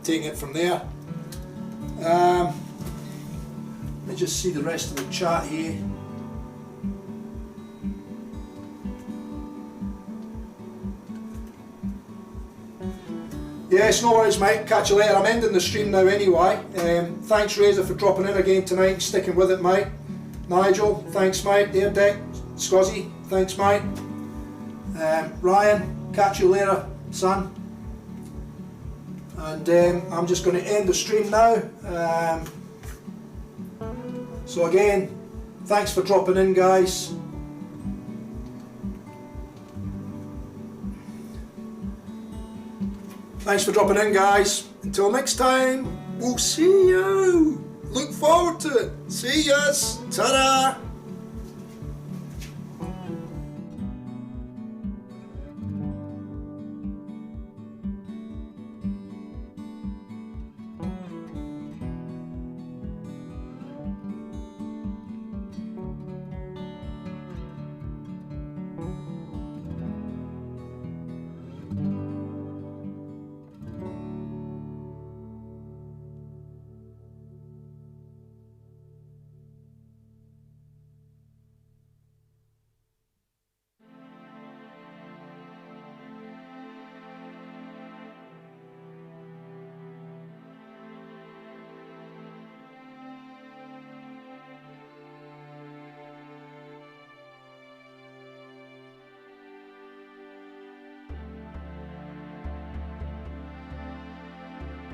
Speaker 1: taking it from there. Let me just see the rest of the chat here. Yes, no worries mate, catch you later. I'm ending the stream now anyway. Thanks Razor for dropping in again tonight and sticking with it mate. Nigel, thanks mate. There Dick, Scuzzy, thanks mate. Ryan, catch you later son. And I'm just going to end the stream now. So again, thanks for dropping in guys. Thanks for dropping in guys. Until next time, we'll see you. Look forward to it. See yous. Ta-da.